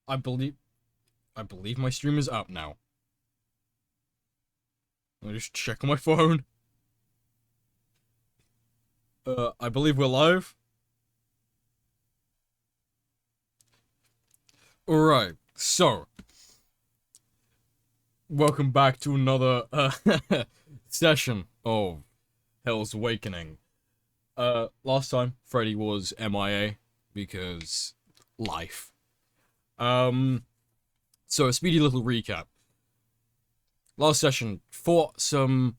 I believe I believe my stream is up now. Let me just check on my phone. I believe we're live. Alright, so welcome back to another session of Hell's Awakening. Last time Freddy was MIA because life. So a speedy little recap. Last session fought some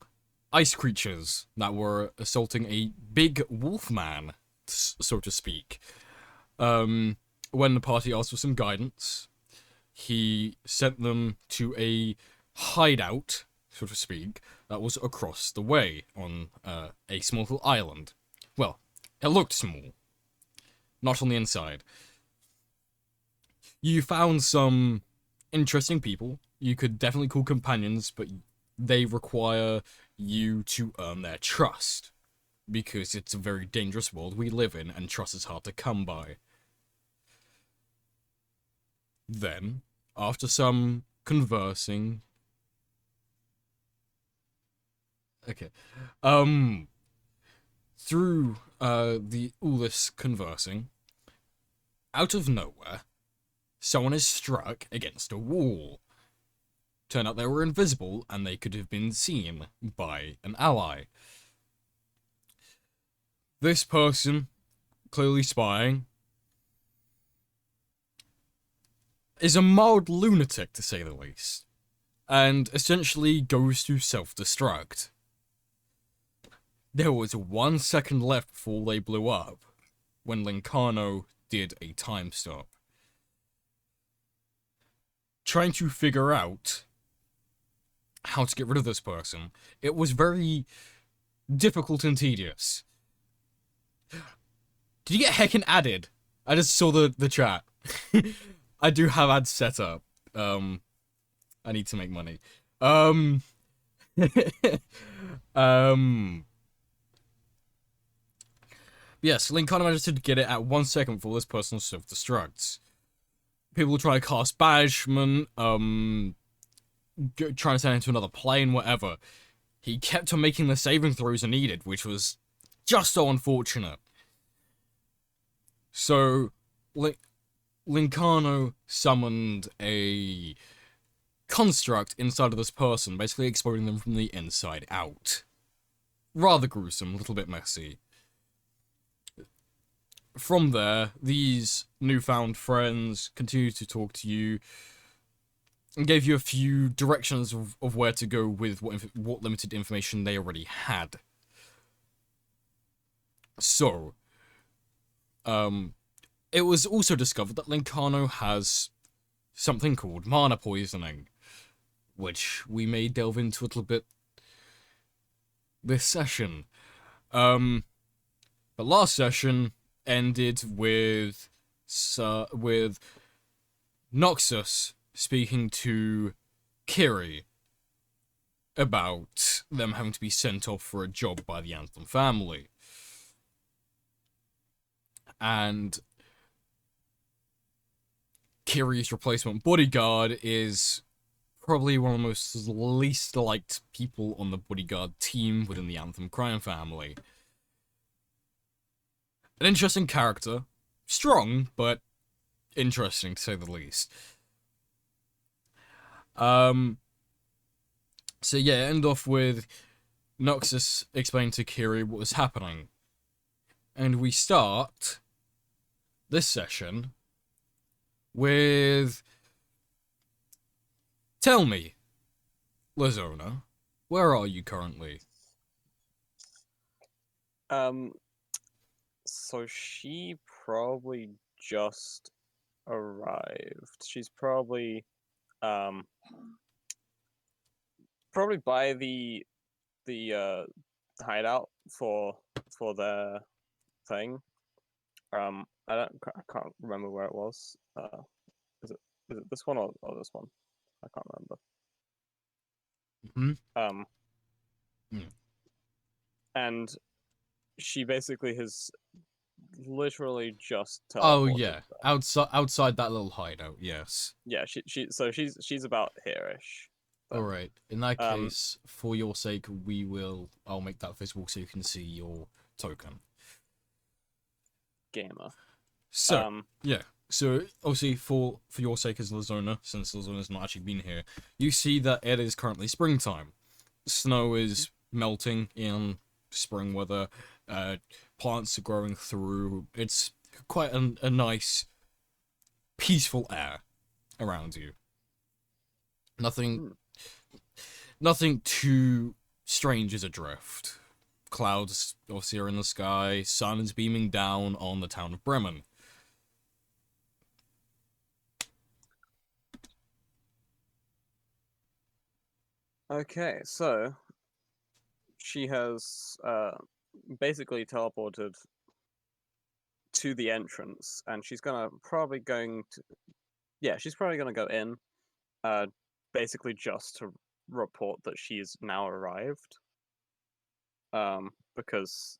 ice creatures that were assaulting a big wolf man, so to speak. When the party asked for some guidance, he sent them to a hideout, so to speak, that was across the way on a small little island. Well, it looked small, not on the inside. You found some interesting people. You could definitely call companions, but they require you to earn their trust. Because it's a very dangerous world we live in, and trust is hard to come by. Then, after some conversing... Okay. Through, all this conversing, out of nowhere, someone is struck against a wall. Turned out they were invisible, and they could have been seen by an ally. This person, clearly spying, is a mild lunatic, to say the least, and essentially goes to self-destruct. There was 1 second left before they blew up, when Lincano did a time stop. Trying to figure out how to get rid of this person, it was very difficult and tedious. Did you get heckin' added? I just saw the chat. I do have ads set up. I need to make money. Yes, Link kind of managed to get it at 1 second before this person self-destructs. People try to cast banishment, trying to send him to another plane, whatever. He kept on making the saving throws needed, which was just so unfortunate. So, Lincano summoned a construct inside of this person, basically exploding them from the inside out. Rather gruesome, a little bit messy. From there, these newfound friends continued to talk to you and gave you a few directions of where to go with what limited information they already had. So, it was also discovered that Lincano has something called mana poisoning, which we may delve into a little bit this session. But last session ended with Noxus speaking to Kiri about them having to be sent off for a job by the Anthem family. And Kiri's replacement bodyguard is probably one of the most least liked people on the bodyguard team within the Anthem crime family. An interesting character. Strong, but interesting to say the least. So yeah, end off with Noxus explaining to Kiri what was happening. And we start this session with... Tell me, Lazona, where are you currently? So she probably just arrived. She's probably by the hideout for the thing. I can't remember where it was. Is it this one or this one? I can't remember. And she basically has literally just Oh teleported yeah, there. outside that little hideout. Yes. Yeah, she's about here-ish. All Then. right. In that Um, case, for your sake, we will. I'll make that visible so you can see your token. gamer. So yeah. So obviously, for your sake as Lazona, since Lazona's not actually been here, you see that it is currently springtime. Snow is melting in spring weather. Plants are growing through. It's quite a nice, peaceful air around you. Nothing Hmm. Nothing too strange is adrift. Clouds obviously are in the sky, sun is beaming down on the town of Bremen. Okay, so she has basically teleported to the entrance, and she's probably going to. Yeah, she's probably gonna go in, uh, basically just to report that she's now arrived. Because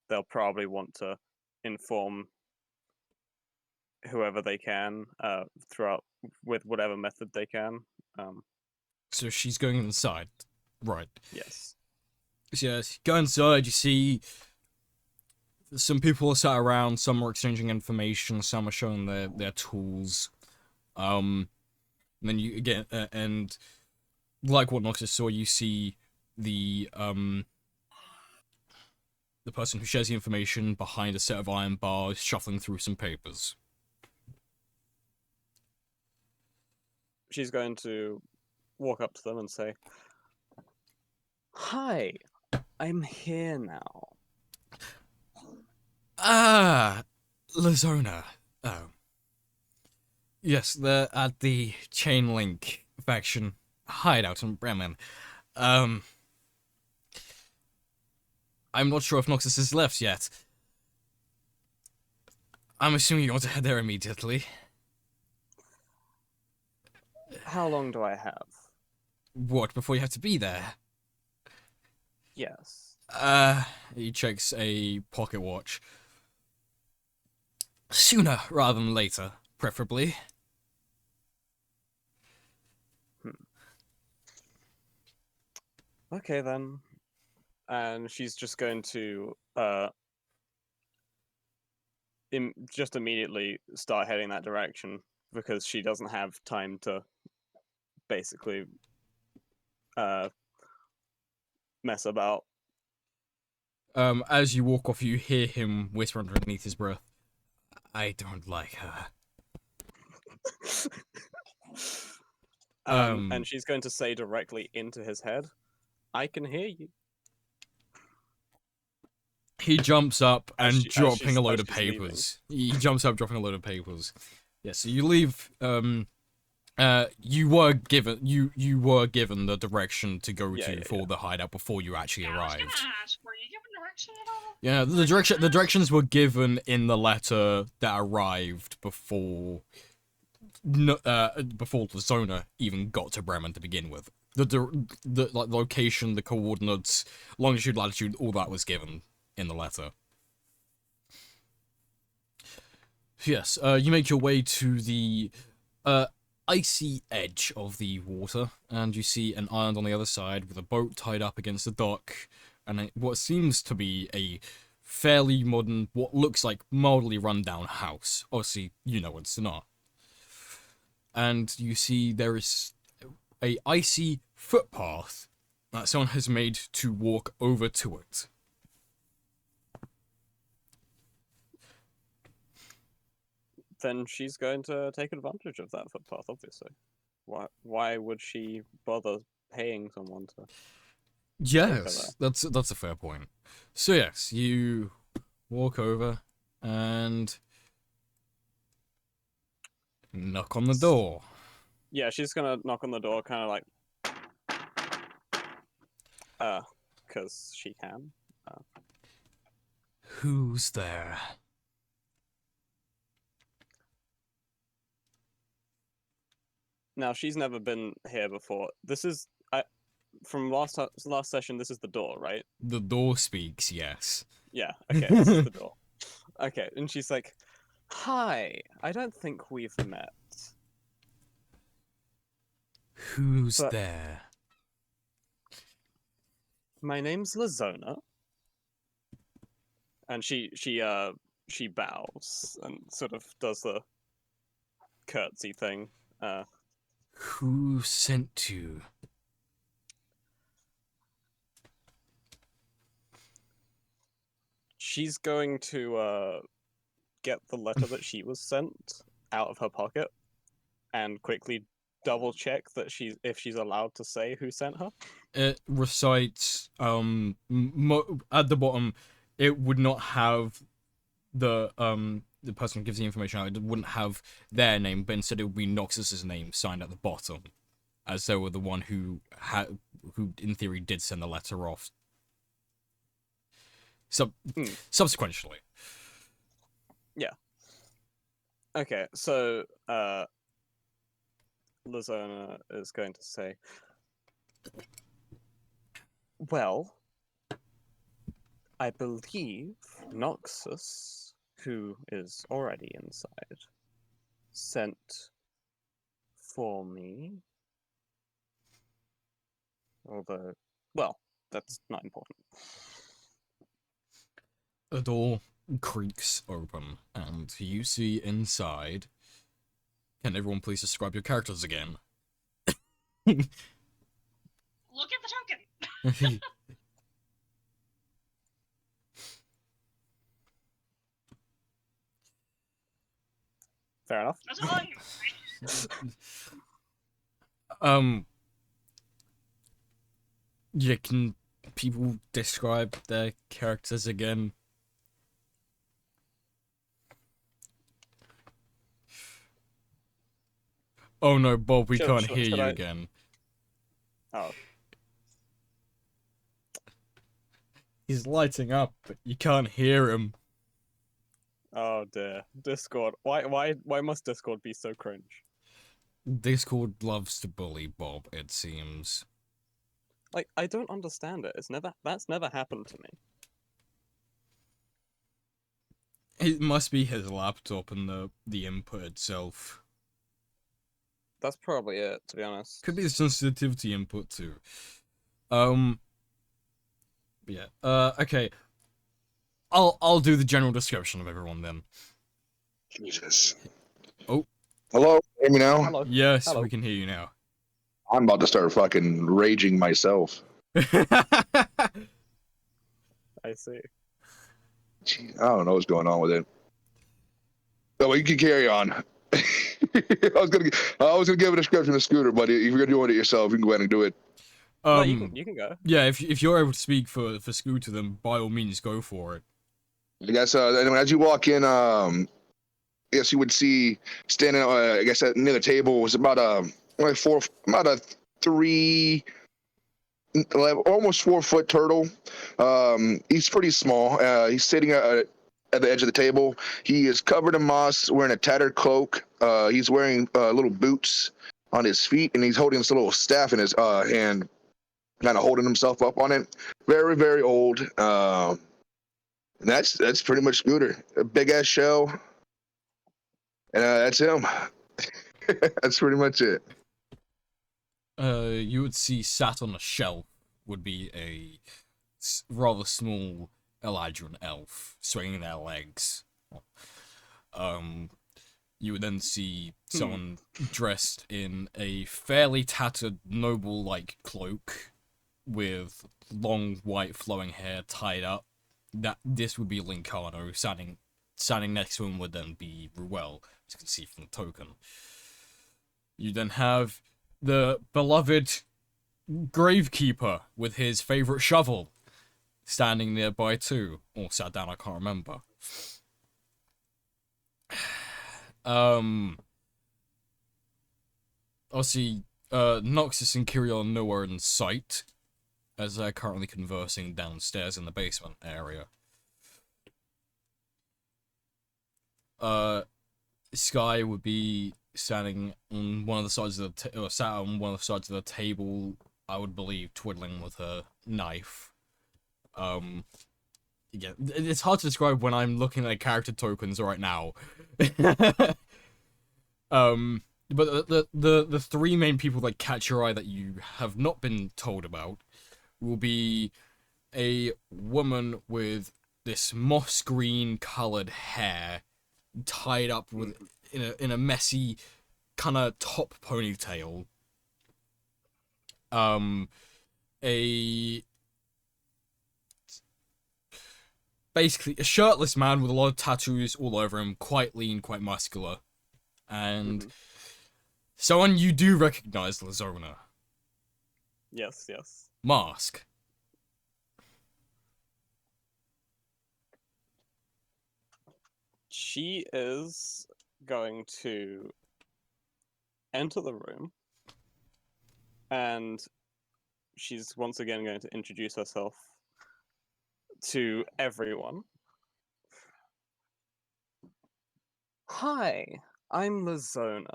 they'll probably want to inform whoever they can, throughout with whatever method they can. So she's going inside. Right. Yes. So yeah, you go inside, you see some people are sat around, some are exchanging information, some are showing their tools. And then you again, and like what Noxus saw, you see the the person who shares the information behind a set of iron bars shuffling through some papers. She's going to walk up to them and say, "Hi, I'm here now." Ah, Lazona. Oh. Yes, they're at the Chain Link faction hideout in Bremen. Um, I'm not sure if Noxus has left yet. I'm assuming you want to head there immediately. How long do I have? What, before you have to be there? Yes. He checks a pocket watch. Sooner rather than later, preferably. Hmm. Okay then. And she's just going to just immediately start heading that direction because she doesn't have time to basically uh mess about. As you walk off, you hear him whisper underneath his breath, I don't like her. And she's going to say directly into his head, "I can hear you." He jumps up As and she as dropping she's a load as of she's leaving. papers. He jumps up, dropping a load of papers. Yeah, so you leave. You were given the direction to go Yeah, to yeah, for yeah. the hideout before you actually Yeah, I was arrived. gonna ask, were you given direction at all? Yeah, the directions were given in the letter that arrived before before the Zona even got to Bremen to begin with. The like location, the coordinates, longitude, latitude, all that was given in the letter. Yes, you make your way to the icy edge of the water, and you see an island on the other side with a boat tied up against the dock, and what seems to be a fairly modern, what looks like mildly run-down house. Obviously, you know it's not. And you see there is a icy footpath that someone has made to walk over to it. Then she's going to take advantage of that footpath, obviously. Why would she bother paying someone to take her there? Yes, that's a fair point. So yes, you walk over and knock on the door. Yeah, she's gonna knock on the door, kind of like, because she can. Who's there? Now she's never been here before. This is from last session. This is the door, right? The door speaks, yes. Yeah, okay, this is the door. Okay, and she's like, "Hi, I don't think we've met, Who's but there? my name's Lazona." And she bows and sort of does the curtsy thing. Who sent you? She's going to get the letter that she was sent out of her pocket and quickly double check that if she's allowed to say who sent her. It recites at the bottom. It would not have the person who gives the information out. It wouldn't have their name, but instead it would be Noxus's name signed at the bottom, as they were the one who in theory did send the letter off. Subsequently. Yeah. Okay, so Lazona is going to say, well, I believe Noxus, who is already inside, sent for me. Although, well, that's not important. A door creaks open, and you see inside. Can everyone please describe your characters again? Look at the token. Fair enough. That's all. Yeah, can people describe their characters again? Oh no, Bob, we can't hear you again. Oh. He's lighting up, but you can't hear him. Oh dear. Discord. Why must Discord be so cringe? Discord loves to bully Bob, it seems. Like, I don't understand it. That's never happened to me. It must be his laptop and the input itself. That's probably it, to be honest. Could be the sensitivity input too. Yeah. Okay. I'll do the general description of everyone then. Jesus. Oh. Hello? Hear me now? Hello. Yes, Hello. we can hear you now. I'm about to start fucking raging myself. I see. Gee, I don't know what's going on with it. Oh, well, you can carry on. I was gonna give a description of Scooter, but if you're gonna do it yourself, you can go ahead and do it. No, you can go. Yeah, if you're able to speak for Scooter, then by all means go for it. I guess anyway, as you walk in, I guess you would see standing, I guess near the table was about a 3, almost 4 foot turtle. He's pretty small. He's sitting at the edge of the table. He is covered in moss, wearing a tattered cloak. He's wearing little boots on his feet, and he's holding this little staff in his hand, kind of holding himself up on it. Very, very old. And that's pretty much Scooter. A big ass shell, and that's him. That's pretty much it. You would see sat on a shelf would be a rather small Eladrin elf swinging their legs. You would then see someone dressed in a fairly tattered noble-like cloak with long white flowing hair tied up. This would be Lincano. Standing next to him would then be Ruel, as you can see from the token. You then have the beloved Gravekeeper with his favorite shovel standing nearby too, or sat down, I can't remember. Obviously, Noxus and Kirill are nowhere in sight, as they're currently conversing downstairs in the basement area. Sky would be standing on one of the sides of the sat on one of the sides of the table, I would believe, twiddling with her knife. yeah, it's hard to describe when I'm looking at character tokens right now. But the three main people that catch your eye that you have not been told about will be a woman with this moss green colored hair tied up with in a messy kind of top ponytail. A basically a shirtless man with a lot of tattoos all over him, quite lean, quite muscular, and someone you do recognize, Lazona. Yes, yes. Mask. She is going to enter the room, and she's once again going to introduce herself to everyone. Hi, I'm Lazona.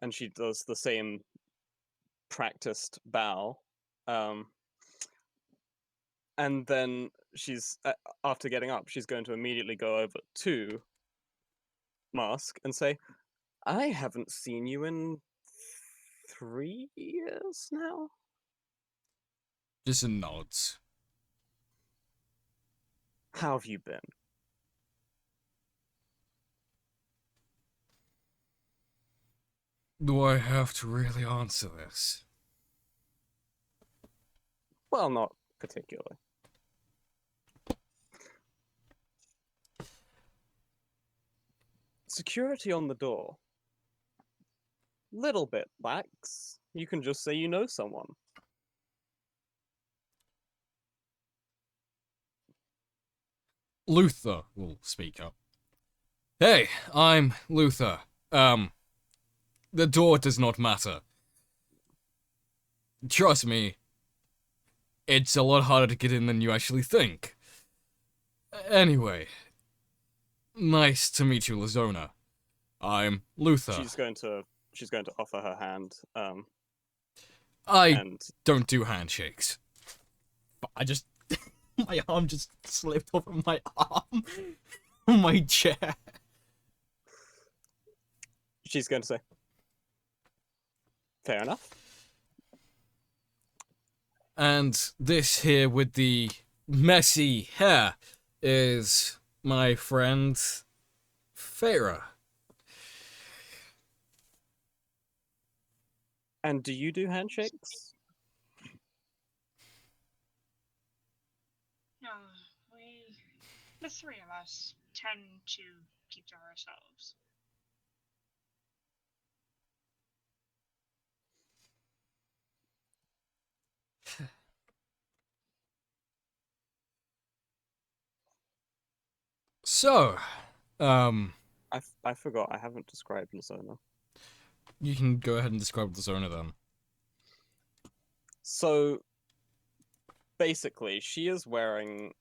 And she does the same practiced bow. And then she's, after getting up, she's going to immediately go over to Mask and say, I haven't seen you in 3 years now. Just a nods. How have you been? Do I have to really answer this? Well, not particularly. Security on the door. Little bit lax. You can just say you know someone. Luther will speak up. Hey, I'm Luther. The door does not matter. Trust me, it's a lot harder to get in than you actually think. Anyway, nice to meet you, Lazona. I'm Luther. She's going to offer her hand. I And don't do handshakes. But I just... my arm just slipped off of my arm. My chair. she's going to say, fair enough. And this here with the messy hair is my friend Farah. And do you do handshakes? No, the three of us, tend to keep to ourselves. So, I forgot, I haven't described Lazona. you can go ahead and describe the zona then. So, basically, she is wearing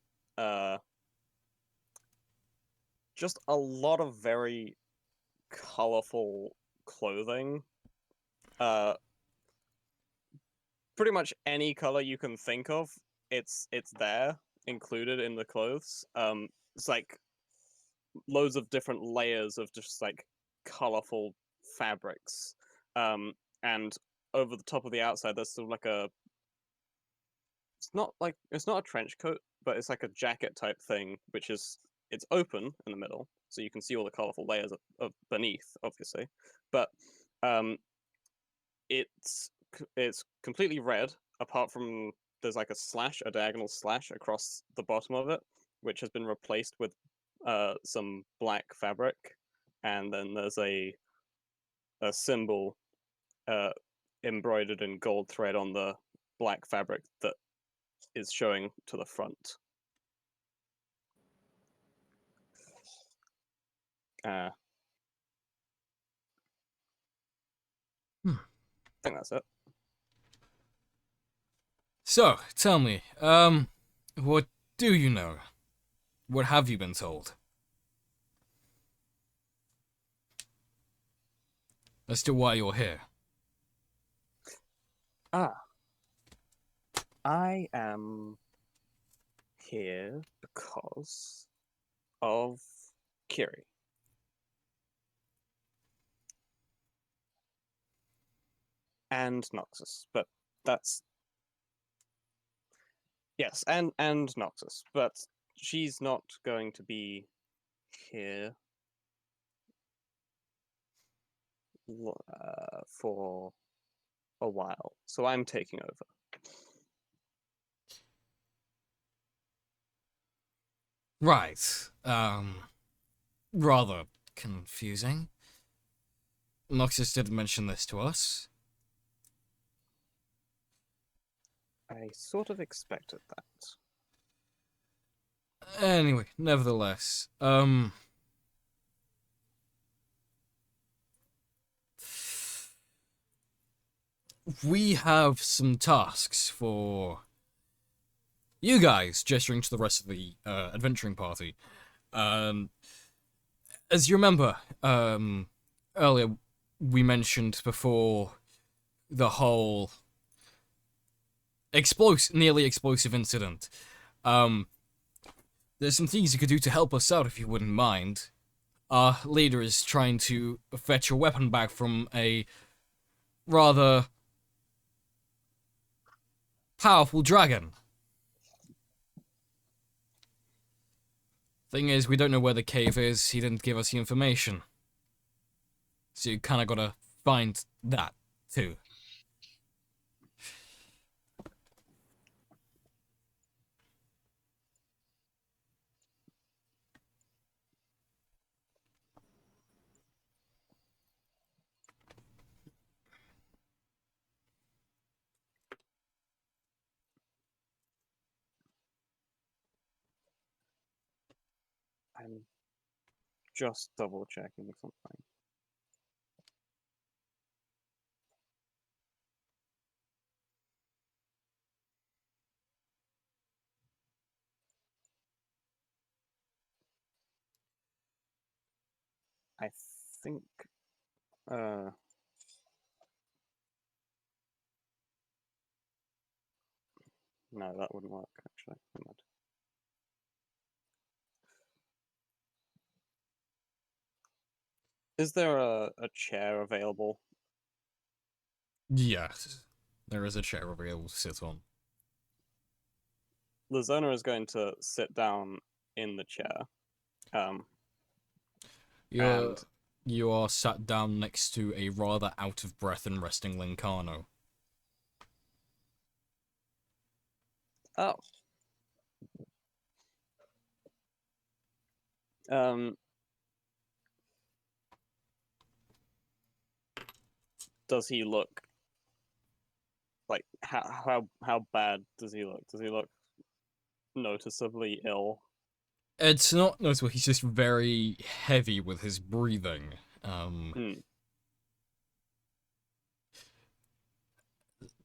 just a lot of very colorful clothing. Pretty much any color you can think of, it's there, included in the clothes. It's like loads of different layers of just like colorful fabrics. And over the top of the outside, there's sort of like a. It's not a trench coat, but it's like a jacket type thing, which is it's open in the middle, so you can see all the colorful layers of beneath, obviously. But it's completely red, apart from there's like a diagonal slash across the bottom of it, which has been replaced with some black fabric, and then there's a symbol embroidered in gold thread on the black fabric that is showing to the front. I think that's it. So, tell me, what do you know? What have you been told? As to why you're here. I am here because of Kiri. And Noxus, but that's... Yes, and Noxus, but she's not going to be here for a while, so I'm taking over. Right. Rather confusing. Noxus did mention this to us. I sort of expected that. Anyway, nevertheless, we have some tasks for you guys, gesturing to the rest of the adventuring party. As you remember, earlier we mentioned before the whole nearly explosive incident. There's some things you could do to help us out if you wouldn't mind. Our leader is trying to fetch a weapon back from a rather powerful dragon. Thing is, we don't know where the cave is. He didn't give us the information. So you kinda gotta find that, too. I'm just double checking something. I think no, that wouldn't work actually. Never mind. Is there a chair available? Yes, there is a chair available to sit on. Lazona is going to sit down in the chair. You are sat down next to a rather out of breath and resting Lincano. Oh. Does he look like how bad does he look? Does he look noticeably ill? It's not noticeable, he's just very heavy with his breathing.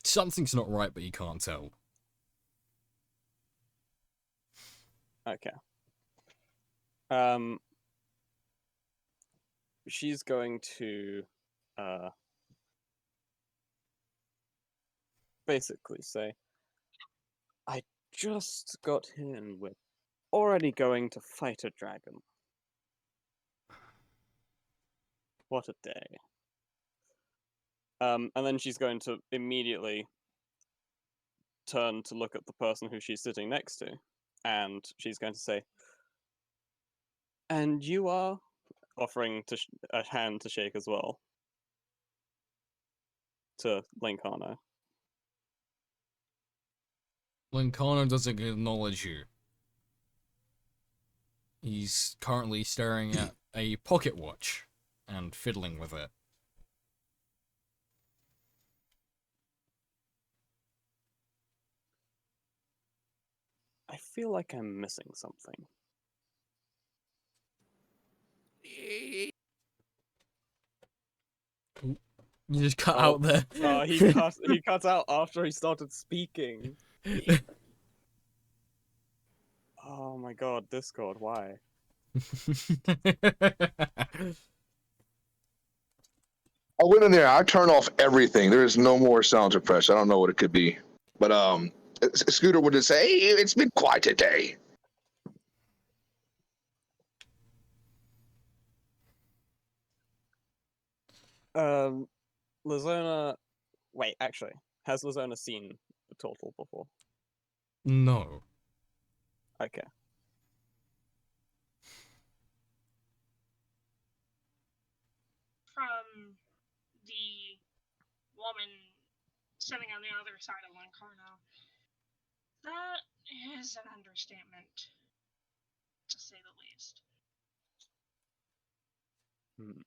Something's not right, but you can't tell. Okay. She's going to basically say, I just got here and we're already going to fight a dragon. What a day. And then she's going to immediately turn to look at the person who she's sitting next to, and she's going to say, and you are? Offering to a hand to shake as well. To Lincano. Lincano doesn't acknowledge you. He's currently staring at a pocket watch and fiddling with it. I feel like I'm missing something. You just cut out there. He cut out after he started speaking. Oh my god, Discord, why? I went in there. I turned off everything. There's no more sound suppressed. I don't know what it could be, but Scooter would just say, "Hey, it's been quite a day." Lazona. Wait, actually, has Lazona seen the turtle before? No. Okay. From the woman sitting on the other side of Lancarno. That is an understatement, to say the least. Hmm.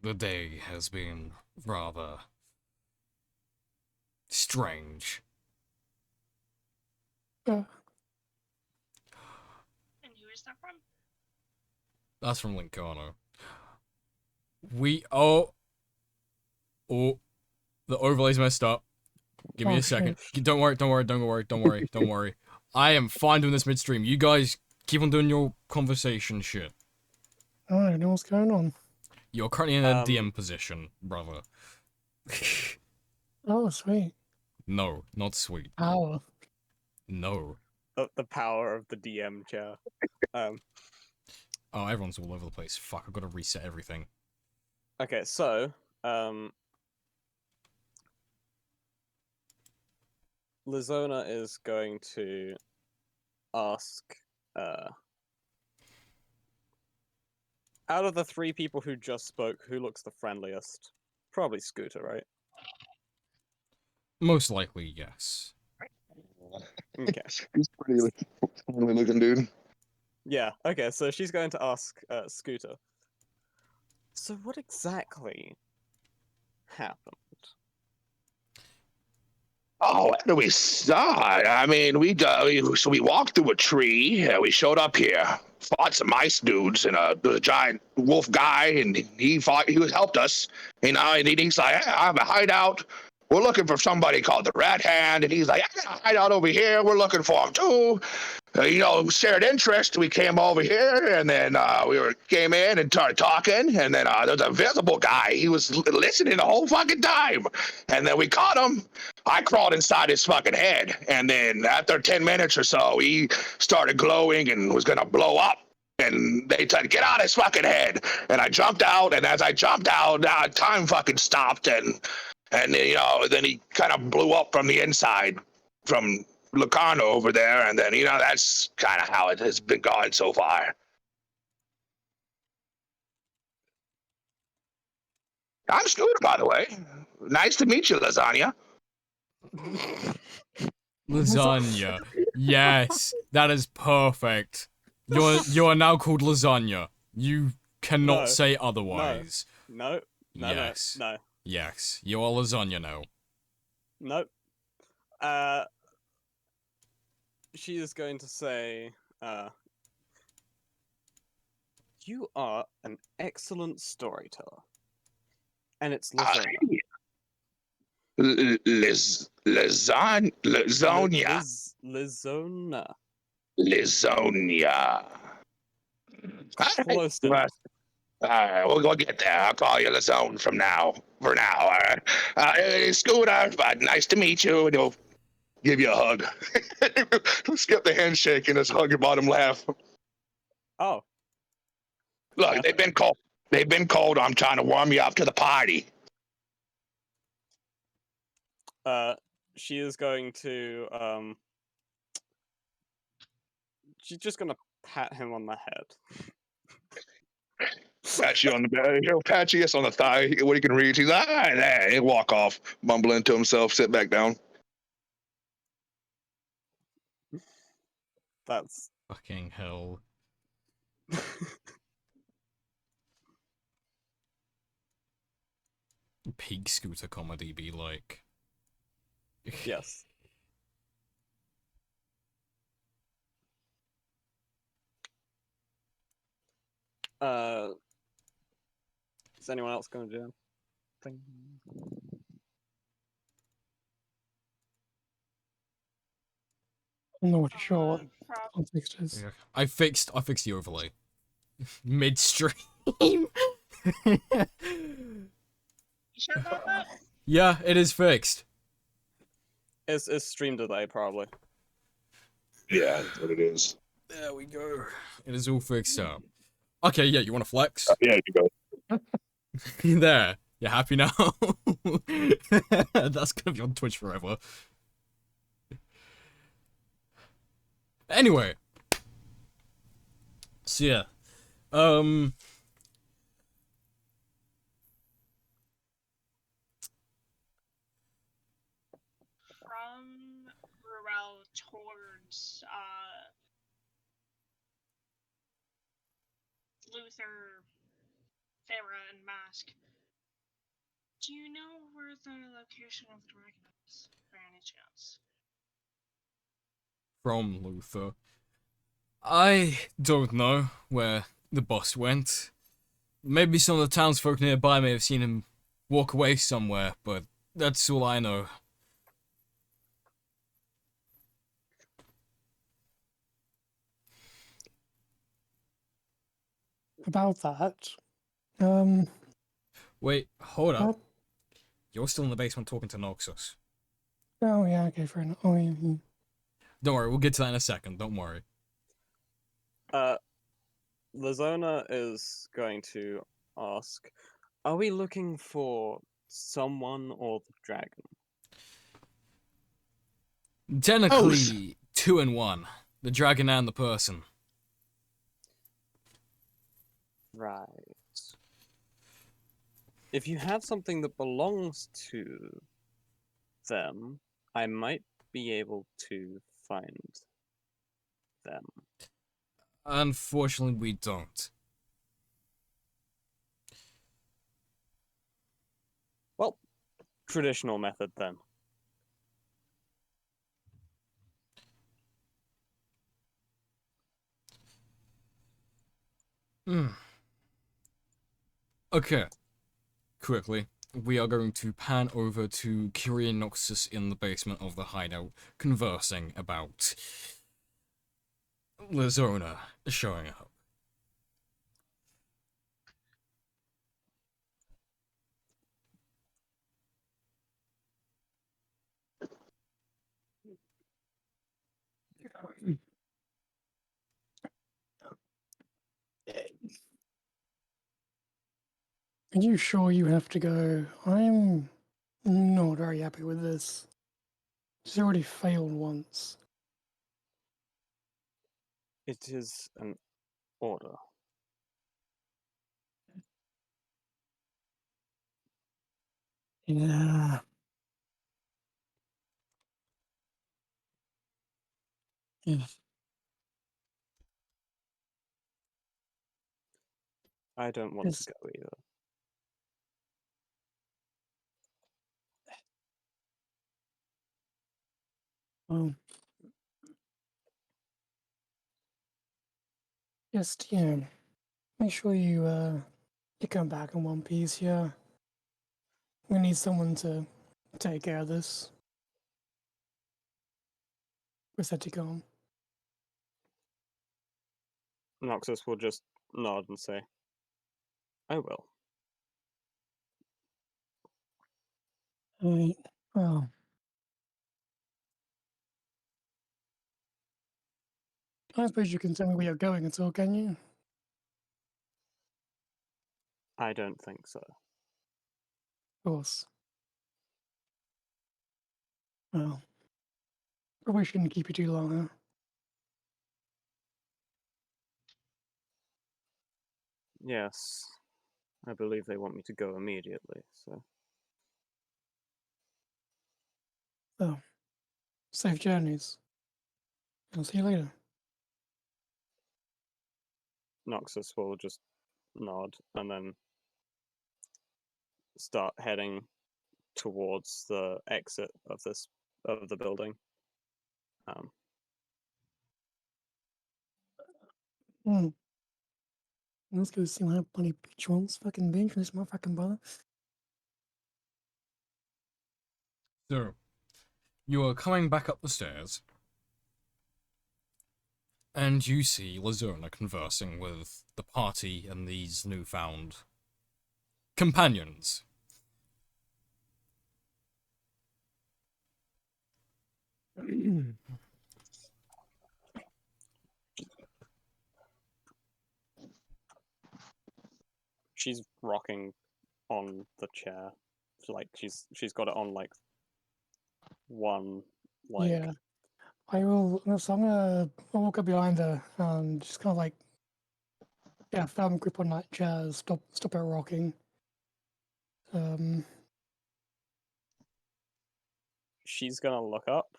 The day has been rather strange. And who is that from? That's from Lincano. Oh, the overlay's messed up. Give me Oh, a second. shit. Don't worry. I am fine doing this midstream. You guys keep on doing your conversation shit. Oh, I don't know what's going on. You're currently in a Um, DM position, brother. Oh, sweet. No, not sweet. Power. No. the power of the DM chair. Oh, everyone's all over the place. Fuck, I've got to reset everything. Okay, so Lazona is going to ask out of the 3 people who just spoke, who looks the friendliest? Probably Scooter, right? Most likely, yes. Okay. He's pretty friendly looking dude. Yeah, okay, so she's going to ask Scooter. So what exactly happened? Oh, after we saw it, I mean, so we walked through a tree. We showed up here, fought some ice dudes, and the giant wolf guy, and he helped us, you know. And he's like, hey, I have a hideout. We're looking for somebody called the Rat Hand, and he's like, I got a hideout over here. We're looking for him too. Shared interest. We came over here, and then came in and started talking. And then there was a visible guy. He was listening the whole fucking time. And then we caught him. I crawled inside his fucking head, and then after 10 minutes or so, he started glowing and was gonna blow up. And they said, "Get out of his fucking head!" And I jumped out, and as I jumped out, time fucking stopped, and then he kind of blew up from the inside, from Locarno over there, and then that's kind of how it has been going so far. I'm Scooter, by the way. Nice to meet you, Lasagna. Lasagna. Yes, that is perfect. You are now called Lasagna. You cannot No, say otherwise. No, Yes. no. Yes, you are Lasagna now. Nope. She is going to say, you are an excellent storyteller. And it's Lazona. Lasagna. Lazona. Lizonia. Close All enough. right, we'll get there. I'll call you Lazone for now. All right. Scooter, nice to meet you. And he'll give you a hug. Skip the handshake and just hug your bottom laugh. Oh, Look, Yeah. they've been cold. I'm trying to warm you up to the party. she is going to, she's just gonna pat him on the head. Pat you on the back. He'll pat you on the thigh. What he can reach. He's like, all right, there. He'll walk off, mumbling to himself, sit back down. That's Fucking hell. Pig scooter comedy be like. yes. Is anyone else gonna do anything? I'm not really sure what Prob- context is. Yeah. I fixed the overlay. Midstream. You sure about that? Yeah, it is fixed. It's stream delay probably. Yeah, that's what it is. There we go. It is all fixed up. Okay, yeah, you want to flex? Yeah, you go. There. You happy now? That's gonna be on Twitch forever. Anyway. So yeah. From Ruel towards Luther, Farah, and Mask. Do you know where the location of the dragon is, by any chance? From Luther. I don't know where the boss went. Maybe some of the townsfolk nearby may have seen him walk away somewhere, but that's all I know. About that, Wait, hold up. what? You're still in the basement talking to Noxus. Oh yeah, okay, fair enough. Oh yeah. Don't worry, we'll get to that in a second, don't worry. Lazona is going to ask, are we looking for someone or the dragon? Technically, 2 in 1. The dragon and the person. Right. If you have something that belongs to them, I might be able to find them. Unfortunately, we don't. Well, traditional method then. Okay. Quickly, we are going to pan over to Kyrie and Noxus in the basement of the hideout, conversing about Lazona showing up. Are you sure you have to go? I'm not very happy with this. She's already failed once. It is an order. Yeah. Yeah. I don't want to Yes. go either. Well, just make sure you come back in one piece. Yeah, we need someone to take care of this. We're set to go. Noxus will just nod and say, I will. Alright. Well, I suppose you can tell me where you're going at all, can you? I don't think so. Of course. Well, probably shouldn't keep you too long, huh? Yes, I believe they want me to go immediately, so. So, safe journeys. I'll see you later. Noxus will just nod and then start heading towards the exit of the building. Hmm. Let's go see what bloody bitch wants. Fucking bitch, this motherfucking brother. So, you are coming back up the stairs, and you see Lazona conversing with the party and these newfound companions. She's rocking on the chair. Like she's got it on like one leg. Yeah. I will. So I'll walk up behind her and just kind of like, yeah, firm grip on that chair. Stop it rocking. She's gonna look up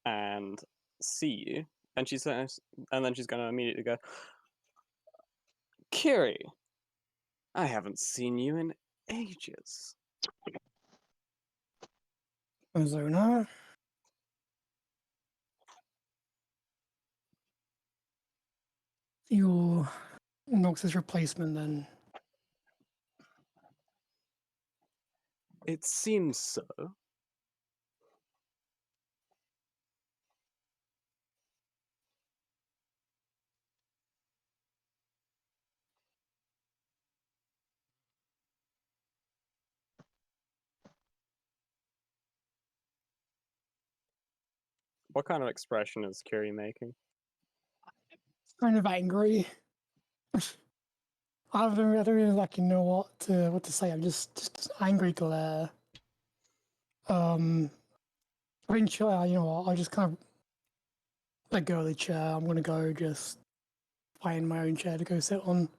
and see you, and she says, and then she's gonna immediately go, Kiri, I haven't seen you in ages. Azona. You're Nox's replacement then. It seems so. What kind of expression is Kiri making? Kind of angry. I don't really like know what to say. I'm just angry glare. I think sure, you know what, I'll just kind of let go of the chair. I'm gonna go just find my own chair to go sit on.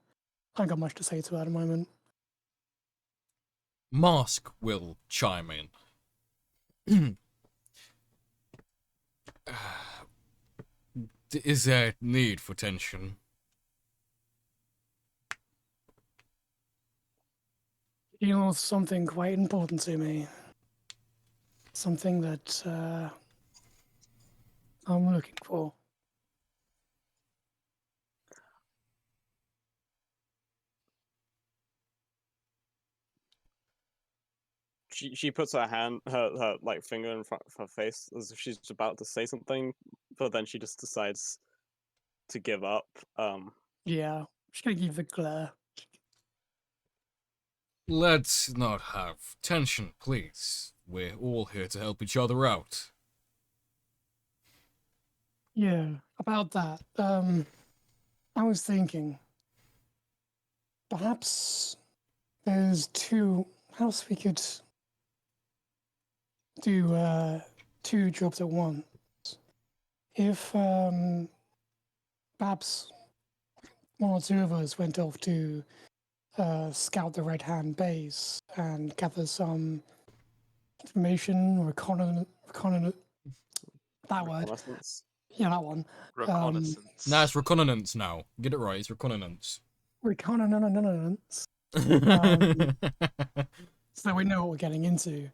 I don't got much to say to her at the moment. Mask will chime in. Is there need for tension? You know, something quite important to me. Something that I'm looking for. She puts her like finger in front of her face as if she's about to say something, but then she just decides to give up. Yeah, I'm just gonna give the glare. Let's not have tension, please. We're all here to help each other out. Yeah, about that. I was thinking, perhaps there's two. Perhaps we could do two jobs at once. If perhaps one or two of us went off to scout the Red Hand base and gather some information or that word. Reconnaissance. Yeah, that one. Reconnaissance. Nah, it's reconnaissance now. Get it right, it's reconnaissance. Reconnaissance. So we know what we're getting into.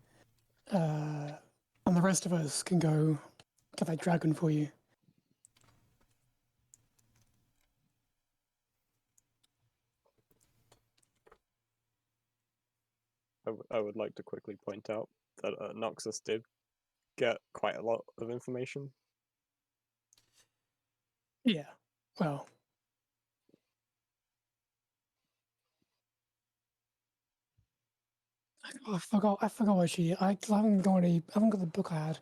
And the rest of us can go get that dragon for you. I would like to quickly point out that Noxus did get quite a lot of information. Yeah. Well. I forgot what I haven't got the book I had.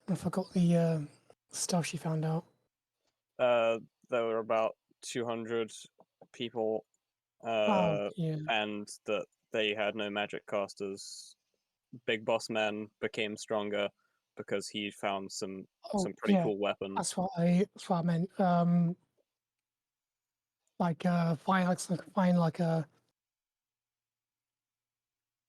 I forgot the stuff she found out. There were about 200 people, Yeah. and that they had no magic casters. Big Boss Man became stronger because he found some pretty yeah, cool weapons. That's what I meant. Find like a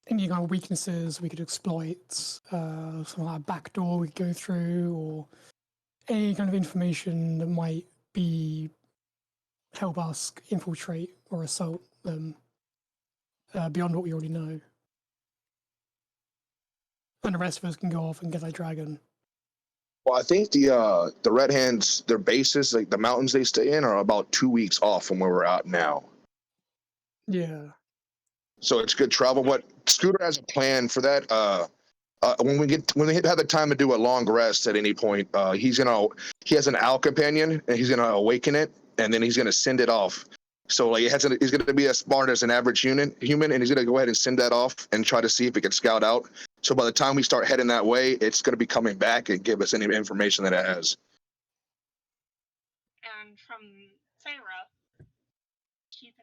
any kind of weaknesses we could exploit, something like a backdoor we could go through, or any kind of information that might help us infiltrate or assault them beyond what we already know. And the rest of us can go off and get that dragon. Well, I think the Red Hands, their bases, like the mountains they stay in, are about 2 weeks off from where we're at now. Yeah. So it's good travel. But Scooter has a plan for that. When we have the time to do a long rest at any point, he has an owl companion and he's gonna awaken it, and then he's gonna send it off. So like he's gonna be as smart as an average human, and he's gonna go ahead and send that off and try to see if it can scout out. So by the time we start heading that way, it's gonna be coming back and give us any information that it has. And from Thera, keep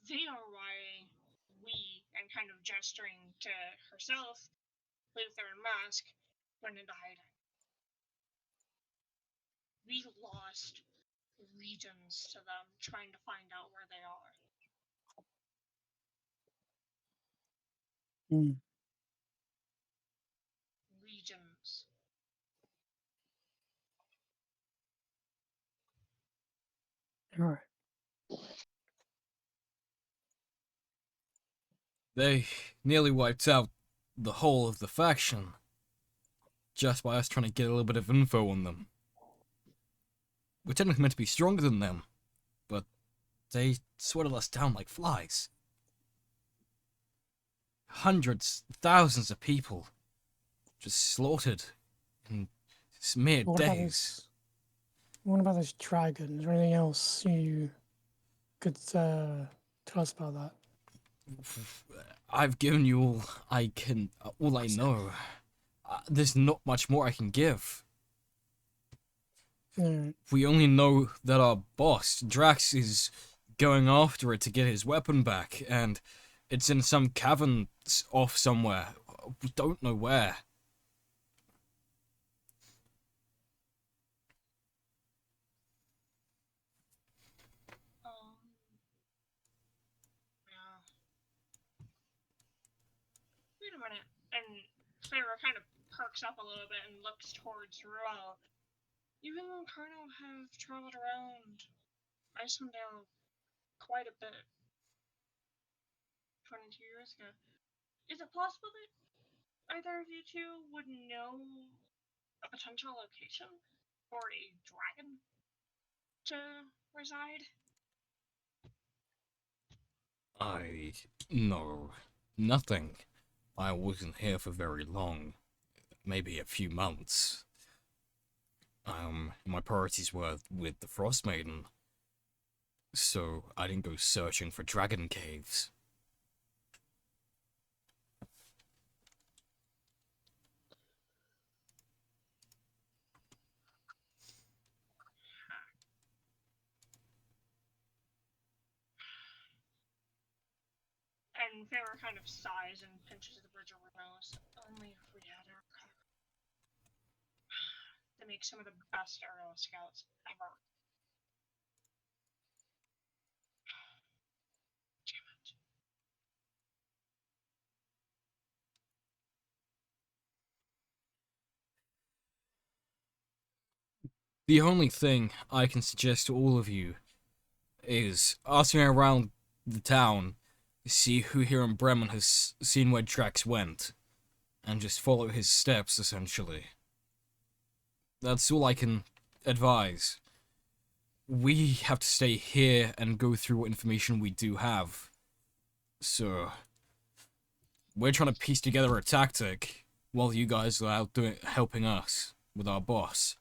they are why we, and kind of gesturing to herself, Luther and Mask, went into hiding. We lost regions to them trying to find out where they are. Hmm. Regions. All right. They nearly wiped out the whole of the faction just by us trying to get a little bit of info on them. We're technically meant to be stronger than them, but they swatted us down like flies. Hundreds, thousands of people just slaughtered in mere What about days. this? What about this dragon? Is there anything else you could tell us about that? I've given you all I can, all I know. There's not much more I can give. Mm. We only know that our boss, Drax, is going after it to get his weapon back, and it's in some cavern off somewhere. We don't know where. Yeah. Wait a minute. And Clara kind of perks up a little bit and looks towards Ruel. You and Carno have traveled around Icewind Dale quite a bit 22 years ago. Is it possible that either of you two would know a potential location for a dragon to reside? I know nothing. I wasn't here for very long. Maybe a few months. My priorities were with the Frost Maiden. So I didn't go searching for dragon caves. And Feyre kind of sighs and pinches the bridge of her nose. Only if we had our cover. They make some of the best arrow scouts ever. Damn it. The only thing I can suggest to all of you is asking around the town, see who here in Bremen has seen where Drax went, and just follow his steps, essentially. That's all I can advise. We have to stay here and go through what information we do have. So, we're trying to piece together a tactic while you guys are out helping us with our boss.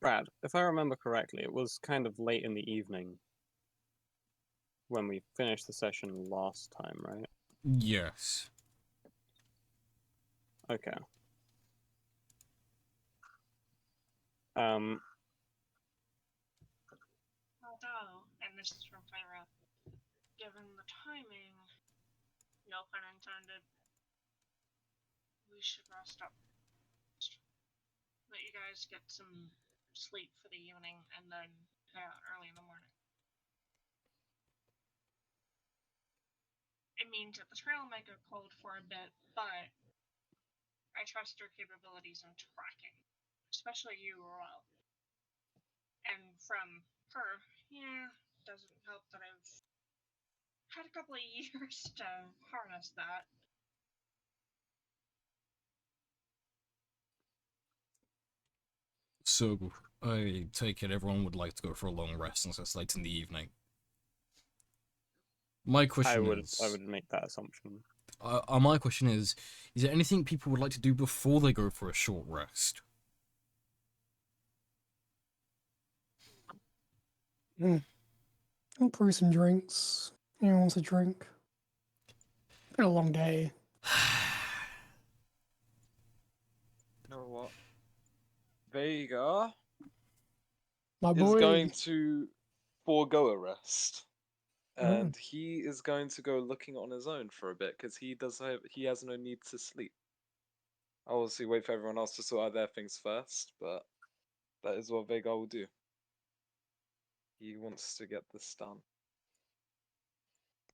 Brad, if I remember correctly, it was kind of late in the evening when we finished the session last time, right? Yes. Okay. Although, and this is from Feyre, given the timing, no pun intended, we should rest up. Let you guys get some sleep for the evening and then head out early in the morning. It means that the trail might get cold for a bit, but I trust your capabilities in tracking, especially you, Roel. And from her, yeah, doesn't help that I've had a couple of years to harness that. So, I take it everyone would like to go for a long rest since it's late in the evening. My question I would make that assumption. my question is there anything people would like to do before they go for a short rest? I'll brew some drinks. Anyone wants a drink? Been a long day. You know what? Vega My is boy. going to will go a rest, Mm. and he is going to go looking on his own for a bit because he has no need to sleep. I'll obviously wait for everyone else to sort out their things first, but that is what Vega will do. He wants to get this done.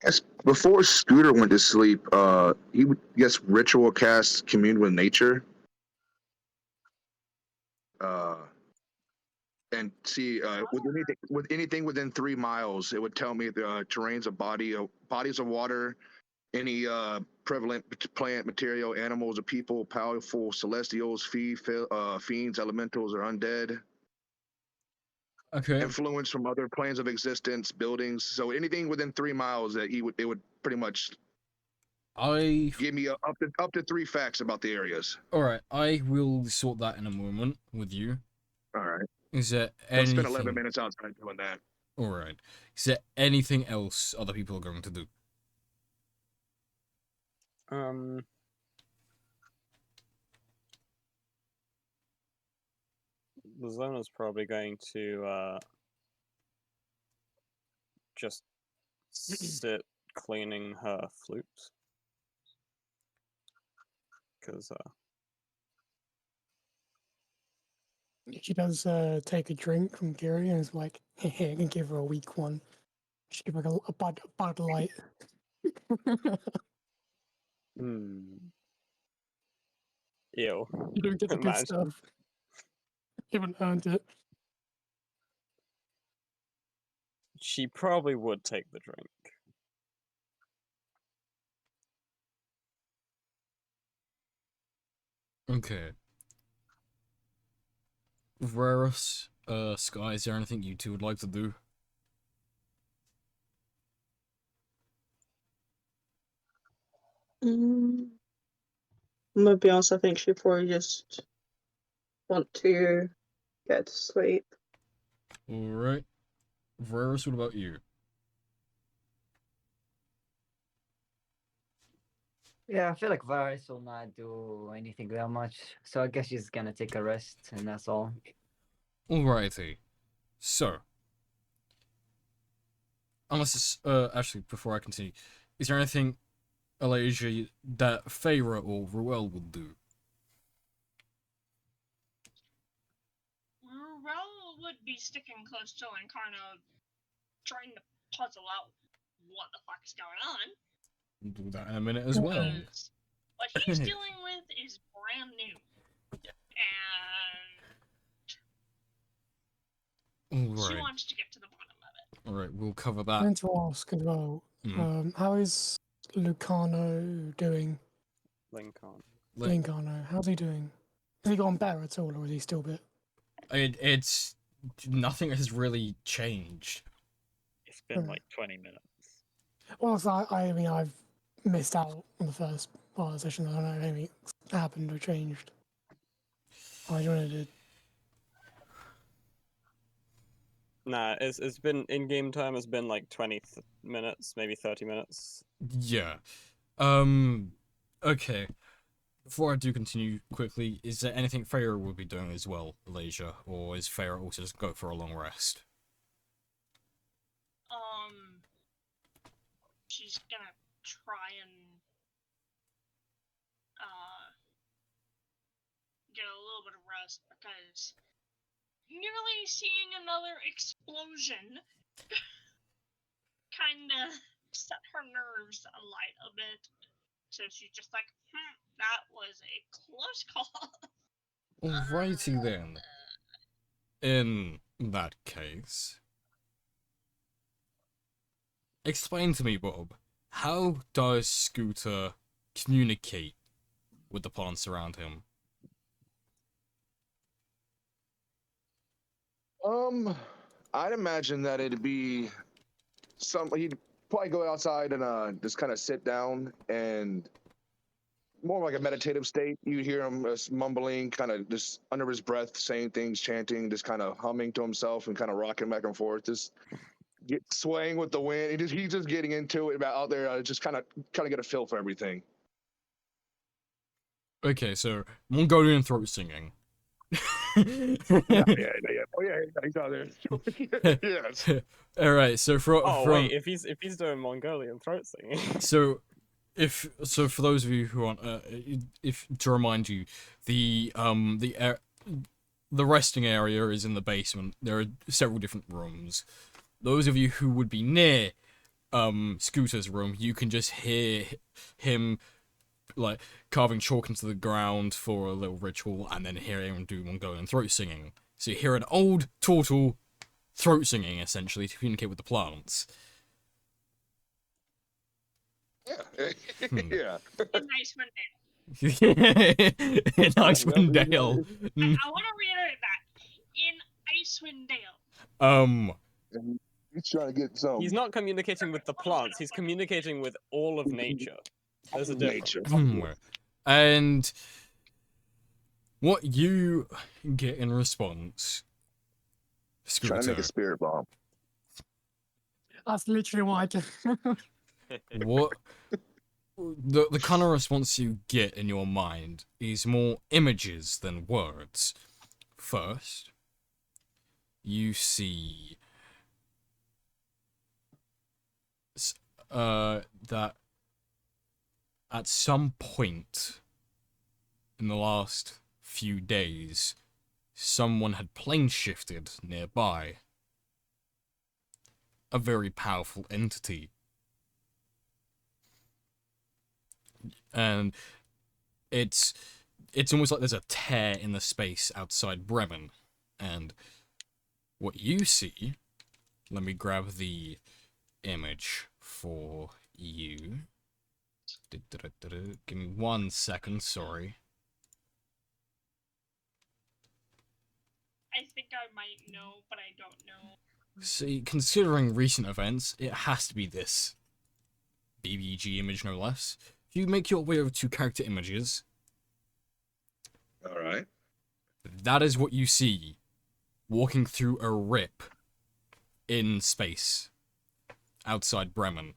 Yes, before Scooter went to sleep, he would ritual cast commune with nature. And see with anything within 3 miles, it would tell me the terrains of bodies of water, any prevalent plant material, animals or people, powerful celestials, fiends, elementals, or undead. Okay. Influence from other planes of existence, buildings. So anything within 3 miles that it would pretty much I give me up to 3 facts about the areas. Alright, I will sort that in a moment with you. All right. Is there I'll spend 11 anything minutes outside doing that. Alright. Is there anything else other people are going to do? Zona's probably going to just sit cleaning her flute. Because She does take a drink from Gary and is like, hey, I can give her a weak one. She give her a Bud Light. Ew. You don't get the good Imagine. stuff. You haven't earned it. She probably would take the drink. Okay. Varus, Sky, is there anything you two would like to do? I'm gonna be honest, I think she'd probably just want to get to sleep. Alright. Varus, what about you? Yeah, I feel like Varys will not do anything that much, so I guess she's gonna take a rest, and that's all. Alrighty. So. Unless it's, actually, before I continue, is there anything, Alasia, that Feyre or Ruel would do? Ruel would be sticking close to Lancarno, trying to puzzle out what the fuck's going on. We'll do that in a minute as well. Because what he's dealing with is brand new. And she Alright. wants to get to the bottom of it. Alright, we'll cover I that. meant to ask as well, how is Lucano doing? Lincano, how's he doing? Has he gotten better at all, or is he still a bit? It's nothing has really changed. It's been like 20 minutes. Well, so I mean, I've missed out on the first part of the session. I don't know if anything happened or changed. I don't know. Nah, it's been in game time. It's been like 20 minutes, maybe 30 minutes. Yeah. Okay. Before I do continue quickly, is there anything Feyre will be doing as well, Alasia, or is Feyre also just go for a long rest? She's gonna try and get a little bit of rest because nearly seeing another explosion kinda set her nerves alight a bit. So she's just like, that was a close call. Alrighty then. In that case, explain to me, Bob, how does Scooter communicate with the plants around him? I'd imagine that it'd be he'd probably go outside and just kind of sit down and more like a meditative state. You hear him mumbling, kind of just under his breath, saying things, chanting, just kind of humming to himself and kind of rocking back and forth, just swaying with the wind. He's just getting into it out there, just kind of get a feel for everything. Okay, so Mongolian throat singing. Yeah. Oh yeah, he's out there. Yes. All right. So Oh from wait, if he's doing Mongolian throat singing. so for those of you who aren't if to remind you, the resting area is in the basement. There are several different rooms. Those of you who would be near Scooter's room, you can just hear him like carving chalk into the ground for a little ritual, and then hear him do Mongolian throat singing. So you hear an old turtle throat singing essentially to communicate with the plants. Yeah. Hmm. Yeah. In Icewind Dale. In Icewind Dale. I want to reiterate that. In Icewind Dale. He's trying to get some He's not communicating with the plants. He's communicating with all of nature. There's a difference. nature. And what you get in response, Trying to make Scooter, a spirit bomb. That's literally what I do. what the kind of response you get in your mind is more images than words. First, you see that at some point in the last few days, someone had plane shifted nearby. A very powerful entity. And it's almost like there's a tear in the space outside Bremen. And what you see, let me grab the image for you. Give me 1 second, sorry. I think I might know, but I don't know. See, considering recent events, it has to be this BBG image, no less. If you make your way over to character images, All right. that is what you see walking through a rip in space outside Bremen.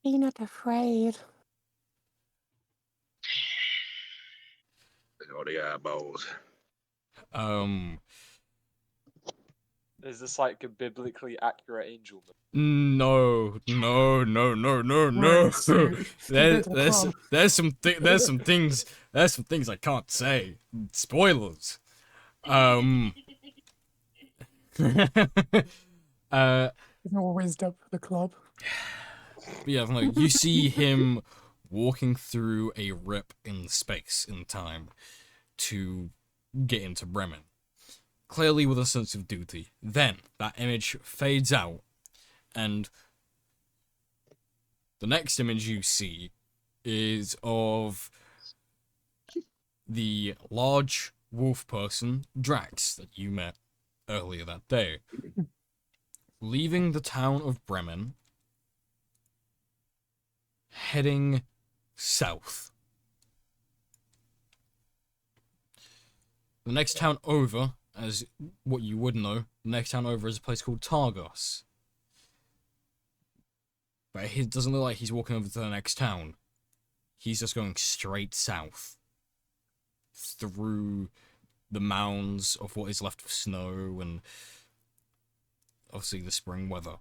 Be not afraid. All the eyeballs. Is this like a biblically accurate angel? No. Right, so There, go to the there's club. there's some things I can't say. Spoilers. There's no wisdom for the club. But yeah, no, you see him walking through a rip in space in time to get into Bremen. Clearly with a sense of duty. Then that image fades out, and the next image you see is of the large wolf person, Drax, that you met earlier that day. Leaving the town of Bremen, heading south. The next town over, as what you would know, the next town over is a place called Targos. But it doesn't look like he's walking over to the next town. He's just going straight south. Through the mounds of what is left of snow and obviously the spring weather.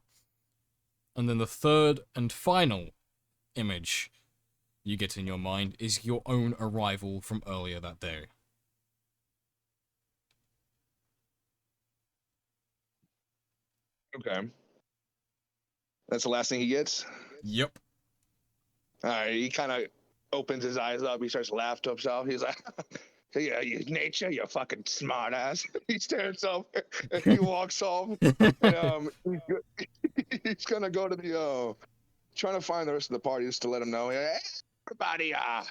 And then the third and final image you get in your mind is your own arrival from earlier that day. Okay. That's the last thing he gets. Yep. All right. He kind of opens his eyes up. He starts to laugh to himself. He's like, "Yeah, you nature, you fucking smart ass." He stands up and he walks off. And, he's gonna go to the trying to find the rest of the party just to let him know. Hey, everybody, I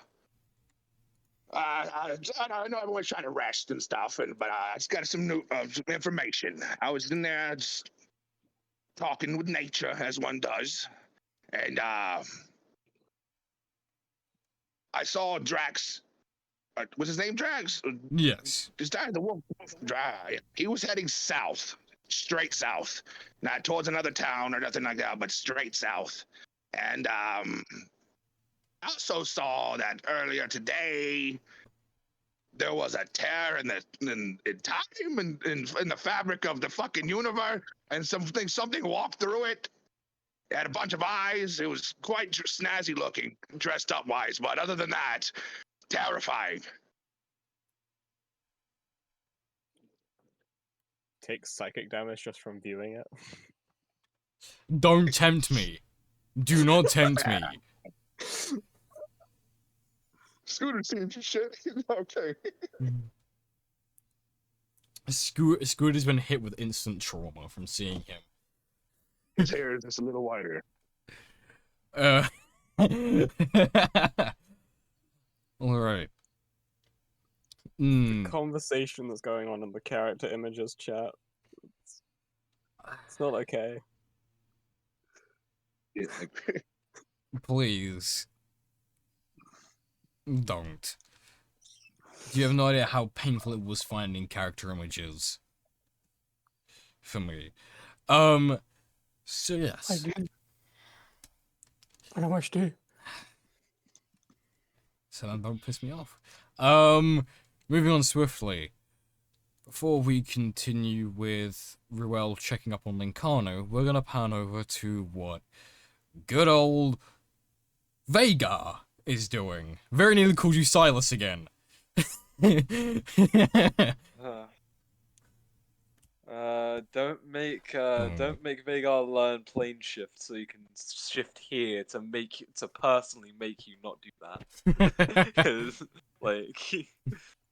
know everyone's trying to rest and stuff, but I just got some new some information. I was in there just talking with nature as one does, and I saw Drax. Was his name Drax? Yes. This guy, the wolf. He was heading south, straight south, not towards another town or nothing like that, but straight south. And I also saw that earlier today, there was a tear in time and in the fabric of the fucking universe, and something walked through it. It had a bunch of eyes. It was quite snazzy looking, dressed up wise, but other than that, terrifying. Take psychic damage just from viewing it. Don't tempt me. Do not tempt me. Scooter seeing shit. Okay. Scooter's been hit with instant trauma from seeing him. His hair is just a little whiter. Alright. The conversation that's going on in the character images chat. It's not okay. Yeah. Please. Don't. You have no idea how painful it was finding character images. For me. So I yes. do. I don't much do. So that don't piss me off. Moving on swiftly. Before we continue with Ruel checking up on Lincano, we're gonna pan over to what good old Vega is doing. Very nearly called you Silas again. Don't make Veigar learn plane shift so you can shift here to personally make you not do that. 'Cause, like,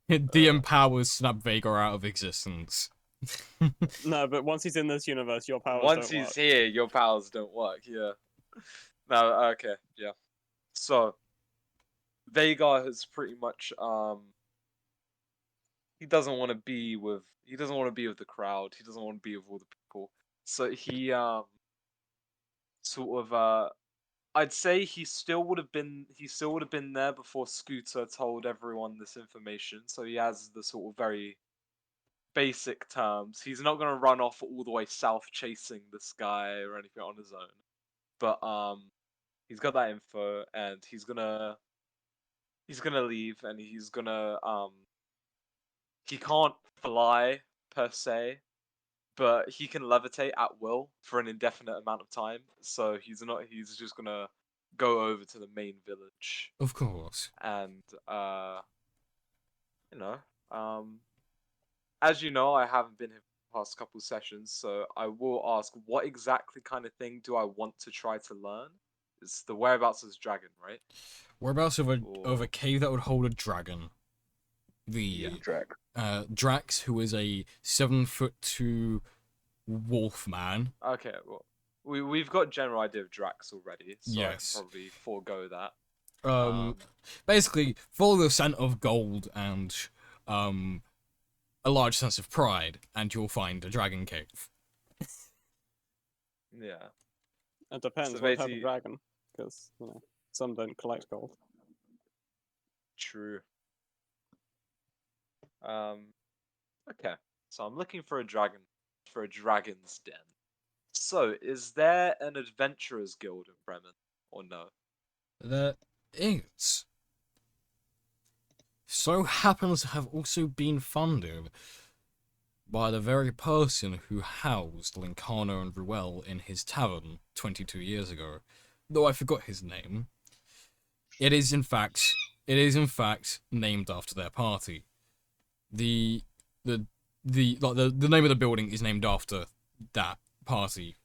De-empowers Snap Vega out of existence. No, but once he's in this universe, your powers once don't he's work. here, your powers don't work. Yeah. No. Okay. Yeah. So, Veigar has pretty much he doesn't want to be with the crowd. He doesn't want to be with all the people. So he sort of I'd say he still would have been there before Scooter told everyone this information. So he has the sort of very basic terms. He's not gonna run off all the way south chasing this guy or anything on his own. But he's got that info and he's gonna leave and he's gonna he can't fly per se, but he can levitate at will for an indefinite amount of time. So he's just gonna go over to the main village. Of course. And as you know, I haven't been here for the past couple sessions, so I will ask, what exactly kind of thing do I want to try to learn? It's the whereabouts of this dragon, right? Whereabouts of a cave that would hold a dragon. Drax, who is a 7'2" wolf man. Okay, well, we've got a general idea of Drax already, so Yes. I can probably forego that. Basically, follow the scent of gold and a large sense of pride, and you'll find a dragon cave. Yeah. It depends So what type basically- of dragon, because some don't collect gold. True. Okay. So I'm looking for a dragon's den. So, is there an adventurers guild in Bremen, or no? There is. So happens to have also been funded by the very person who housed Lincano and Ruel in his tavern 22 years ago, though I forgot his name. It is in fact named after their party. The name of the building is named after that party,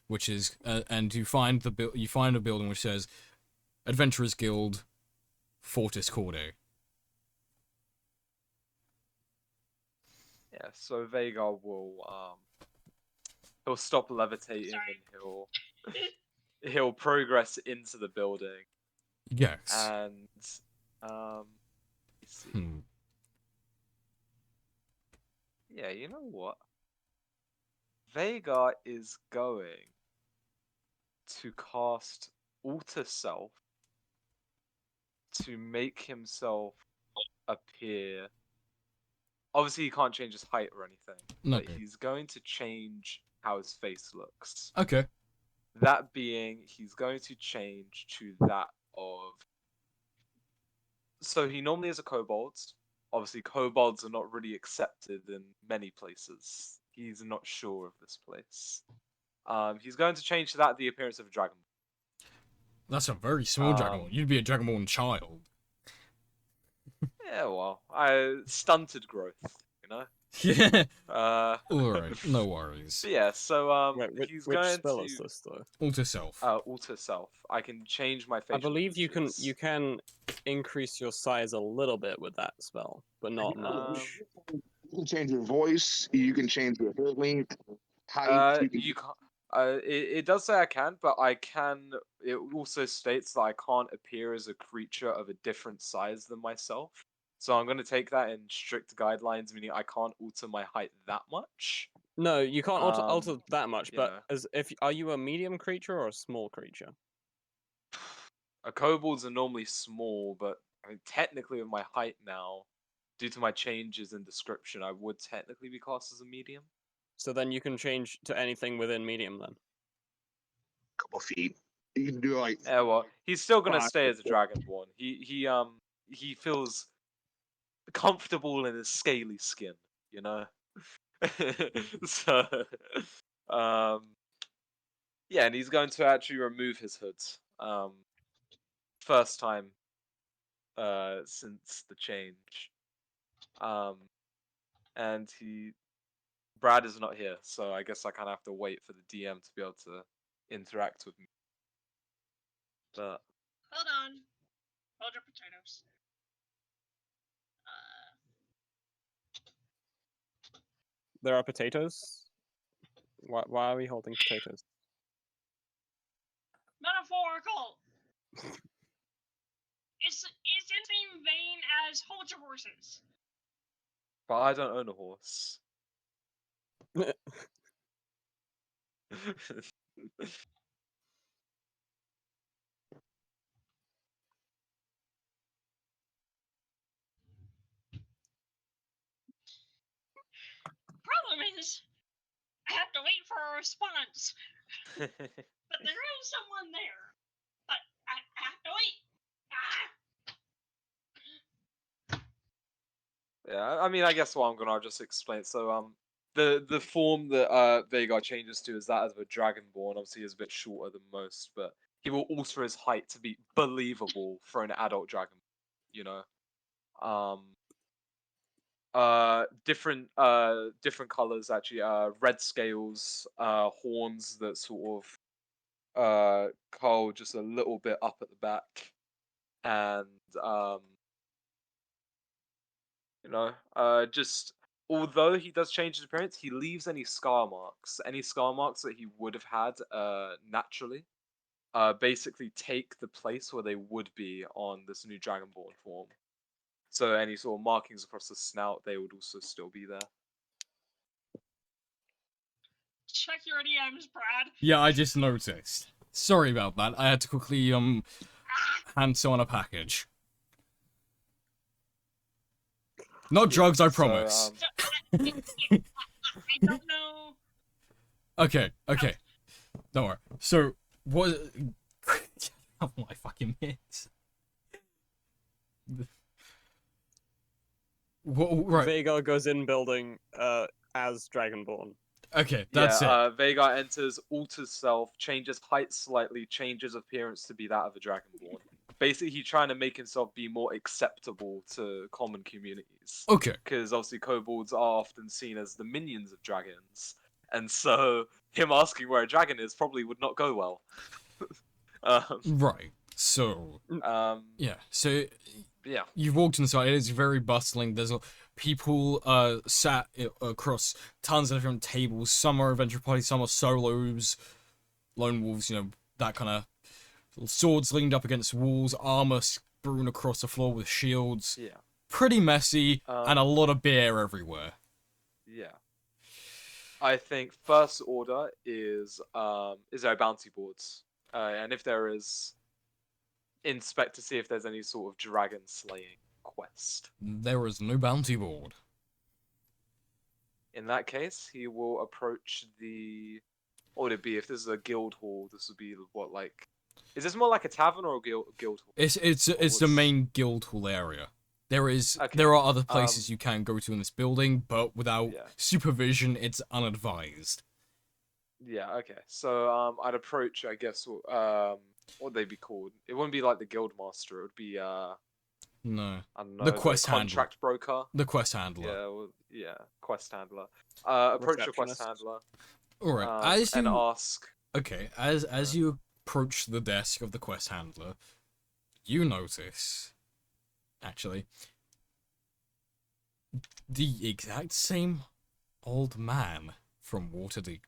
which is and you find a building which says Adventurers Guild, Fortis Corday. Yeah, so Veigar will he'll stop levitating and he'll progress into the building. Yes. And let's see. Yeah, you know what? Veigar is going to cast Alter Self to make himself appear. Obviously, he can't change his height or anything, but Okay. he's going to change how his face looks. Okay. That being, he's going to change to that of. So he normally is a kobold, obviously kobolds are not really accepted in many places. He's not sure of this place. He's going to change that the appearance of a dragon. That's a very small Dragonborn. You'd be a Dragonborn child. Yeah, well, stunted growth, you know. Yeah. All Alright, no worries. yeah, so Wait, he's which going spell to is this though? Alter self. alter self. I can change my facial. I believe you features. can increase your size a little bit with that spell, but not much. You can change your voice. You can change your hair length, height. You can't. It does say I can, but I can. It also states that I can't appear as a creature of a different size than myself. So I'm going to take that in strict guidelines, meaning I can't alter my height that much. No, you can't alter that much. you But know. as if are you a medium creature or a small creature? Kobolds are normally small, but I mean, technically with my height now, due to my changes in description, I would technically be classed as a medium. So then you can change to anything within medium then. Couple feet. You can do like Yeah, well, he's still gonna 5 stay to as a 4. dragonborn. He feels comfortable in his scaly skin, you know. so, yeah, and he's going to actually remove his hood. First time, since the change. And Brad is not here, so I guess I kind of have to wait for the DM to be able to interact with me. But Hold on. Hold your potatoes. There are potatoes. Why are we holding potatoes? Metaphorical. It's in the same vein as hold your horses. But I don't own a horse. Problem is, I have to wait for a response. But there is someone there. But I have to wait. Yeah, I mean, I guess what I'm gonna just explain. So, the form that Vagar changes to is that of a dragonborn. Obviously, is a bit shorter than most, but he will alter his height to be believable for an adult dragon. You know, different colors actually. Red scales, horns that sort of curl just a little bit up at the back, and you know, just although he does change his appearance, he leaves any scar marks. Any scar marks that he would have had naturally, basically take the place where they would be on this new Dragonborn form. So any sort of markings across the snout, they would also still be there. Check your DMs, Brad. Yeah, I just noticed. Sorry about that. I had to quickly hand someone a package. Not drugs, I promise. I don't know. Okay. Don't worry. So, what... Oh my fucking mitts. Right. Vagar goes in building as Dragonborn. Okay, that's it. Vagar enters, alters self, changes height slightly, changes appearance to be that of a Dragonborn. Basically, he's trying to make himself be more acceptable to common communities. Okay. Because obviously kobolds are often seen as the minions of dragons. And so, him asking where a dragon is probably would not go well. Right. So... yeah. So... Yeah. You've walked inside, it is very bustling. There's people sat across tons of different tables. Some are adventure parties, some are solos, lone wolves, you know, that kind of... Swords leaned up against walls, armor strewn across the floor with shields. Yeah. Pretty messy, and a lot of beer everywhere. Yeah. I think first order is there bounty boards? And if there is, inspect to see if there's any sort of dragon slaying quest. There is no bounty board. In that case, he will approach the... What would it be? If this is a guild hall, this would be what, like... Is this more like a tavern or a guild hall? It's the main guild hall area. There is Okay, there are other places you can go to in this building, but without Yeah. supervision, it's unadvised. Yeah, okay. So I'd approach, I guess, what would they be called? It wouldn't be like the guild master. It would be No, I don't the know, quest handler. contract broker. The quest handler. Yeah, well, yeah, quest handler. Approach the quest Receptionist. handler. All right. As And you ask. okay, as you approach the desk of the quest handler, you notice, actually, the exact same old man from Waterdeep.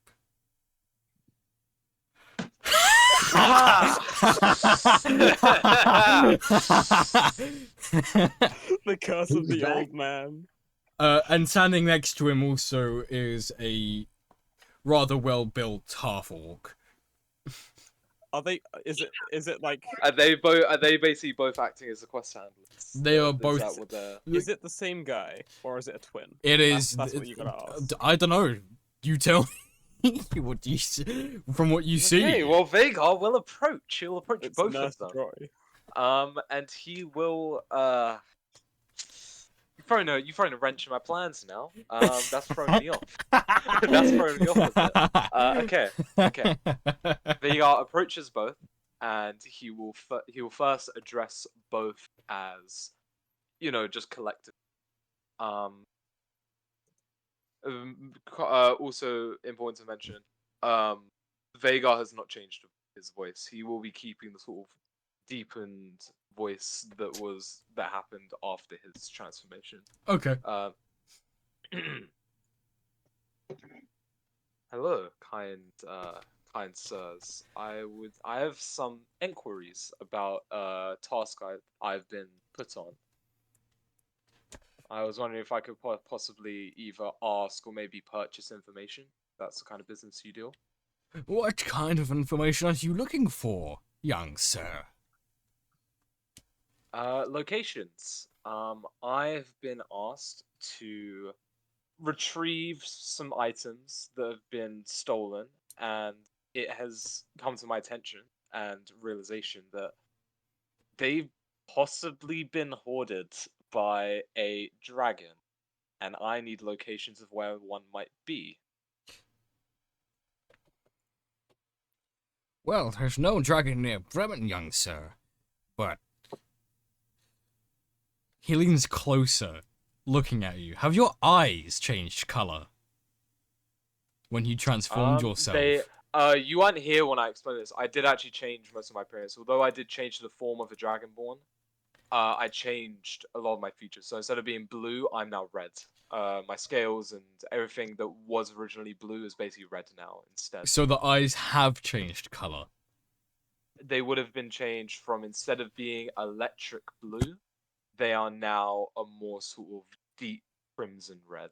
The curse of the Back? old man. And standing next to him also is a rather well-built half-orc. Are they? Is it like? Are they both? Are they basically both acting as the quest handlers? They are Is both. that what they're... Is it the same guy or is it a twin? It is. That's what you gotta ask. I don't know. You tell me what you see, from what you see. Okay, well, Vagar will approach. He'll approach It's both Nurse of them. Joy. And he will You've thrown a wrench in my plans now. That's thrown me off. That's thrown me off a bit. Okay. Vagar approaches both, and he will first address both as, just collective. Also important to mention, Vagar has not changed his voice. He will be keeping the sort of deepened voice that happened after his transformation. Okay. Hello, kind sirs. I have some inquiries about a task I've been put on. I was wondering if I could possibly either ask or maybe purchase information. That's the kind of business you do. What kind of information are you looking for, young sir? Locations. I've been asked to retrieve some items that have been stolen, and it has come to my attention and realization that they've possibly been hoarded by a dragon, and I need locations of where one might be. Well, there's no dragon near Bremen, young sir, but he leans closer, looking at you. Have your eyes changed color when you transformed yourself? You weren't here when I explained this. I did actually change most of my appearance. Although I did change to the form of a dragonborn, I changed a lot of my features. So instead of being blue, I'm now red. My scales and everything that was originally blue is basically red now instead. So the eyes have changed color. They would have been changed from, instead of being electric blue, they are now a more sort of deep crimson red.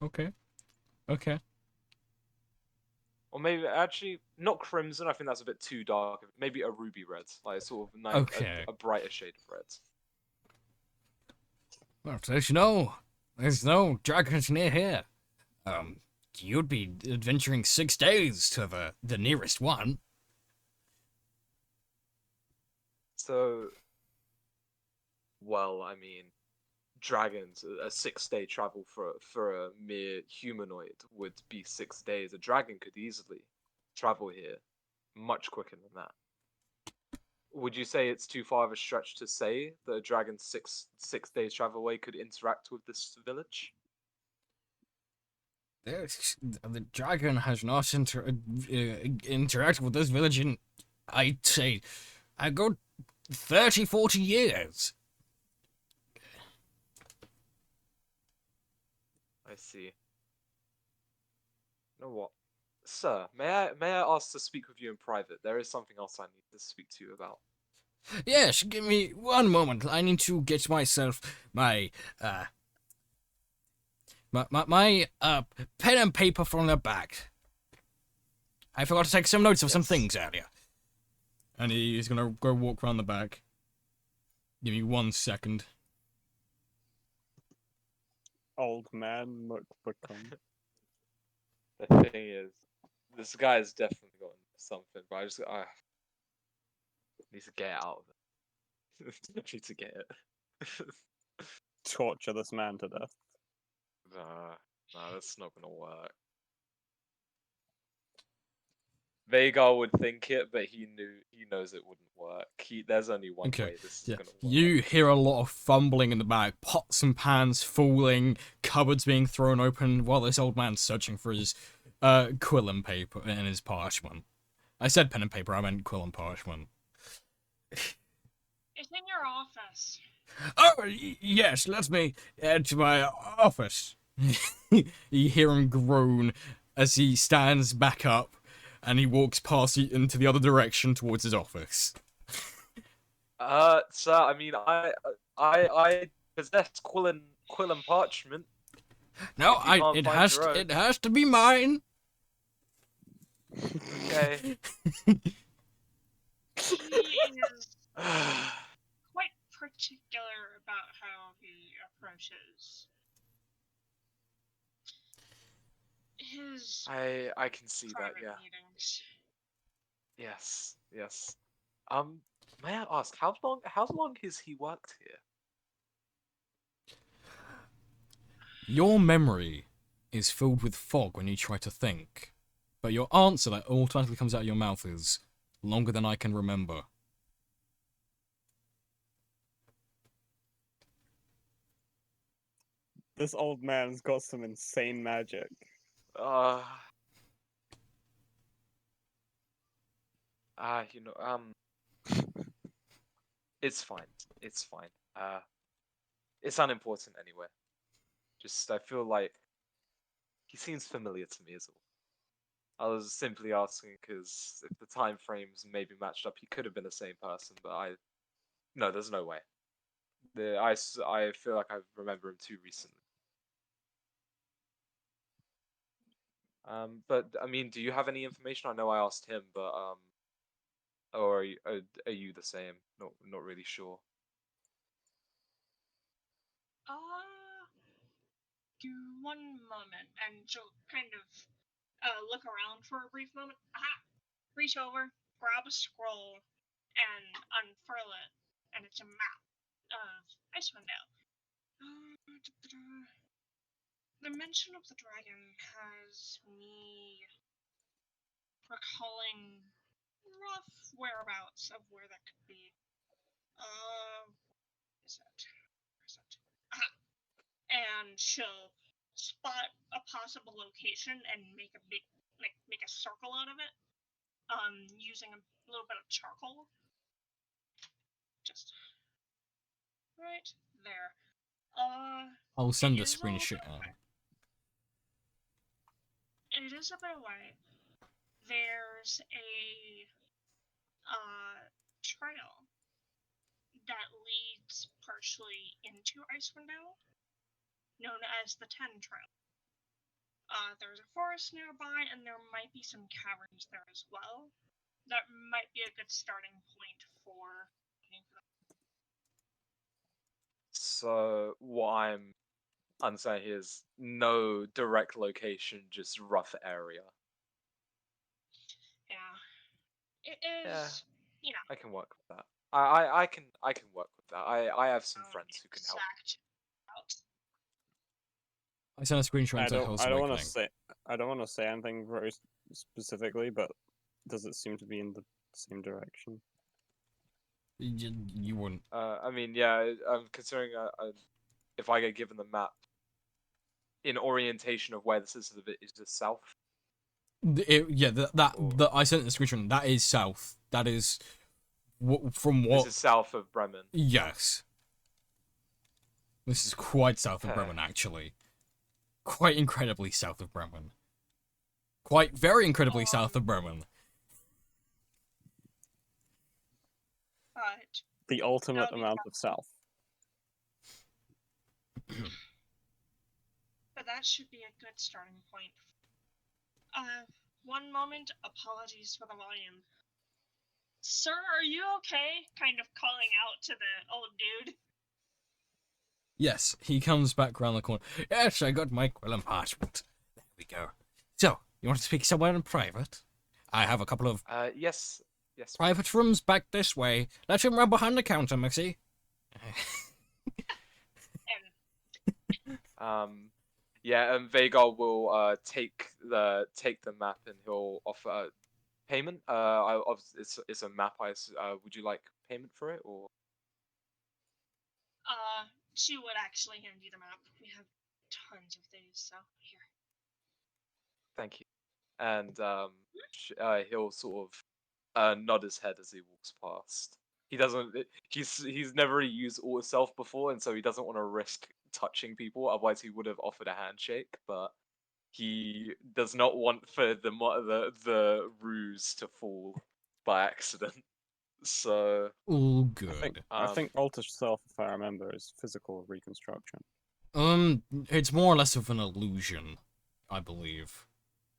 Okay. Or maybe, actually, not crimson, I think that's a bit too dark. Maybe a ruby red, like sort of a brighter shade of red. Well, there's no dragons near here. You'd be adventuring 6 days to the nearest one. So, well, I mean, dragons, a 6-day travel for a mere humanoid would be 6 days. A dragon could easily travel here much quicker than that. Would you say it's too far of a stretch to say that a dragon six days travel away could interact with this village? The dragon has not interacted with this village in, I'd say, a good 30, 40 years. I see. You know what? Sir, may I ask to speak with you in private? There is something else I need to speak to you about. Yes, give me 1 moment. I need to get myself my pen and paper from the back. I forgot to take some notes of some things earlier. And he's gonna go walk around the back. Give me 1 second. Old man become. The thing is, this guy's definitely got something, but I need to get it out of it. I need to get it. torture this man to death. Nah, that's not gonna work. Vagar would think it, but he knows it wouldn't work. There's only one Okay, way this is yeah. gonna work. You hear a lot of fumbling in the back, pots and pans falling, cupboards being thrown open while this old man's searching for his quill and paper and his parchment. I said pen and paper, I meant quill and parchment. It's in your office. Oh, yes, let me head to my office. You hear him groan as he stands back up and he walks past you into the other direction towards his office. Sir, I mean, I possess quill and parchment. No, If you can't find your own. it has to be mine. Okay. He is quite particular about how he approaches his I can see that, private yeah. meetings. Yes. May I ask, how long has he worked here? Your memory is filled with fog when you try to think, but your answer that automatically comes out of your mouth is longer than I can remember. This old man's got some insane magic. It's fine. It's fine. It's unimportant anyway. Just, I feel like he seems familiar to me as well. I was simply asking because if the time frames maybe matched up, he could have been the same person, but no, there's no way. I feel like I remember him too recently. But I mean, do you have any information? I know I asked him, but or are you the same? Not really sure. Do one moment, and she'll kind of look around for a brief moment. Aha! Reach over, grab a scroll, and unfurl it, and it's a map of Icewind Dale. The mention of the dragon has me recalling rough whereabouts of where that could be. Is it? Where is it? Aha! And she'll spot a possible location and make a big, make a circle out of it, using a little bit of charcoal. Just right there. I'll send a it is a little screenshot bit out. away. It is a bit away. There's a trail that leads partially into Icewind Dale, known as the 10 Trail. There's a forest nearby, and there might be some caverns there as well. That might be a good starting point for looking for them. So what I'm saying here is no direct location, just rough area. Yeah. It is, you know. I can work with that. I can work with that. I have some friends who can help. I sent a screenshot into House I don't Awakening. want to say anything very specifically, but does it seem to be in the same direction? You wouldn't. I mean, yeah. I'm considering if I get given the map in orientation of where this is the south. I sent the screenshot. That is south. That is from what? This is south of Bremen. Yes. This is quite south of Bremen, actually. Quite incredibly south of Bremen. Quite very incredibly south of Bremen. But The ultimate amount of south. But that should be a good starting point. One moment, apologies for the volume. Sir, are you okay? Kind of calling out to the old dude. Yes, he comes back around the corner. Yes, I got my quill and parchment. There we go. So, you want to speak somewhere in private? I have a couple of yes. private rooms back this way. Let him run behind the counter, Missy. Yeah, and Vagar will take the map and he'll offer payment. It's a map. Would you like payment for it or? She would actually hand you the map. We have tons of these, so here. Thank you. And he'll sort of nod his head as he walks past. He doesn't. He's never really used auto self before, and so he doesn't want to risk touching people. Otherwise, he would have offered a handshake. But he does not want for the ruse to fall by accident. So All I good. think, I think alter self, if I remember, is physical reconstruction. It's more or less of an illusion, I believe.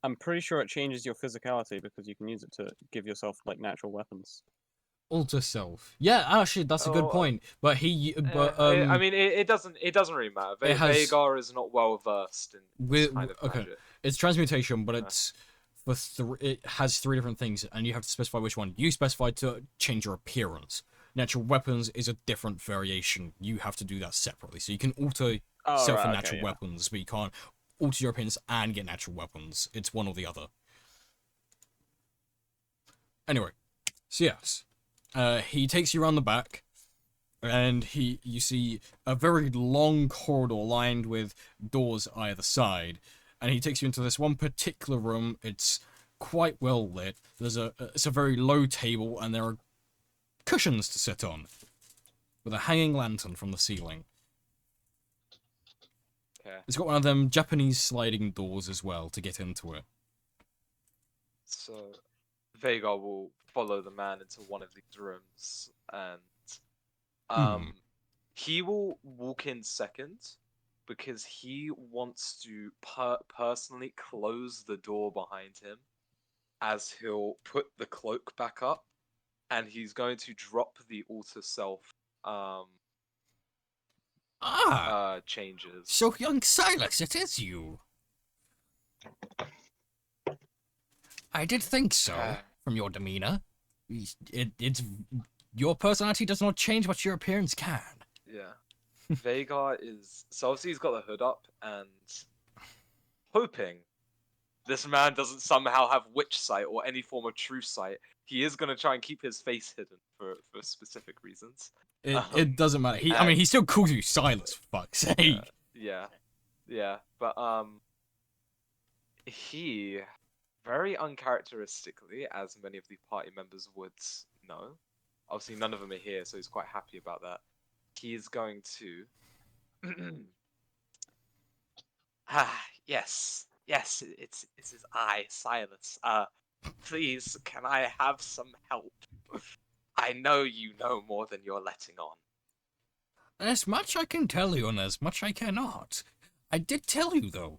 I'm pretty sure it changes your physicality because you can use it to give yourself like natural weapons. Alter self. Yeah, actually, that's a good Oh, point. But but I mean, it doesn't really matter. it has- Vagar is not well versed in this with kind of okay, magic. it's transmutation, but Yeah. it's it has 3 different things, and you have to specify which one. You specified to change your appearance. Natural weapons is a different variation. You have to do that separately. So you can alter Oh, self right, and okay, natural yeah. weapons, but you can't alter your appearance and get natural weapons. It's one or the other. Anyway, so yes, he takes you around the back, and you see a very long corridor lined with doors either side, and he takes you into this one particular room. It's quite well lit. It's a very low table, and there are cushions to sit on, with a hanging lantern from the ceiling. Okay. It's got one of them Japanese sliding doors as well to get into it. So Vagar will follow the man into one of these rooms, and he will walk in second because he wants to personally close the door behind him, as he'll put the cloak back up, and he's going to drop the alter self changes. So young Silas, it is you. I did think so, from your demeanor. It's your personality does not change, but your appearance can. Yeah. Vagar is so obviously he's got the hood up and hoping this man doesn't somehow have witch sight or any form of true sight. He is gonna try and keep his face hidden for specific reasons. It doesn't matter. I mean, he still calls you Silas, for fuck's sake. Yeah. But he very uncharacteristically, as many of the party members would know. Obviously, none of them are here, so he's quite happy about that. He is going to. Yes, it's I, Silas. Please, can I have some help? I know you know more than you're letting on. As much I can tell you, and as much I cannot. I did tell you, though.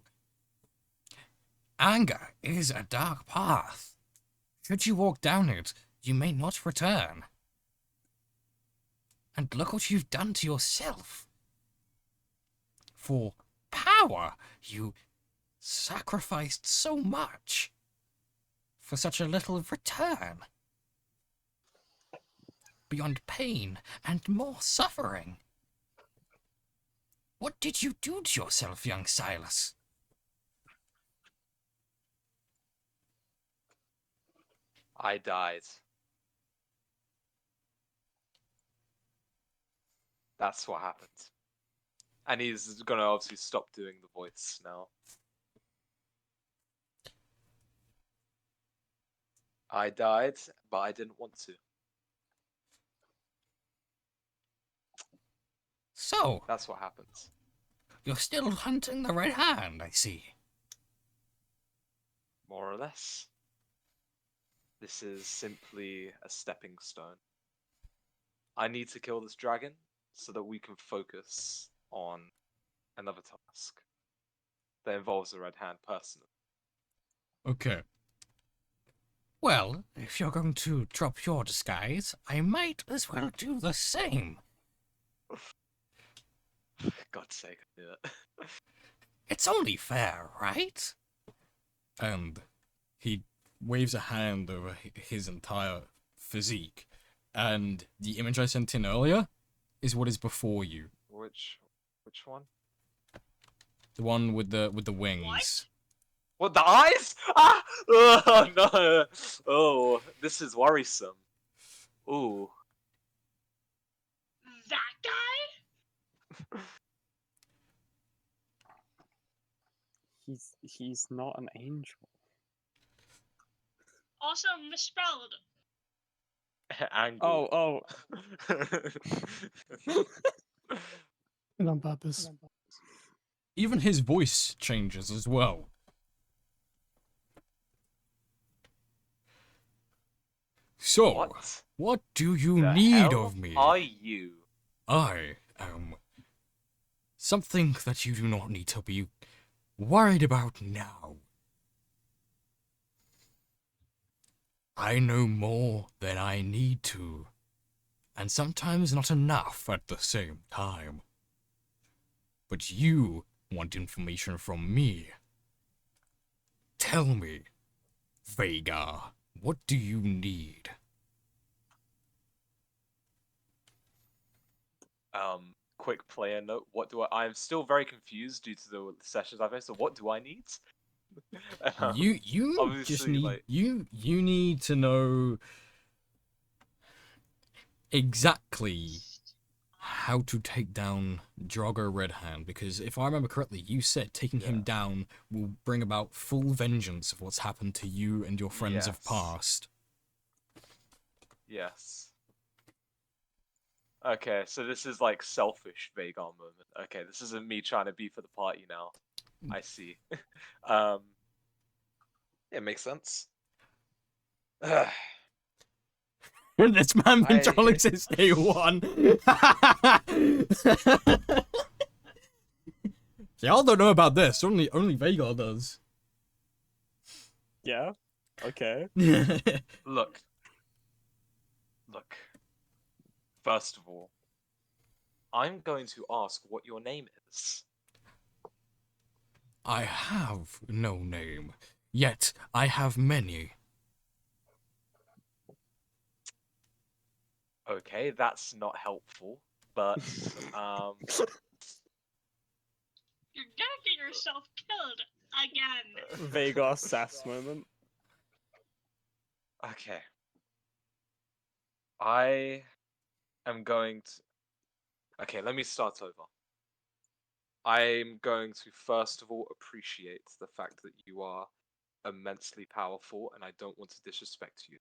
Anger is a dark path. Should you walk down it, you may not return. And look what you've done to yourself. For power, you sacrificed so much for such a little return. Beyond pain and more suffering. What did you do to yourself, young Silas? I died. That's what happened. And he's gonna obviously stop doing the voice now. I died, but I didn't want to. So, That's what happens. you're still hunting the Red Hand, I see. More or less. This is simply a stepping stone. I need to kill this dragon so that we can focus on another task that involves the Red Hand personally. Okay. Well, if you're going to drop your disguise, I might as well do the same. God's sake, I knew it. It's only fair, right? And he waves a hand over his entire physique, and the image I sent in earlier is what is before you. Which one? The one with the wings. What, the eyes? Ah! Oh, no. Oh, this is worrisome. Ooh. That guy? He's not an angel. Also misspelled. Angle. Oh. And on purpose. Even his voice changes as well. So, what do you The need hell of me? are you? I am something that you do not need to be worried about now. I know more than I need to, and sometimes not enough at the same time. But you want information from me. Tell me, Vega, what do you need? Quick player note. What do I'm still very confused due to the sessions I've had. So what do I need? You just obviously, need like, you need to know exactly how to take down Drago Redhand, because if I remember correctly, you said taking him down will bring about full vengeance of what's happened to you and your friends of past. Yes. Okay, so this is like selfish Vagar moment. Okay, this isn't me trying to be for the party now. I see. It makes sense. This man been trolling since day one. Y'all don't know about this. Only Vagar does. Yeah. Okay. Look. First of all, I'm going to ask what your name is. I have no name, yet I have many. Okay, that's not helpful, but You're gonna get yourself killed again. Vagar sass moment. Okay. I am going to... Okay, let me start over. I'm going to first of all appreciate the fact that you are immensely powerful, and I don't want to disrespect you.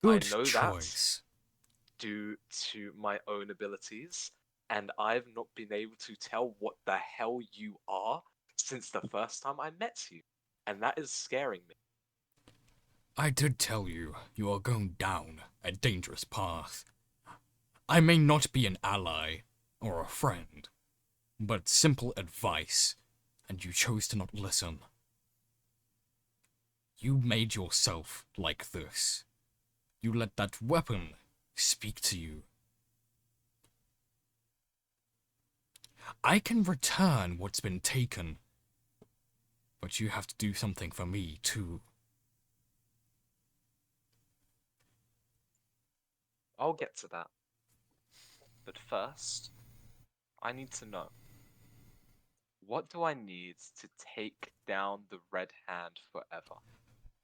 Good I know choice. that due to my own abilities, and I've not been able to tell what the hell you are since the first time I met you, and that is scaring me. I did tell you, you are going down a dangerous path. I may not be an ally or a friend, but simple advice, and you chose to not listen. You made yourself like this. You let that weapon speak to you. I can return what's been taken, but you have to do something for me too. I'll get to that. But first, I need to know. What do I need to take down the Red Hand forever?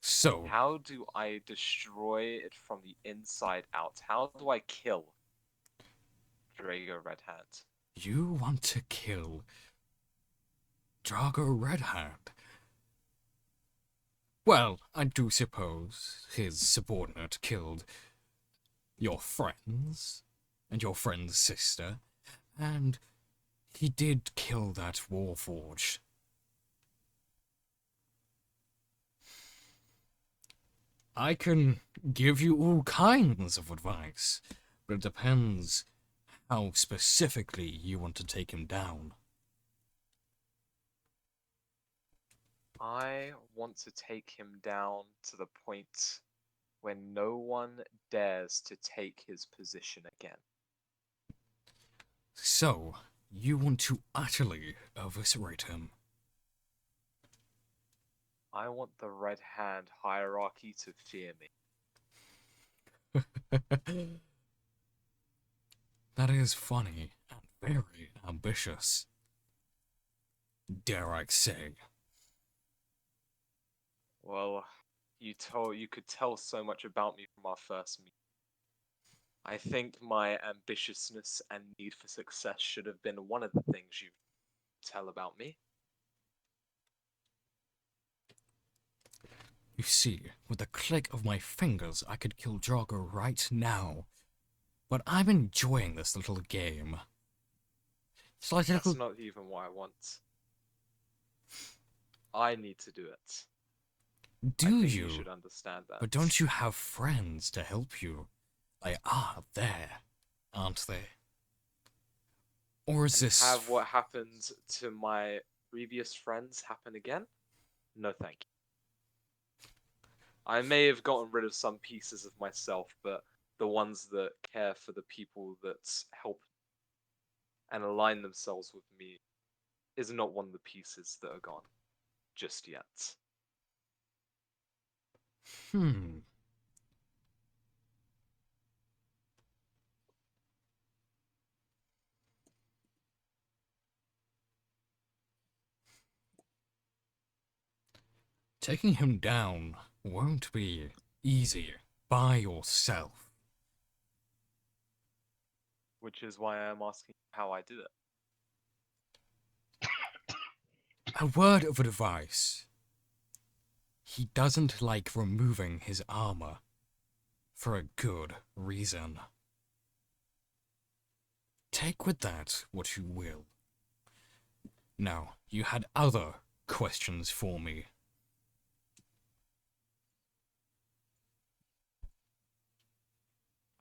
So, How do I destroy it from the inside out? How do I kill Drago Red Hand? you want to kill Drago Redhand? Well, I do suppose his subordinate killed your friends and your friend's sister, and he did kill that Warforged. I can give you all kinds of advice, but it depends how specifically you want to take him down. I want to take him down to the point when no one dares to take his position again. So, you want to utterly eviscerate him? I want the Red Hand hierarchy to fear me. That is funny and very ambitious. dare I say. Well, you could tell so much about me from our first meeting. I think my ambitiousness and need for success should have been one of the things you tell about me. You see, with the click of my fingers, I could kill Drago right now. But I'm enjoying this little game. It's like a That's little... not even what I want. I need to do it. I Do think you? should understand that. But don't you have friends to help you? They are there, aren't they? Or is And this... have what happened to my previous friends happen again? No, thank you. I may have gotten rid of some pieces of myself, but the ones that care for the people that help and align themselves with me is not one of the pieces that are gone just yet. Hmm. Taking him down won't be easy by yourself. Which is why I am asking how I did it. A word of advice. He doesn't like removing his armor. For a good reason. Take with that what you will. Now, you had other questions for me.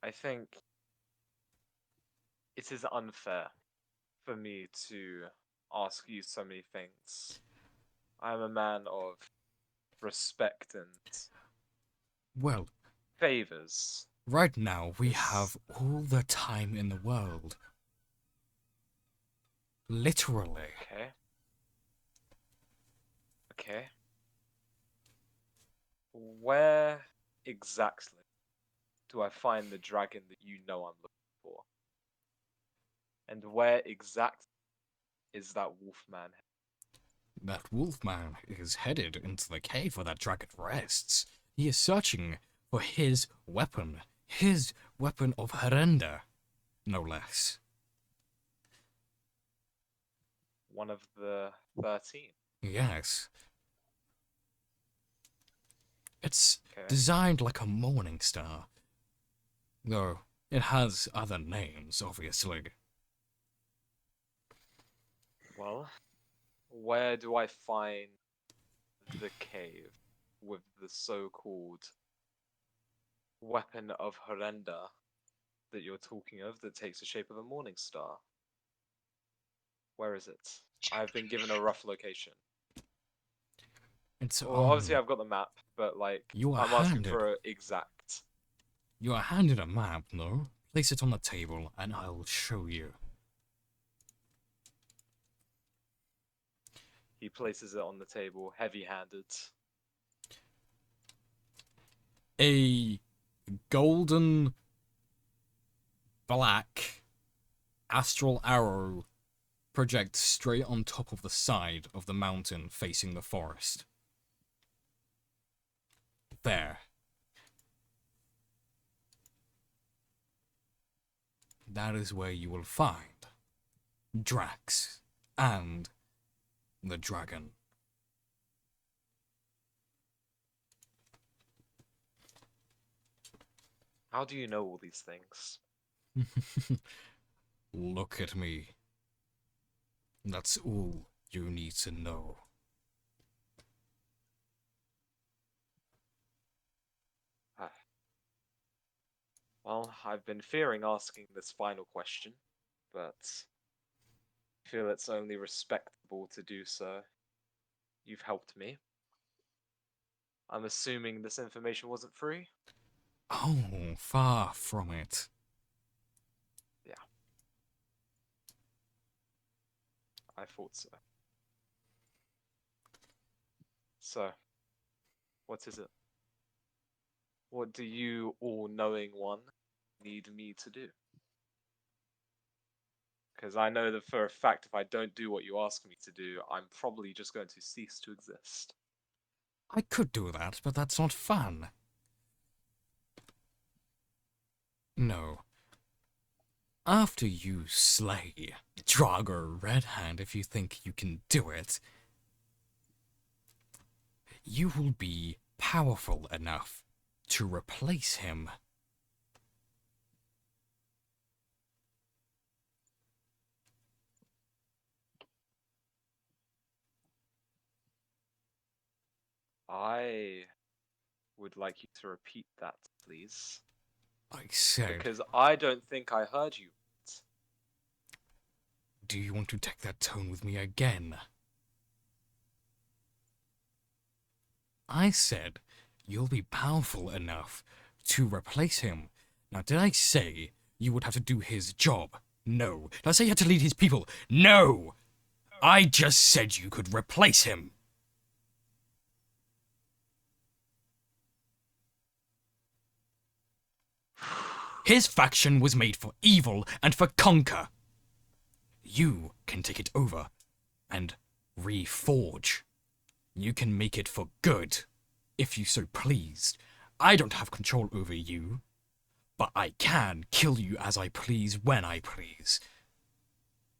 I think it is unfair for me to ask you so many things. I am a man of respect and Well, favors. right now we Yes. have all the time in the world. Literally. Okay. Okay. Where exactly do I find the dragon that you know I'm looking for? And where exactly is that wolfman? That wolfman is headed into the cave where that dragon rests. He is searching for his weapon of Harenda, no less. One of the 13. Yes. It's Okay. designed like a morning star, though it has other names, obviously. Well, where do I find the cave with the so-called weapon of Horrenda that you're talking of that takes the shape of a morning star? Where is it? I've been given a rough location. It's Well, obviously I've got the map, but like You are I'm asking handed. for exact. You are handed a map, no? Place it on the table and I'll show you. He places it on the table, heavy-handed. A golden black astral arrow projects straight on top of the side of the mountain facing the forest. There. That is where you will find Drax and the dragon. How do you know all these things? Look at me. That's all you need to know. Well, I've been fearing asking this final question, but I feel it's only respectable to do so. You've helped me. I'm assuming this information wasn't free? Oh, far from it. Yeah. I thought so. So, what is it? What do you, all-knowing one, need me to do? Because I know that for a fact, if I don't do what you ask me to do, I'm probably just going to cease to exist. I could do that, but that's not fun. No. After you slay Draugr Redhand, if you think you can do it, you will be powerful enough to replace him. I would like you to repeat that, please. I said, Because I don't think I heard you. do you want to take that tone with me again? I said, you'll be powerful enough to replace him. Now, did I say you would have to do his job? No. Did I say you had to lead his people? No! I just said you could replace him. His faction was made for evil and for conquer. You can take it over and reforge. You can make it for good, if you so pleased. I don't have control over you, but I can kill you as I please when I please.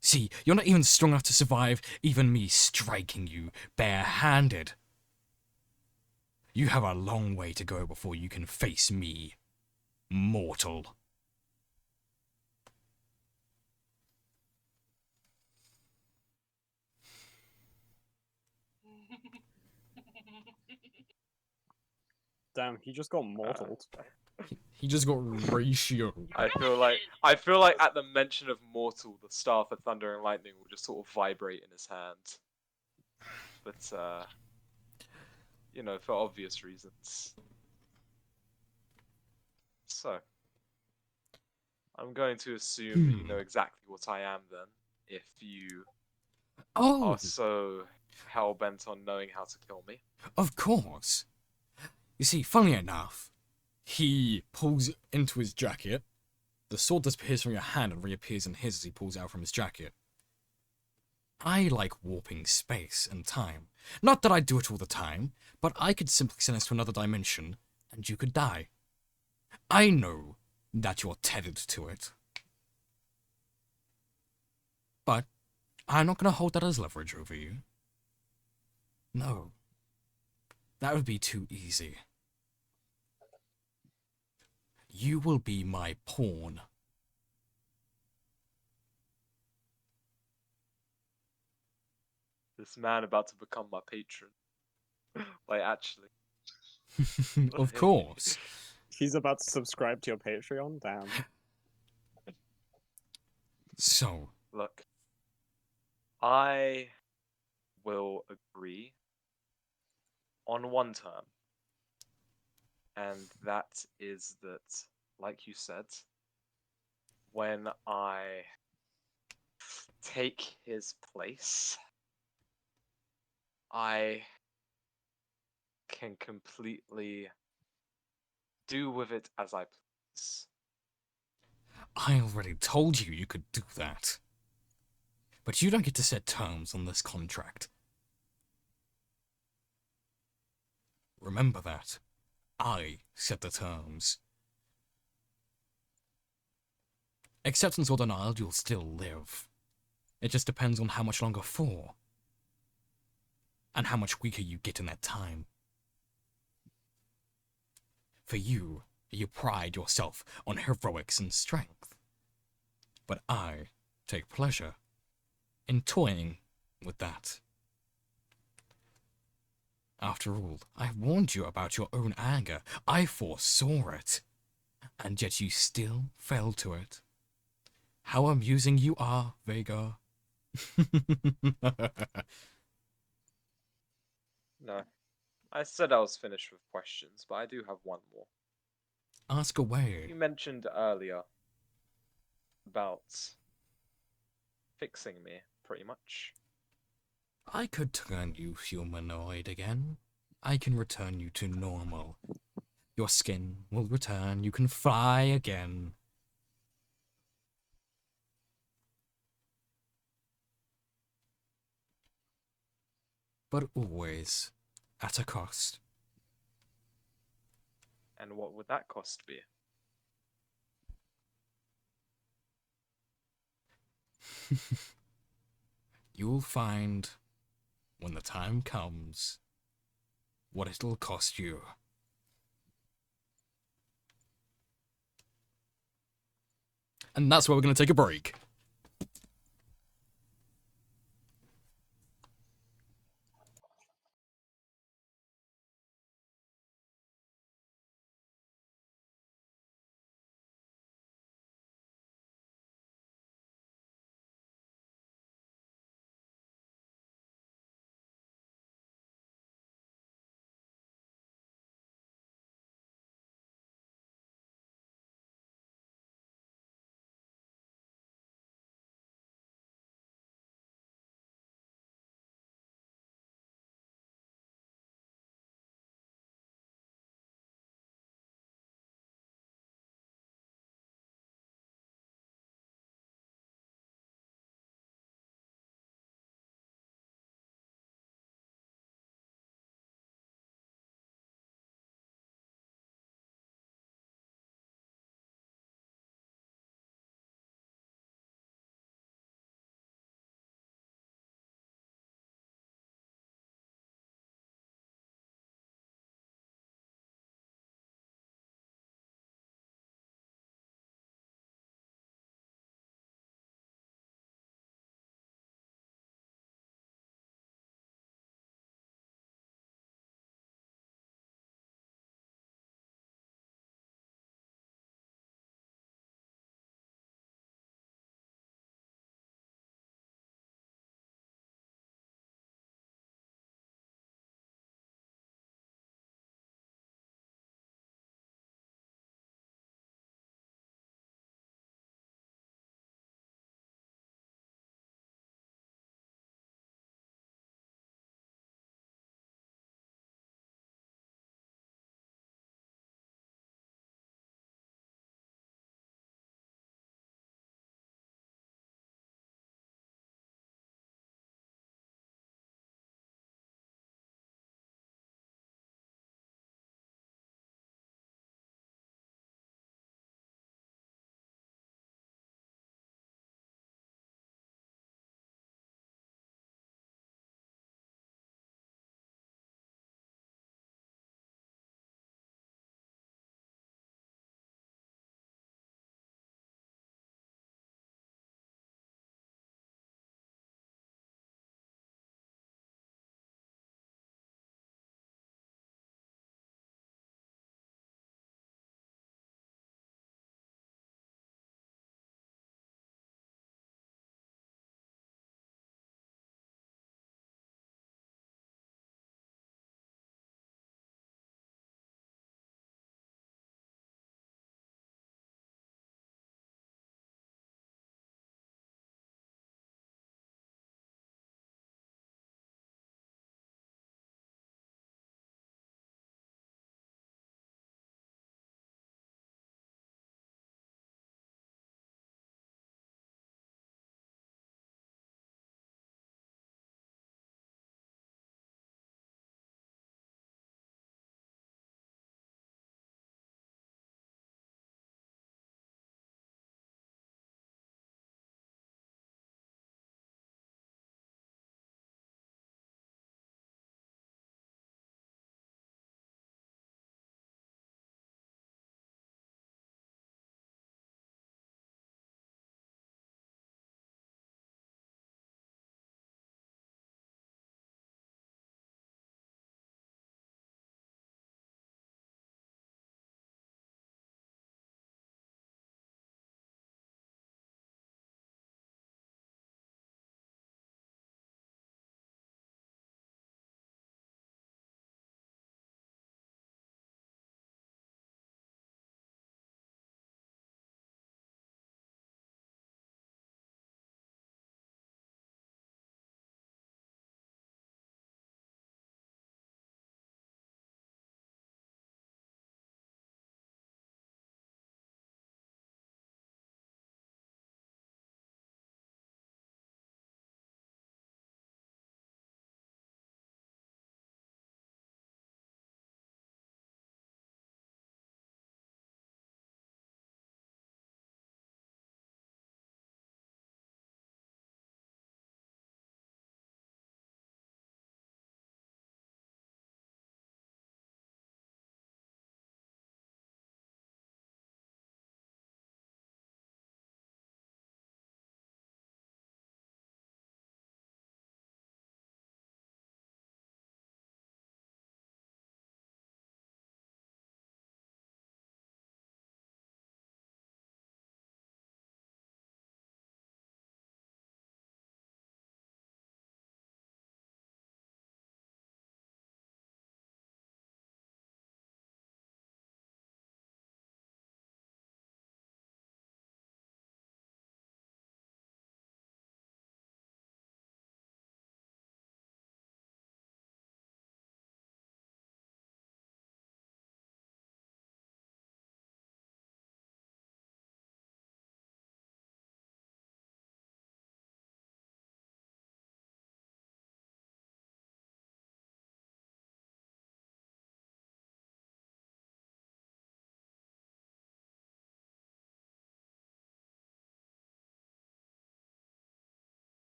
See, you're not even strong enough to survive even me striking you bare-handed. You have a long way to go before you can face me, mortal. Damn, he just got mortaled. He just got ratio. I feel like at the mention of mortal, the star for thunder and lightning will just sort of vibrate in his hand. But you know, for obvious reasons. So, I'm going to assume that you know exactly what I am then, if you Oh, are so hell-bent on knowing how to kill me. of course. You see, funnily enough, he pulls into his jacket. The sword disappears from your hand and reappears in his as he pulls out from his jacket. I like warping space and time. Not that I do it all the time, but I could simply send us to another dimension, and you could die. I know that you're tethered to it. But I'm not going to hold that as leverage over you. No. That would be too easy. You will be my pawn. This man about to become my patron. Like, actually. Of course. He's about to subscribe to your Patreon? Damn. So, Look, I will agree on one term. And that is that, like you said, when I take his place, I can completely do with it as I please. I already told you you could do that. But you don't get to set terms on this contract. Remember that. I set the terms. Acceptance or denial, you'll still live. It just depends on how much longer for. And how much weaker you get in that time. For you pride yourself on heroics and strength. But I take pleasure in toying with that. After all, I warned you about your own anger. I foresaw it. And yet you still fell to it. How amusing you are, Vega. No. I said I was finished with questions, but I do have one more. Ask away. You mentioned earlier about fixing me, pretty much. I could turn you humanoid again. I can return you to normal. Your skin will return. You can fly again. but always at a cost. And what would that cost be? You'll find, when the time comes, what it'll cost you. And that's where we're going to take a break.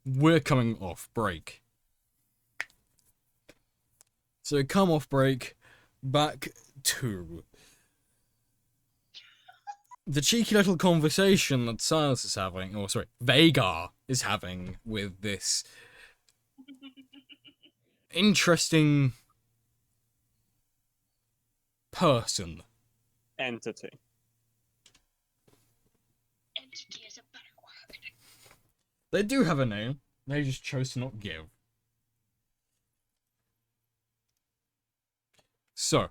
we're coming off break. So come off break, back to the cheeky little conversation that Silas is having, or sorry, Vagar is having with this interesting person. Entity. Entity is a better word. They do have a name, they just chose to not give. So,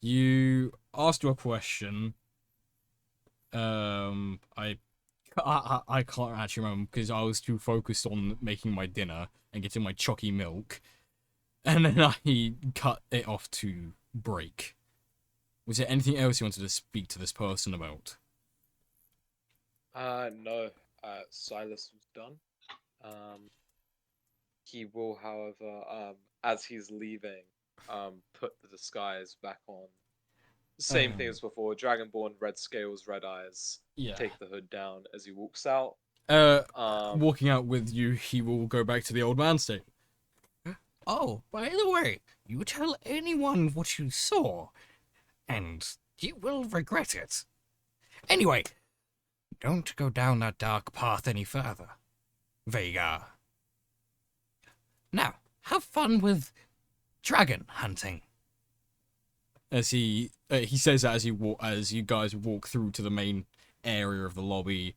you asked your question. I can't actually remember because I was too focused on making my dinner and getting my chalky milk, and then I cut it off to break. Was there anything else you wanted to speak to this person about? No. Silas was done. He will, however, as he's leaving, put the disguise back on. Same thing as before. Dragonborn, red scales, red eyes. Yeah. Take the hood down as he walks out. Walking out with you, he will go back to the old man state. Oh, by the way, you tell anyone what you saw, and you will regret it. Anyway, don't go down that dark path any further, Vagar. Now, have fun with dragon hunting. As he says that as you guys walk through to the main area of the lobby,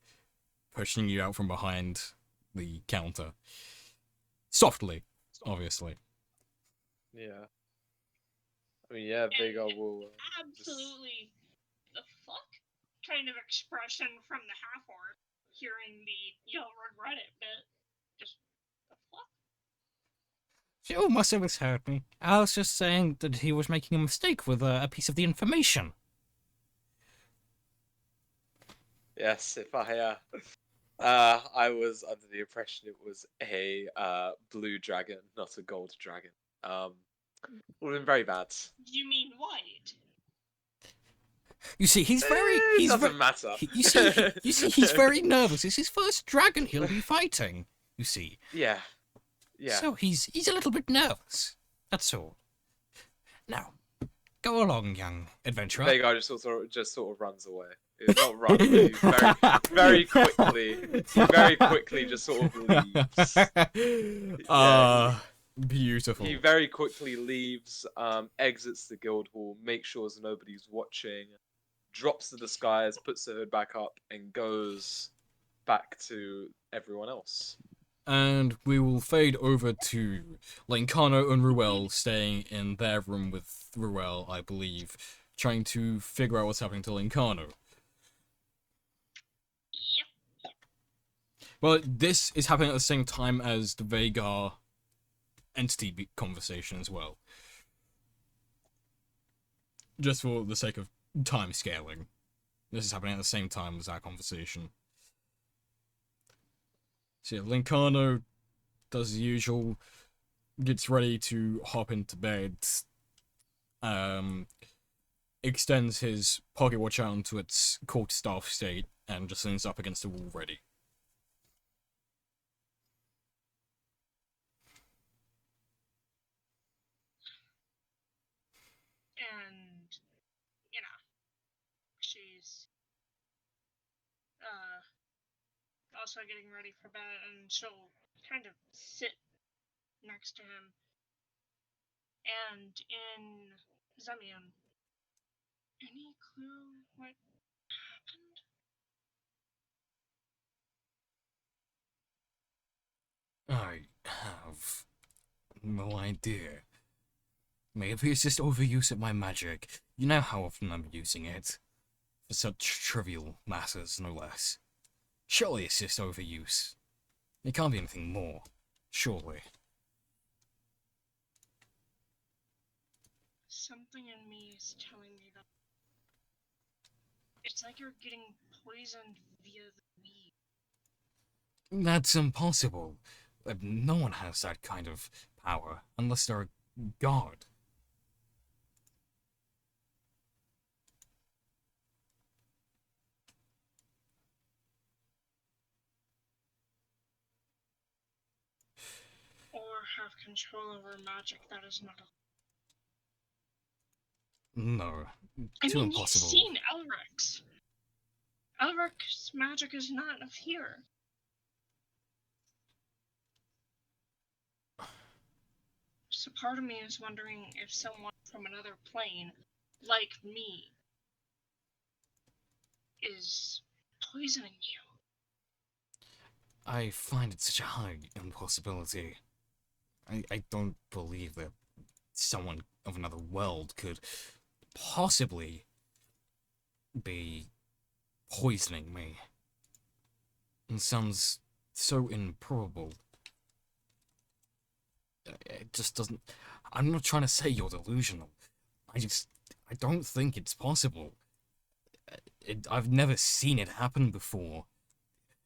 pushing you out from behind the counter. Softly, obviously. Yeah. I mean, yeah, Vagar will. Absolutely the fuck kind of expression from the half-orc hearing the you'll regret it bit. Just the fuck? You must have misheard me. I was just saying that he was making a mistake with a piece of the information. Yes, if I was under the impression it was a blue dragon, not a gold dragon. Would have been very bad. You mean white? You see, he's very. He's doesn't matter. You see, he's very nervous. It's his first dragon he'll be fighting. You see. Yeah. Yeah. So he's a little bit nervous. That's all. Now, go along, young adventurer. Vagar just sort of runs away. He's not run, but he very quickly just sort of leaves. Beautiful. He very quickly leaves, exits the guild hall, makes sure nobody's watching, drops the disguise, puts the hood back up, and goes back to everyone else. And we will fade over to Lencano and Ruel staying in their room with Ruel, I believe, trying to figure out what's happening to Lencano. Yep. Well, this is happening at the same time as the Vagar entity conversation as well. Just for the sake of time scaling. This is happening at the same time as our conversation. So yeah, Lencano does the usual, gets ready to hop into bed, extends his pocket watch out into its quarterstaff state, and just leans up against the wall ready. And, you know, she's also getting ready for bed, and she'll kind of sit next to him. And in Zemian, any clue what happened? I have no idea. Maybe it's just overuse of my magic. You know how often I'm using it. For such trivial matters, no less. Surely it's just overuse. It can't be anything more. Surely. Something in me is telling me that it's like you're getting poisoned via the weed. That's impossible. No one has that kind of power, unless they're a god. have control over magic that is not. No, I too mean, impossible. you've seen Elric's. Elric's magic is not of here. So part of me is wondering if someone from another plane, like me, is poisoning you. I find it such a high impossibility. I don't believe that someone of another world could possibly be poisoning me. It sounds so improbable. It just doesn't... I'm not trying to say you're delusional. I don't think it's possible. I've never seen it happen before.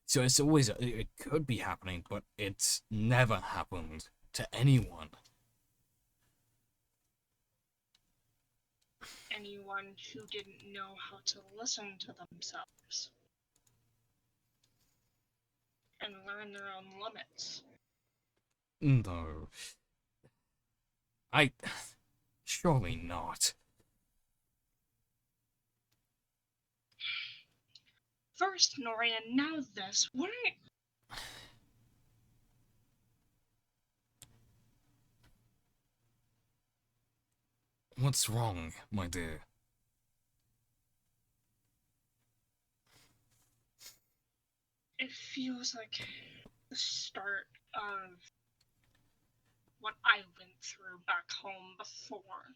So it's always... It could be happening, but it's never happened to anyone. Anyone who didn't know how to listen to themselves and learn their own limits. No. Surely not. First Norian, now this. What are you... What's wrong, my dear? It feels like the start of what I went through back home before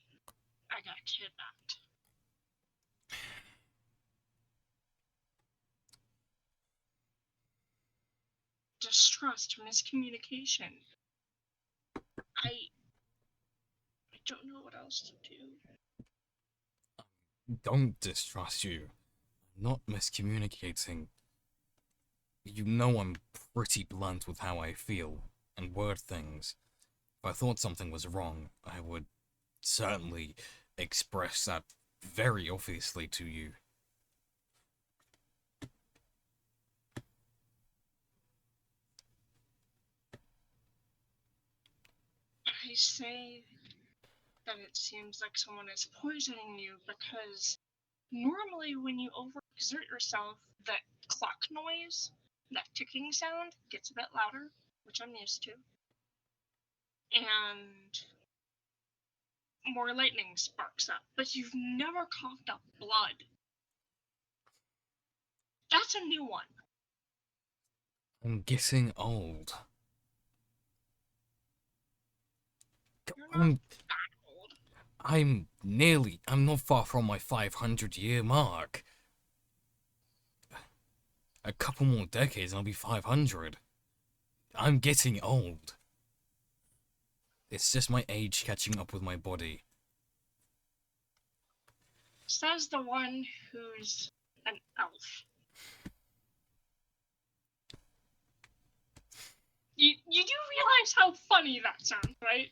I got kidnapped. Distrust, miscommunication. I don't know what else to do. Don't distrust you. I'm not miscommunicating. You know I'm pretty blunt with how I feel and word things. If I thought something was wrong, I would certainly express that very obviously to you. I say that it seems like someone is poisoning you because normally when you overexert yourself, that clock noise, that ticking sound, gets a bit louder, which I'm used to. And more lightning sparks up, but you've never coughed up blood. That's a new one. I'm getting old. You're not I'm that old. I'm not far from my 500-year mark. A couple more decades and I'll be 500. I'm getting old. It's just my age catching up with my body. Says the one who's an elf. You do realize how funny that sounds, right?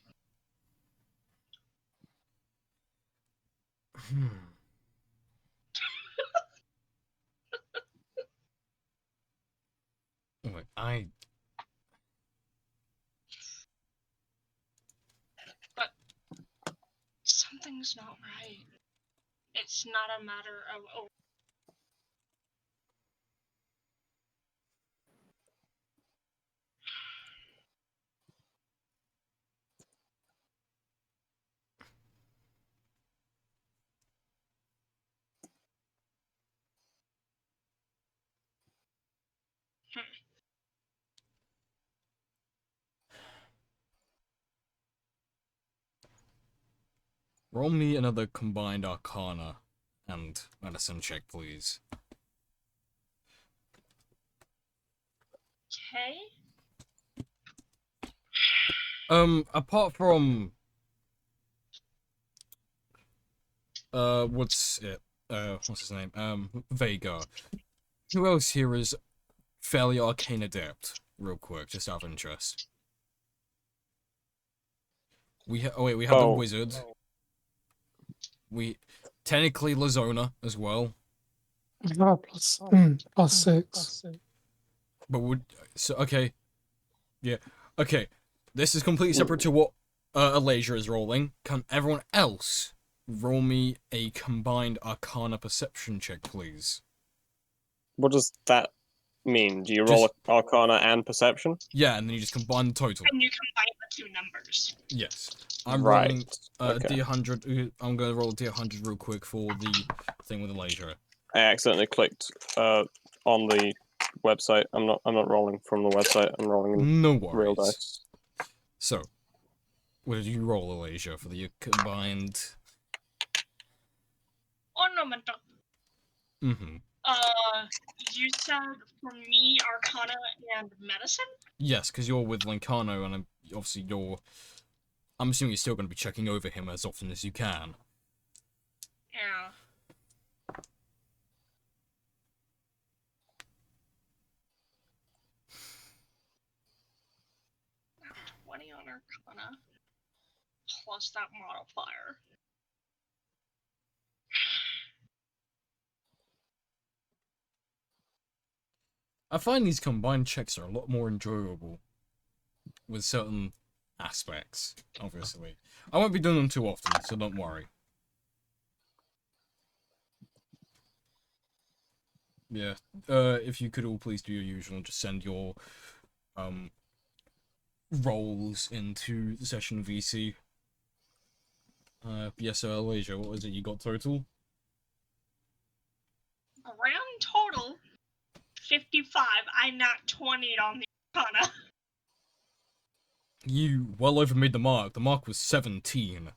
Wait, But something's not right. It's not a matter of, oh, roll me another combined arcana and medicine check, please. okay. Apart from what's his name? Vega. Who else here is fairly arcane adept? Real quick, just out of interest. We have the wizard. We technically Lazona as well. +6. But okay. Yeah. Okay. this is completely separate to what Alasia is rolling. Can everyone else roll me a combined Arcana perception check, please? What does that mean? Do you roll Just- Arcana and Perception? Yeah, and then you just combine the total. And you combine the two numbers. Yes. I'm Right. rolling Okay. D100. I'm going to roll D100 real quick for the thing with Alasia. I accidentally clicked on the website. I'm not rolling from the website. I'm rolling No real worries. dice. So, what did you roll, Alasia, for the combined? Un momento. Mm-hmm. You said for me, Arcana and Medicine? Yes, because you're with Lincano, and obviously you're... I'm assuming you're still going to be checking over him as often as you can. Yeah. Now 20 on Arcana. Plus that modifier. I find these combined checks are a lot more enjoyable with certain aspects, obviously. I won't be doing them too often, so don't worry. Yeah, if you could all please do your usual and just send your rolls into the session VC. Yes, so Alasia, what was it you got total? Grand total 55. I nat 20 on the Arcana. You well over made the mark. The mark was 17.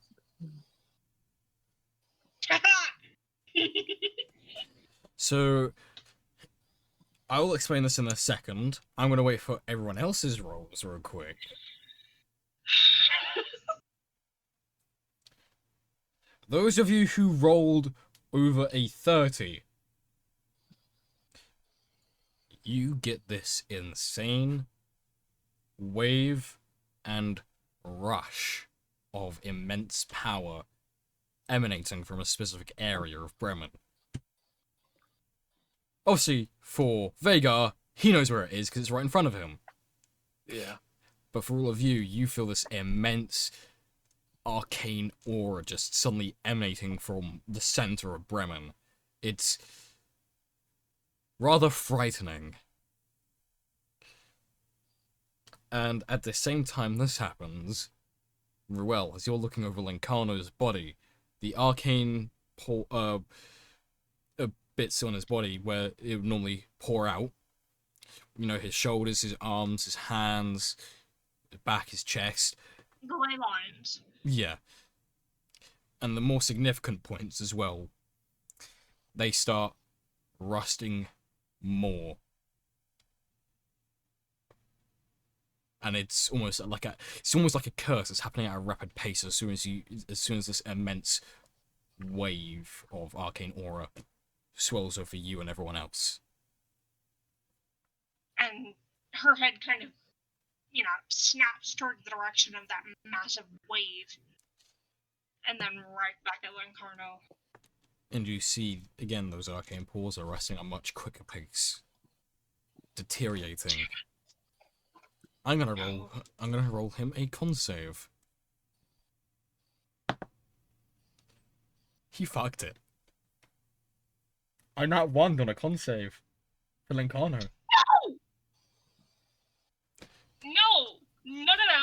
So, I will explain this in a second. I'm going to wait for everyone else's rolls real quick. Those of you who rolled over a 30, you get this insane wave and rush of immense power emanating from a specific area of Bremen. Obviously, for Vagar, he knows where it is because it's right in front of him. Yeah. But for all of you, you feel this immense arcane aura just suddenly emanating from the center of Bremen. It's rather frightening. And at the same time this happens, Ruel, as you're looking over Lincano's body, the arcane bits on his body where it would normally pour out, you know, his shoulders, his arms, his hands, his back, his chest. The ley lines. Yeah. And the more significant points as well, they start rusting more. And it's almost like a curse that's happening at a rapid pace as soon as this immense wave of arcane aura swells over you and everyone else. And her head kind of, snaps toward the direction of that massive wave. And then right back at Lincarno. And you see, again, those arcane pores are resting at a much quicker pace. Deteriorating. I'm gonna roll him a con save. He fucked it. I not won on a con save for Lincano. No!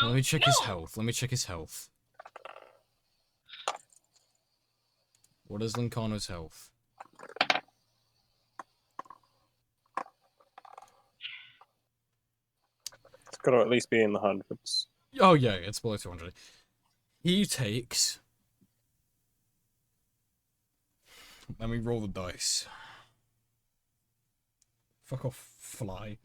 Let me check his health. What is Lincano's health? It's got to at least be in the hundreds. Oh yeah, it's below 200. He takes... Let me roll the dice. Fuck off, fly.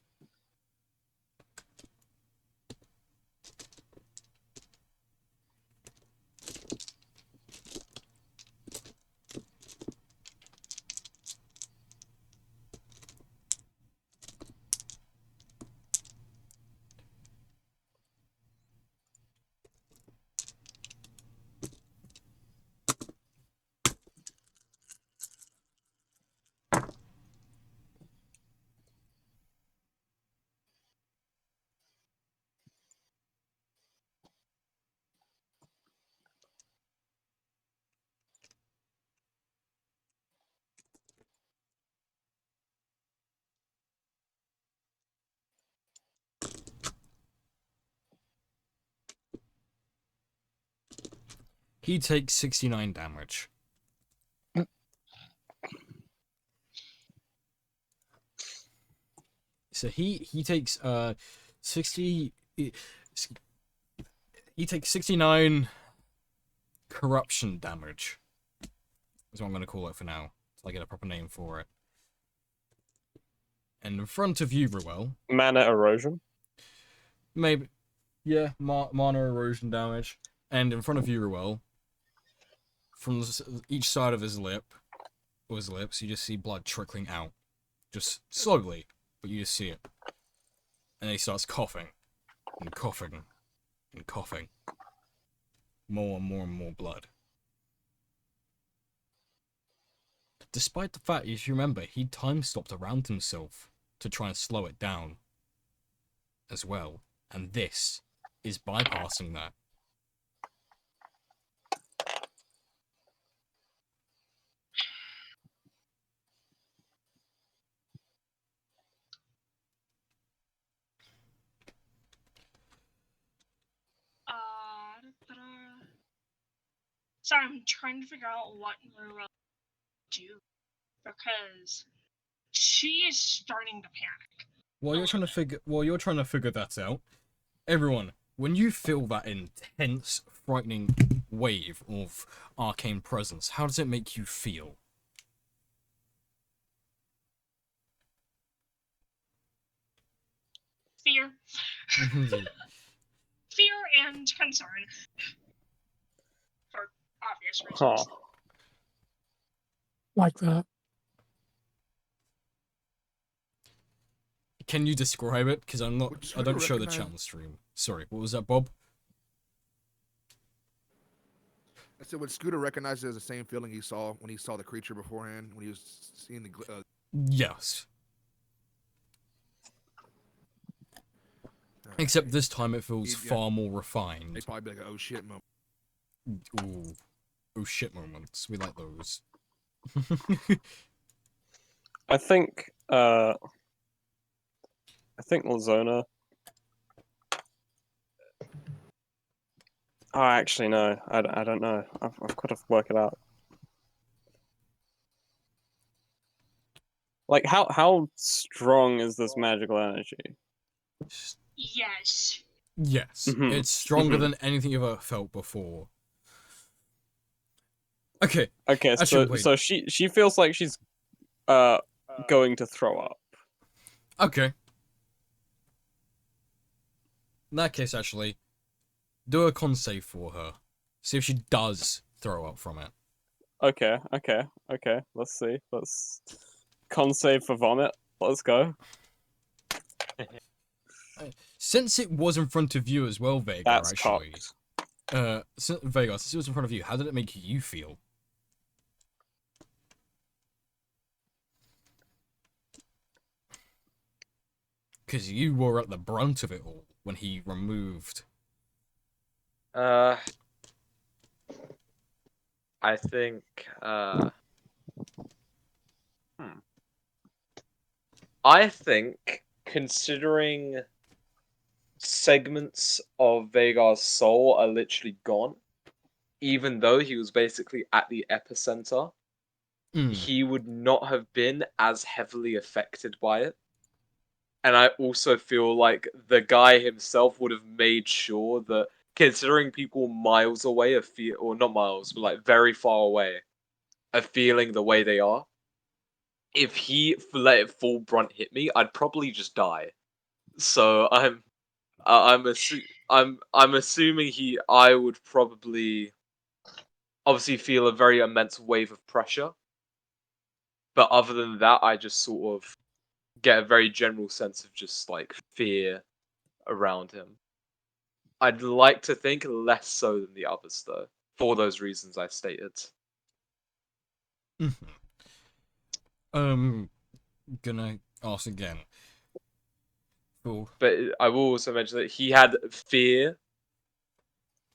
he takes 69 damage. So he takes 60 he takes 69 corruption damage. Is what I'm gonna call it for now. Till I get a proper name for it. And in front of you, Ruel. Mana erosion. Maybe, yeah, mana erosion damage. And in front of you, Ruel, from each side of his lip, or his lips, you just see blood trickling out. Just slowly, but you just see it. And then he starts coughing, and coughing, and coughing. More and more and more blood. Despite the fact, if you remember, he time-stopped around himself to try and slow it down as well. And this is bypassing that. Da-da. So I'm trying to figure out what Marilla do because she is starting to panic. While you're trying to figure that out, everyone, when you feel that intense, frightening wave of arcane presence, how does it make you feel? Fear. Fear and concern. For obvious reasons. Huh. Like that. Can you describe it? Because I don't show the recognize- chat on the stream. Sorry, what was that, Bob? I said, would Scooter recognize it as the same feeling he saw when he saw the creature beforehand, when he was seeing the... Yes. Except this time it feels Yeah. far more refined. They'd probably be like, oh shit moment. Ooh. Oh shit moments. We like those. I think Lazona. Oh, actually, no. I don't know. I've got to work it out. Like, how strong is this magical energy? Yes. Yes. Mhm. It's stronger Mhm. than anything you've ever felt before. Okay. Okay, Actually, wait. so she feels like she's going to throw up. Okay. In that case, actually, do a con save for her. See if she does throw up from it. Okay. Let's see. Let's con save for vomit. Let's go. Since it was in front of you as well, Vega, That's actually. cocked. Vega, since it was in front of you, how did it make you feel? Because you were at the brunt of it all when he removed. I think I think considering segments of Vagar's soul are literally gone, even though he was basically at the epicenter, he would not have been as heavily affected by it. And I also feel like the guy himself would have made sure that, considering people miles away are or not miles, but like very far away, are feeling the way they are. If he let it full brunt hit me, I'd probably just die. So I'm assuming I would probably obviously feel a very immense wave of pressure. But other than that, I just sort of get a very general sense of just like fear around him. I'd like to think less so than the others, though, for those reasons I stated. Gonna ask again. Cool. But I will also mention that he had fear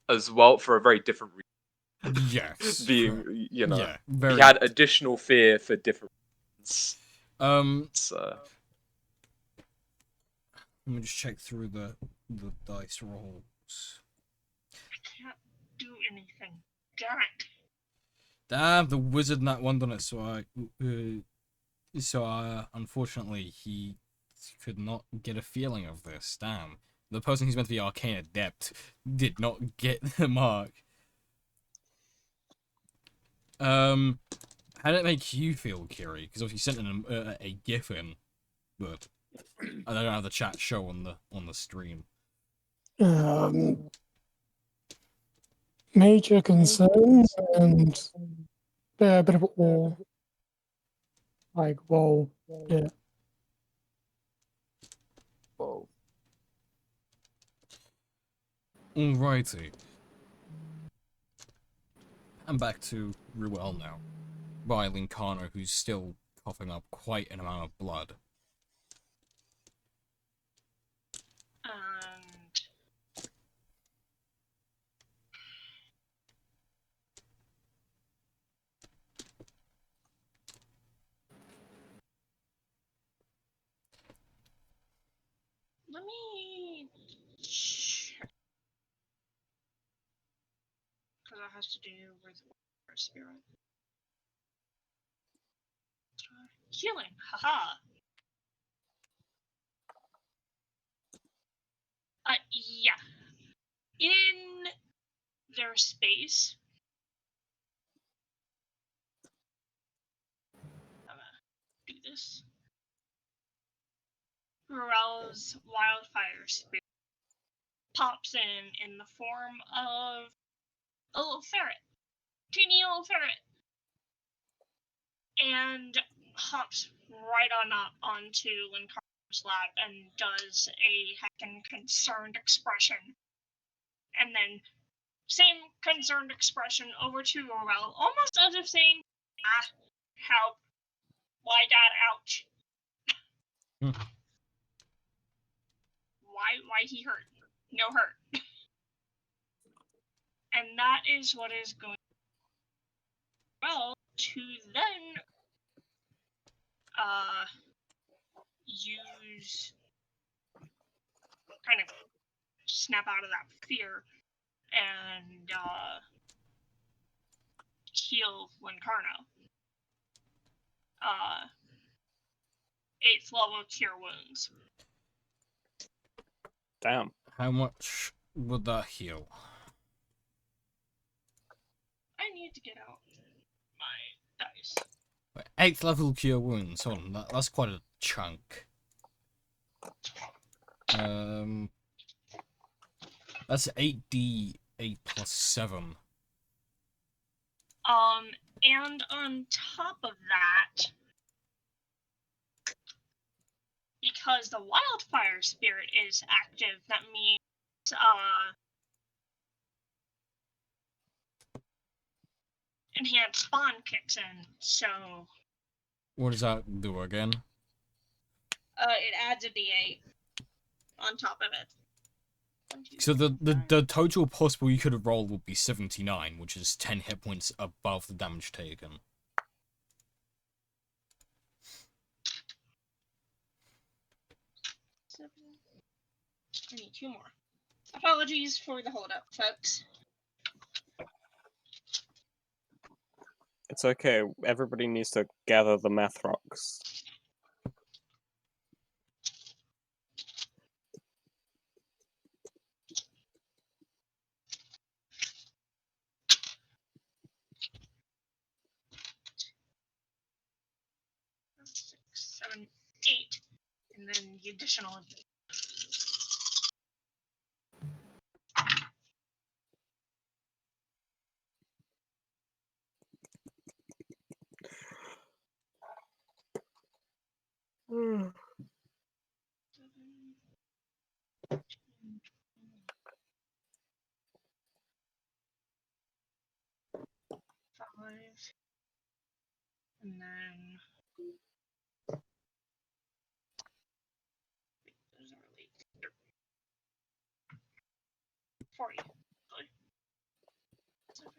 as well for a very different reason. Yes. Being, you know, Yeah. Very. he had additional fear for different reasons. So let me just check through the dice rolls. I can't do anything. Damn it. Damn, the wizard in that one done it. Unfortunately, he could not get a feeling of this. Damn, the person who's meant to be arcane adept did not get the mark. How did it make you feel, Kiri? Because obviously you sent a GIF in, but I don't have the chat show on the stream. Major concerns and a bit of awe. Like, whoa, yeah. Whoa. Alrighty. I'm back to Ruel now. By Lincano, who's still coughing up quite an amount of blood. And let me check. Because that has to do with water spirit. Healing, haha. Yeah. In their space, I'm gonna do this. Ruel's wildfire spirit pops in the form of a little ferret, teeny little ferret, and hops right on up onto Lincarno's lap and does a heckin' concerned expression. And then same concerned expression over to Ruel, almost as if saying, ah, help. Why dad, ouch. Why he hurt? No hurt. And that is what is going well to then use kind of snap out of that fear and heal Lincarno. 8th level cure wounds. Damn. How much would that heal? I need to get out my dice. Wait, 8th level cure wounds. Hold on, that's quite a chunk. That's 8d8 plus 7. And on top of that, because the wildfire spirit is active, that means enhanced bond kicks in. So What does that do again? it adds a d8 on top of it. 1, 2, So 3, 4, 5. the total possible you could have rolled would be 79, which is 10 hit points above the damage taken. I need 2 more. Apologies for the holdup, folks. It's okay. Everybody needs to gather the math rocks. That's 6, 7, 8, and then the additional. Five, and then those are late. 40. 7.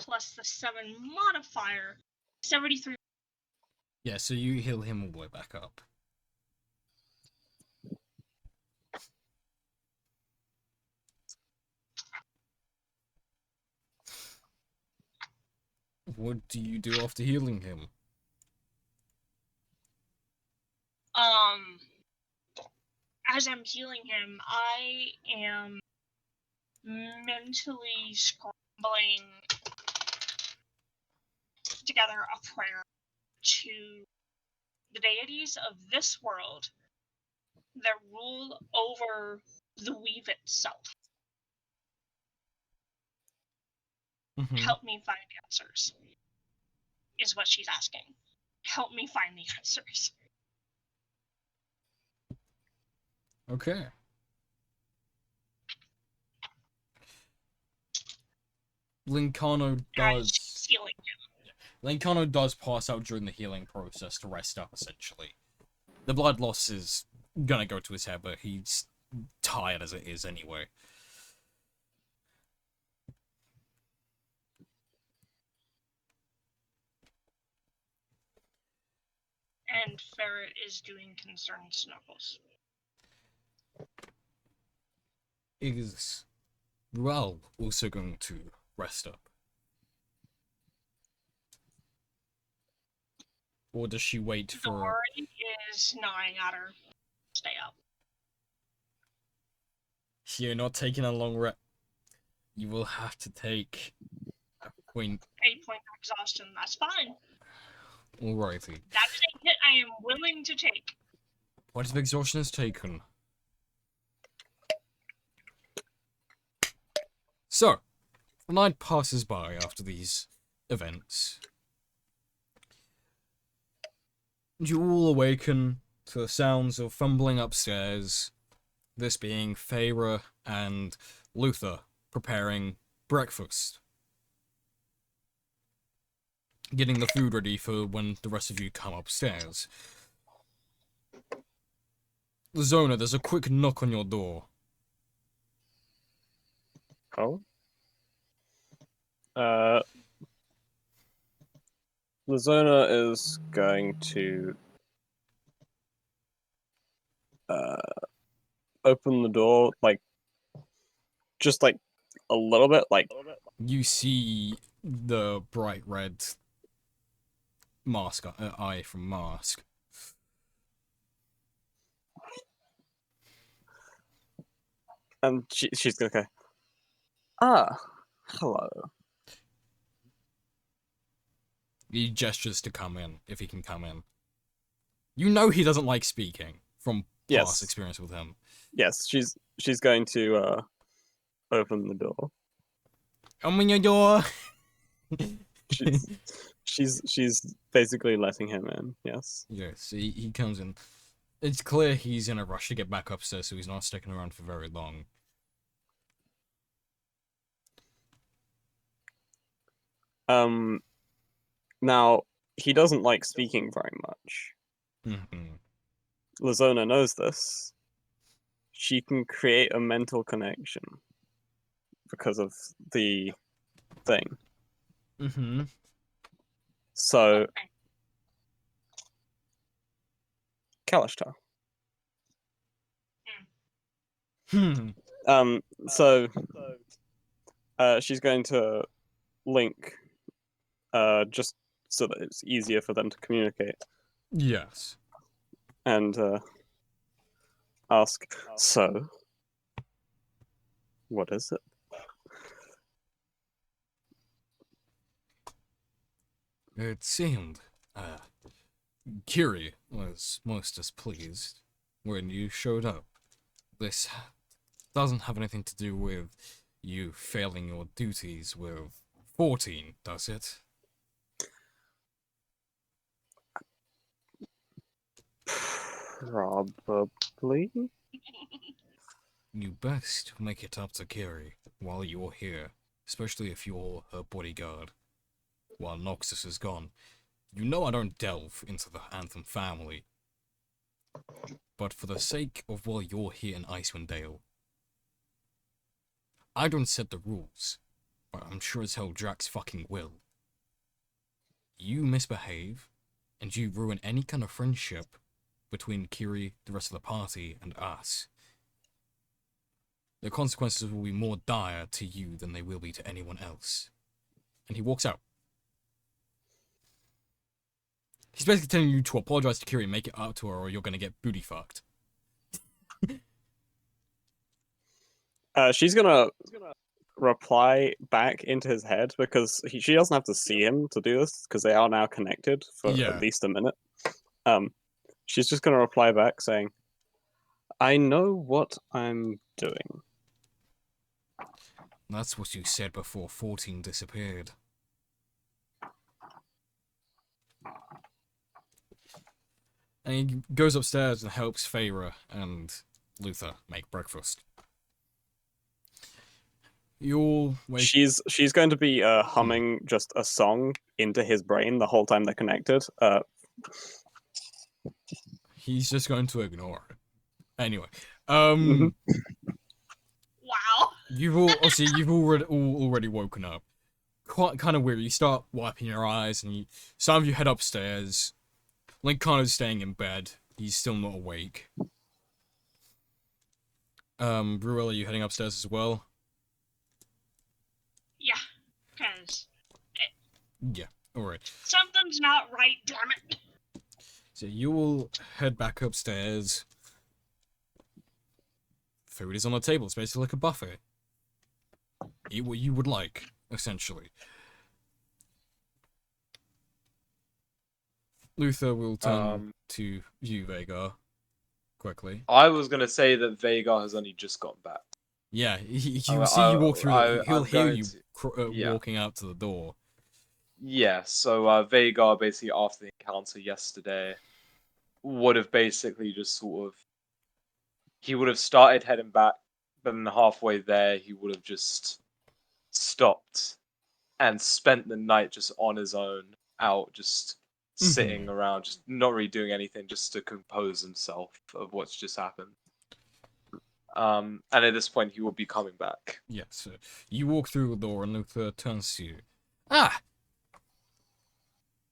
plus the 7 modifier, 73. Yeah, so you heal him all the way back up. What do you do after healing him? As I'm healing him, I am mentally scrambling together a prayer to the deities of this world that rule over the weave itself. Mm-hmm. Help me find answers, is what she's asking. Help me find the answers. Okay. Lincano As does. she's healing him. Lincano does pass out during the healing process to rest up, essentially. The blood loss is gonna go to his head, but he's tired as it is anyway. And Ferret is doing concerned snuggles. Is Ruel also going to rest up? Or does she wait for... Dory is gnawing at her. Stay up. You're not taking a long rest. You will have to take a point. 8-point exhaustion, that's fine. Alrighty. That is a hit I am willing to take. Point of exhaustion is taken. So, the night passes by after these events. You all awaken to the sounds of fumbling upstairs, this being Feyre and Luther preparing breakfast. Getting the food ready for when the rest of you come upstairs. Zona, there's a quick knock on your door. Oh. Lazona is going to open the door, just a little bit, You see the bright red mask eye from Mask. and she's gonna go, ah, hello. He gestures to come in, if he can come in. You know he doesn't like speaking, from Yes. past experience with him. Yes, she's going to open the door. Open your door! She's basically letting him in. Yes. Yes, he comes in. It's clear he's in a rush to get back upstairs, so he's not sticking around for very long. Now he doesn't like speaking very much. Mm-hmm. Lazona knows this. She can create a mental connection because of the thing. Mm-hmm. So, Okay. Kalishtar. Hmm. So, she's going to link, just so that it's easier for them to communicate, Yes. and ask, so, what is it? It seemed, Kiri was most displeased when you showed up. This doesn't have anything to do with you failing your duties with 14, does it? Probably. You best make it up to Kiri while you're here, especially if you're her bodyguard. While Noxus is gone, you know I don't delve into the Anthem family. But for the sake of while you're here in Icewind Dale, I don't set the rules. Well, I'm sure as hell Drax fucking will. You misbehave, and you ruin any kind of friendship between Kiri, the rest of the party, and us. The consequences will be more dire to you than they will be to anyone else. And he walks out. He's basically telling you to apologize to Kiri and make it up to her, or you're gonna get booty fucked. She's gonna reply back into his head because she doesn't have to see him to do this because they are now connected for Yeah. at least a minute. She's just gonna reply back saying, "I know what I'm doing." That's what you said before 14 disappeared. And he goes upstairs and helps Feyre and Luther make breakfast. You all wake. She's going to be humming just a song into his brain the whole time they're connected. He's just going to ignore it. Anyway, Wow. you've already woken up. Quite kind of weird. You start wiping your eyes, and some of you head upstairs. Link kind of staying in bed. He's still not awake. Bruel, are you heading upstairs as well? Yeah, because Yeah. All right. something's not right, damn it. So you will head back upstairs. Food is on the table. It's basically like a buffet. Eat what you would like, essentially. Luther will turn to you, Vhagar, quickly. I was gonna say that Vhagar has only just gotten back. Yeah, he'll see you walk through. He'll I'm hear going you yeah. walking out to the door. Yeah, so Vhagar basically after the encounter yesterday would have basically just sort of he would have started heading back, but then halfway there he would have just stopped and spent the night just on his own, out just sitting around, just not really doing anything, just to compose himself of what's just happened. And at this point he will be coming back. Yes, so you walk through the door and Luther turns to you. Ah!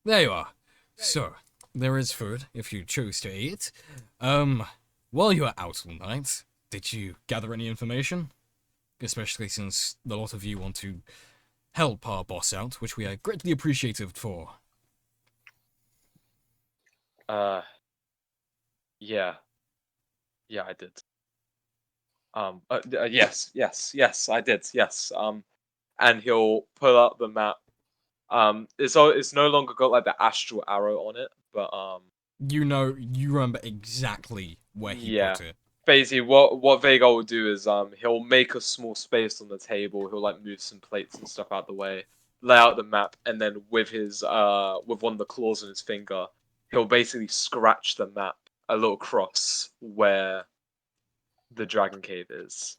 There you are. So, there is food, if you choose to eat. While you were out all night, did you gather any information? Especially since a lot of you want to help our boss out, which we are greatly appreciative for. Yeah. Yeah, I did. Yes, I did, yes. And he'll pull out the map. It's no longer got like the astral arrow on it, but You remember exactly where he yeah. put it. Basically, what Vhagar will do is he'll make a small space on the table. He'll like move some plates and stuff out the way, lay out the map, and then with his with one of the claws on his finger, he'll basically scratch the map a little cross where the dragon cave is.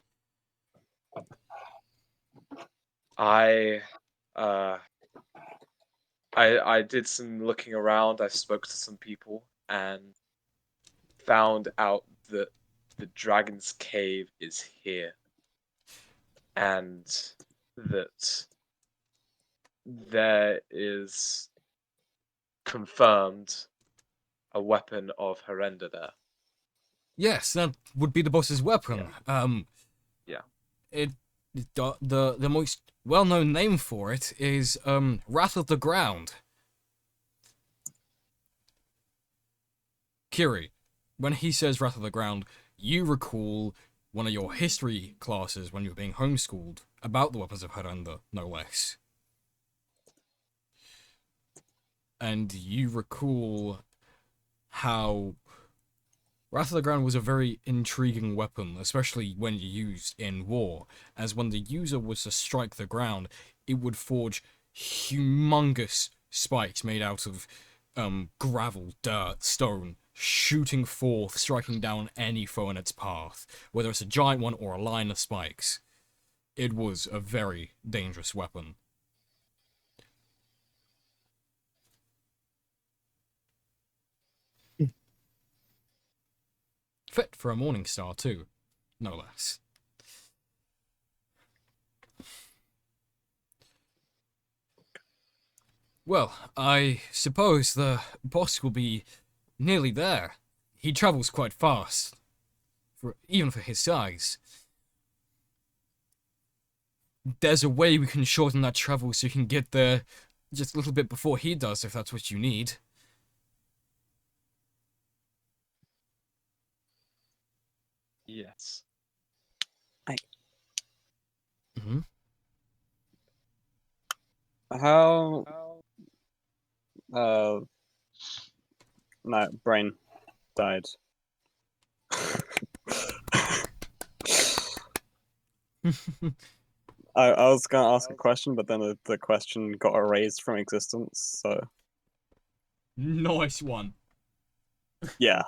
I did some looking around. I spoke to some people and found out that the dragon's cave is here, and that there is confirmed a weapon of Horrenda there. Yes, that would be the boss's weapon. Yeah. The most well-known name for it is Wrath of the Ground. Kiri, when he says Wrath of the Ground, you recall one of your history classes when you were being homeschooled about the weapons of Horrenda, no less. And you recall how Wrath of the Ground was a very intriguing weapon, especially when used in war, as when the user was to strike the ground, it would forge humongous spikes made out of gravel, dirt, stone, shooting forth, striking down any foe in its path, whether it's a giant one or a line of spikes. It was a very dangerous weapon. Fit for a morning star too, no less. Well, I suppose the boss will be nearly there. He travels quite fast, even for his size. There's a way we can shorten that travel so you can get there just a little bit before he does, if that's what you need. Yes. Hmm. How no, brain died. I was gonna ask a question, but then the question got erased from existence, so Nice one. yeah.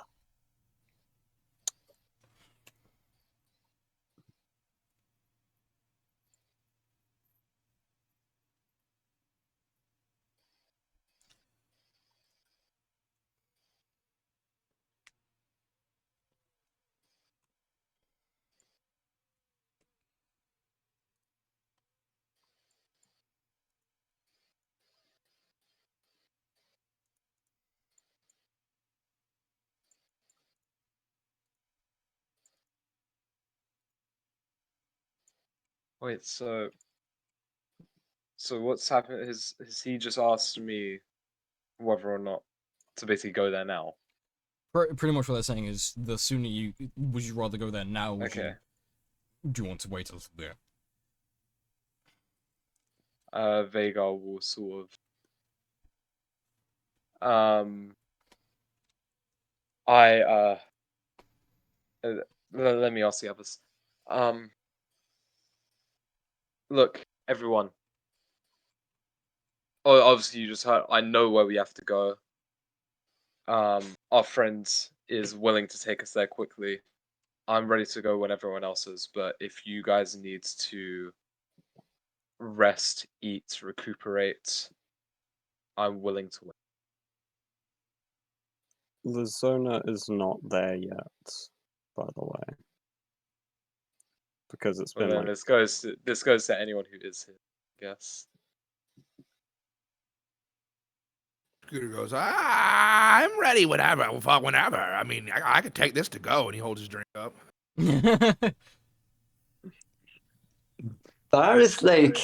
Wait, so what's happened? Has he just asked me whether or not to basically go there now? Pretty much what they're saying is, the sooner would you rather go there now, Okay. do you want to wait a little bit? Vhagar will sort of I let me ask the others. Look, everyone. Oh, obviously you just heard. I know where we have to go. Our friend is willing to take us there quickly. I'm ready to go when everyone else is, but if you guys need to rest, eat, recuperate, I'm willing to wait. The Zona is not there yet, by the way. Because it's Well, been then like this goes to anyone who is here, I guess. Scooter goes, I'm ready whenever. Whenever. I mean, I could take this to go. And he holds his drink up. Cyrus, like,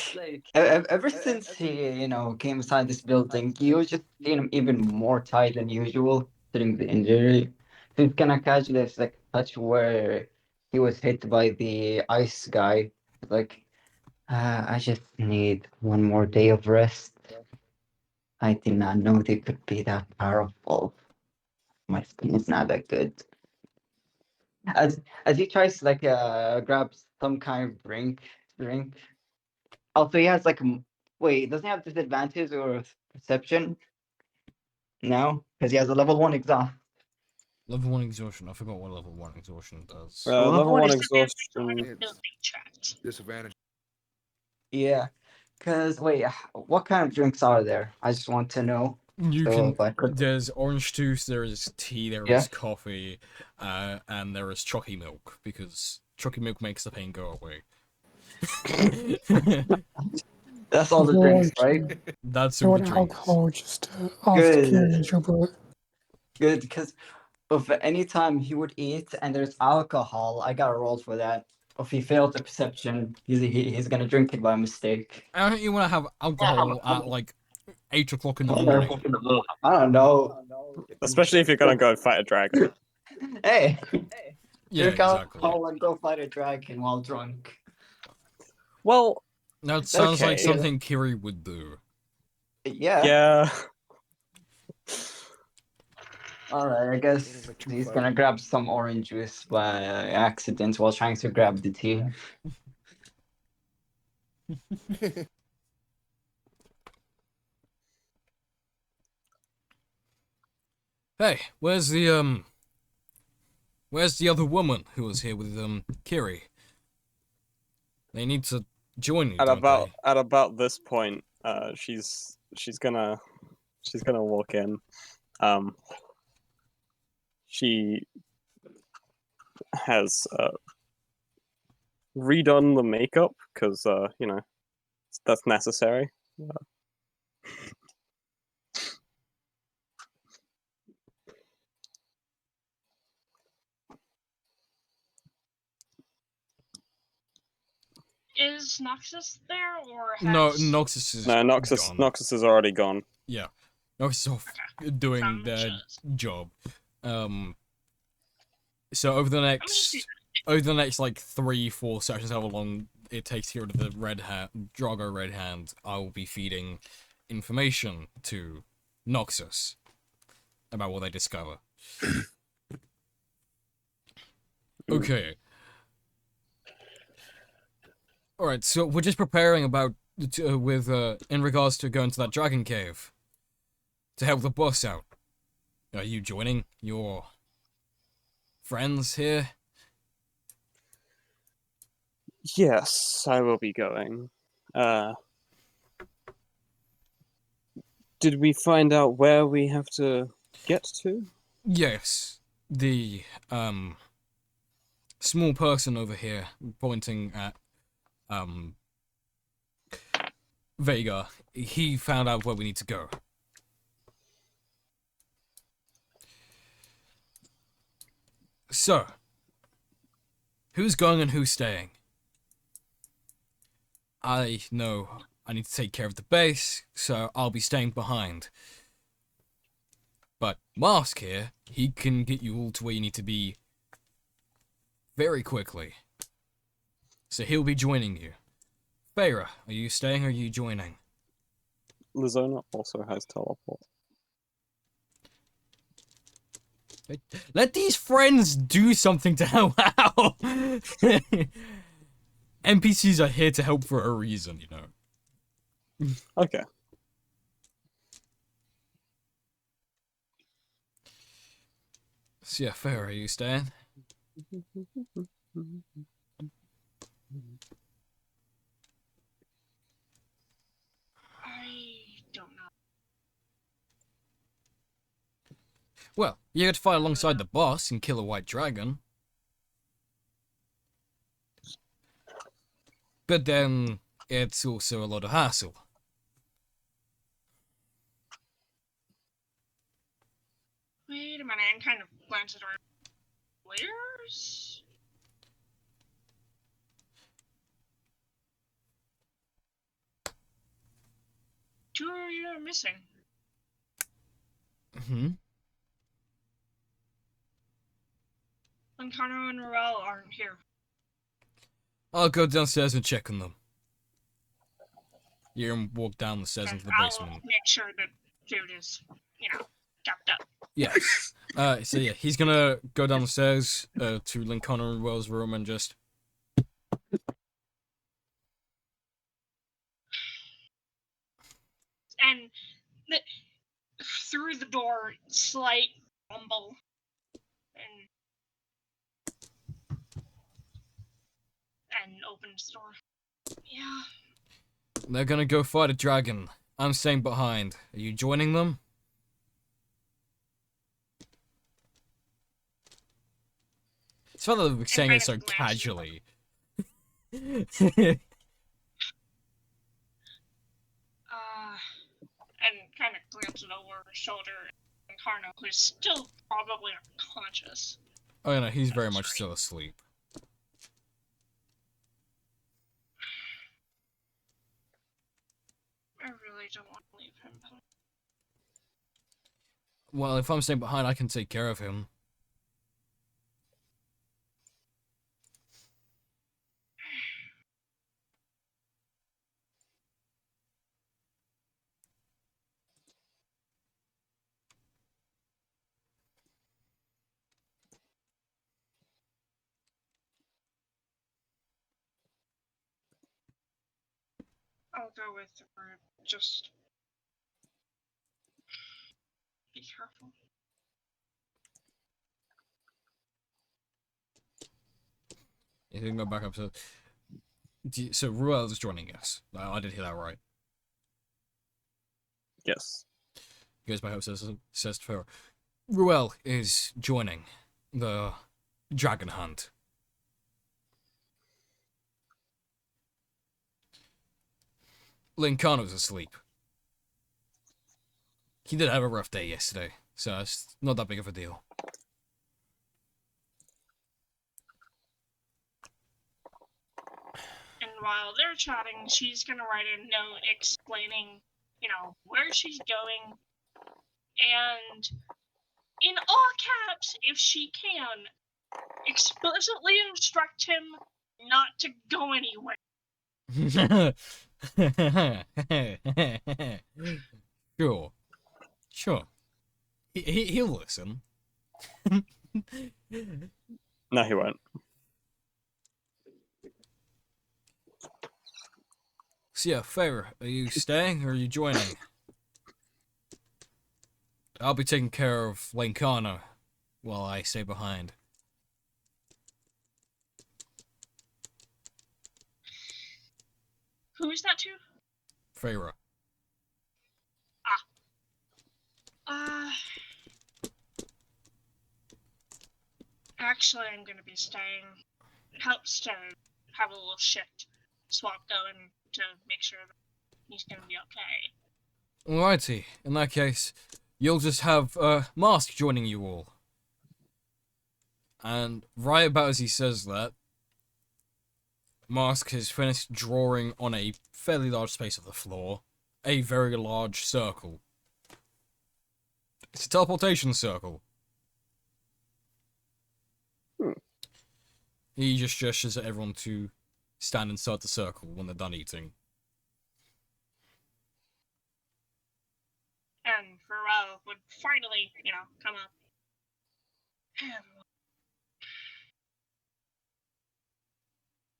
ever since he, came inside this building, you was just seeing him even more tight than usual, during the injury. So he's gonna catch this, like, touch where he was hit by the ice guy. Like, I just need one more day of rest. I did not know they could be that powerful. My skin is not that good. As he tries to, like, grab some kind of drink. Also, he has like wait, doesn't he have disadvantage or perception? No, because he has a level 1 exhaust. Level 1 exhaustion. I forgot what level 1 exhaustion does. Well, level what one is Disadvantage on exhaustion. It's building checks. disadvantage. Yeah, because wait, what kind of drinks are there? I just want to know. You So can. if I could, There's orange juice, there is tea, there yeah. is coffee, and there is chalky milk, because chalky milk makes the pain go away. That's all the drinks, right? That's You all the want drinks. alcohol, just ask Good. Kiri and she'll brew it. Good, because if any time he would eat and there's alcohol, I got to roll for that. If he fails the perception, he's gonna drink it by mistake. I don't you want to have alcohol at like 8 o'clock in the morning. I don't know. Especially if you're gonna go fight a dragon. Hey, Yeah, drink exactly. alcohol and go fight a dragon while drunk. Well, That sounds like Okay. something Kiri would do. Yeah. yeah. All right. I guess Like 2 he's fight. gonna grab some orange juice by accident while trying to grab the tea. Hey, where's the other woman who was here with Kiri? They need to join you, At don't about they? at about this point, she's gonna walk in. She has redone the makeup because you know that's necessary. Is Noxus there, or has... No, Noxus is No, Noxus gone. Noxus is already gone. Yeah, Noxus is off doing From their shows. job. So over the next like 3-4 sessions, however long it takes to get rid of the Drago Red Hand, I will be feeding information to Noxus about what they discover. Okay. Alright, so we're just preparing in regards to going to that dragon cave to help the boss out. Are you joining your friends here? Yes, I will be going. Did we find out where we have to get to? Yes. The small person over here pointing at Vega, he found out where we need to go. So, who's going and who's staying? I know I need to take care of the base, so I'll be staying behind. But Mask here, he can get you all to where you need to be very quickly. So he'll be joining you. Feyre, are you staying or are you joining? Lizona also has teleport. Let these friends do something to help out. NPCs are here to help for a reason, you know. Okay. So yeah, Feyre, are you staying? I don't know. Well, you get to fight alongside the boss and kill a white dragon. But then, it's also a lot of hassle. Wait a minute, and kind of glances around. Where's... Two of you are missing. Lancano and Morel aren't here. I'll go downstairs and check on them. You can walk down the stairs into the I'll basement. make sure that food is, chopped up. Yes. So yeah, he's gonna go down the stairs to Lincona and Ruel's room and just... And through the door, slight rumble, and opens the door. Yeah. They're gonna go fight a dragon. I'm staying behind. Are you joining them? It's funny that we're saying it so casually. And kind of glances over her shoulder at Carno, who's still probably unconscious. Oh no, he's very much still asleep. I really don't want to leave him. Well, if I'm staying behind, I can take care of him. I'll go with the group. Just be careful. You can go back up to... So Ruel is joining us. I did hear that right. Yes. He goes back up and says to Feyre, Ruel is joining the dragon hunt. Lincano's asleep. He did have a rough day yesterday, so it's not that big of a deal. And while they're chatting, she's gonna write a note explaining, where she's going, and in all caps, if she can, explicitly instruct him not to go anywhere. Sure. He'll listen. No, he won't. So yeah, Favor, are you staying or are you joining? I'll be taking care of Lancana while I stay behind. Who is that to? Favor. Actually, I'm gonna be staying. It helps to have a little shift swap going to make sure that he's gonna be okay. Alrighty, in that case, you'll just have Mask joining you all. And right about as he says that, Mask has finished drawing on a fairly large space of the floor a very large circle. It's a teleportation circle. He just gestures at everyone to stand inside the circle when they're done eating. And Pharrell would finally, come up.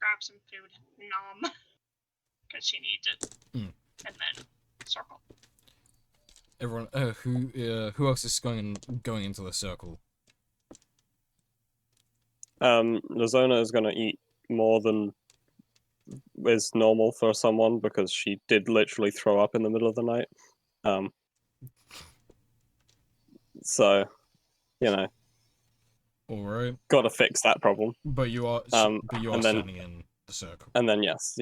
Grab some food. Nom. Because she needs it. And then circle. Everyone, who else is going into the circle? Lazona is gonna eat more than is normal for someone because she did literally throw up in the middle of the night. So, Alright. gotta fix that problem. But you are and then- standing in the circle. And then yes.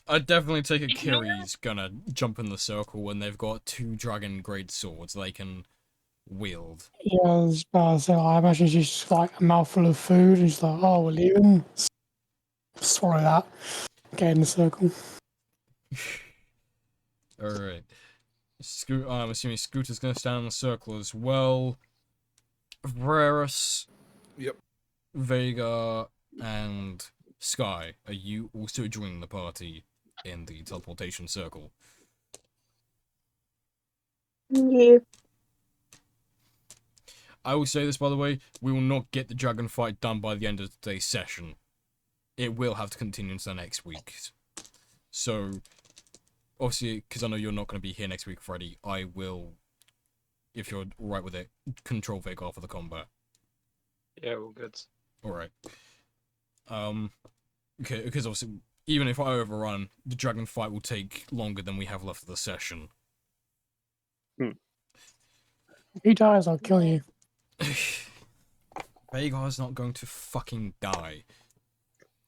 I'd definitely take it Kiri's gonna jump in the circle when they've got 2 dragon grade swords they can wield. Yeah, I was about to say, I imagine she's just like a mouthful of food and she's like, oh, we're leaving. Swallow that. Get in the circle. Alright. I'm assuming Scooter's gonna stand in the circle as well. Varus. Yep. Vega and Sky, are you also joining the party in the teleportation circle? Yeah. I will say this, by the way, we will not get the dragon fight done by the end of today's session. It will have to continue until next week. So, obviously, because I know you're not going to be here next week, Freddy, I will, if you're alright with it, control Vega for the combat. Yeah, all good. Alright. Okay, because obviously, even if I overrun, the dragon fight will take longer than we have left of the session. If he dies, I'll kill you. Vagar's not going to fucking die.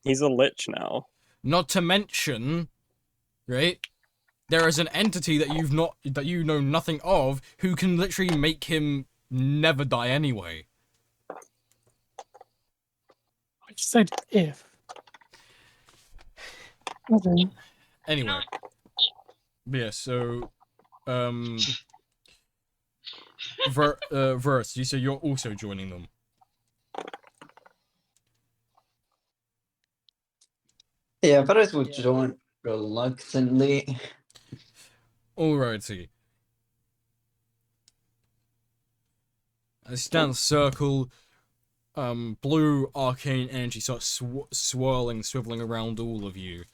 He's a lich now. Not to mention, right? There is an entity that you know nothing of who can literally make him never die anyway. I just said if. Okay. Anyway. Yeah, so Verse, you say you're also joining them. Yeah, but I would join reluctantly. Alrighty. As you stand in the circle, blue arcane energy starts swirling, swiveling around all of you.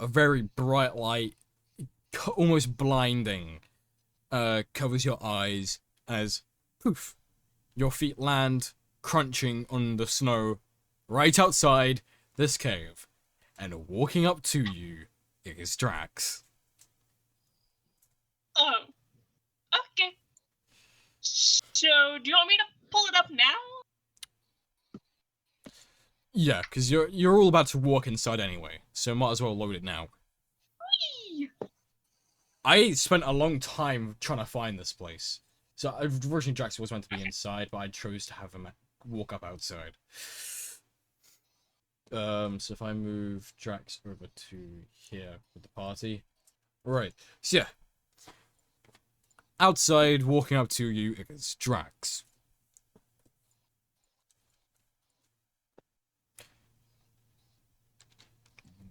A very bright light, almost blinding, covers your eyes as, poof, your feet land crunching on the snow right outside this cave. And walking up to you is Drax. Oh. Okay. So, do you want me to pull it up now? Yeah, because you're all about to walk inside anyway, so might as well load it now. Whee! I spent a long time trying to find this place. So originally Drax was meant to be inside, but I chose to have him walk up outside. So if I move Drax over to here with the party. Right. So yeah. Outside, walking up to you is Drax.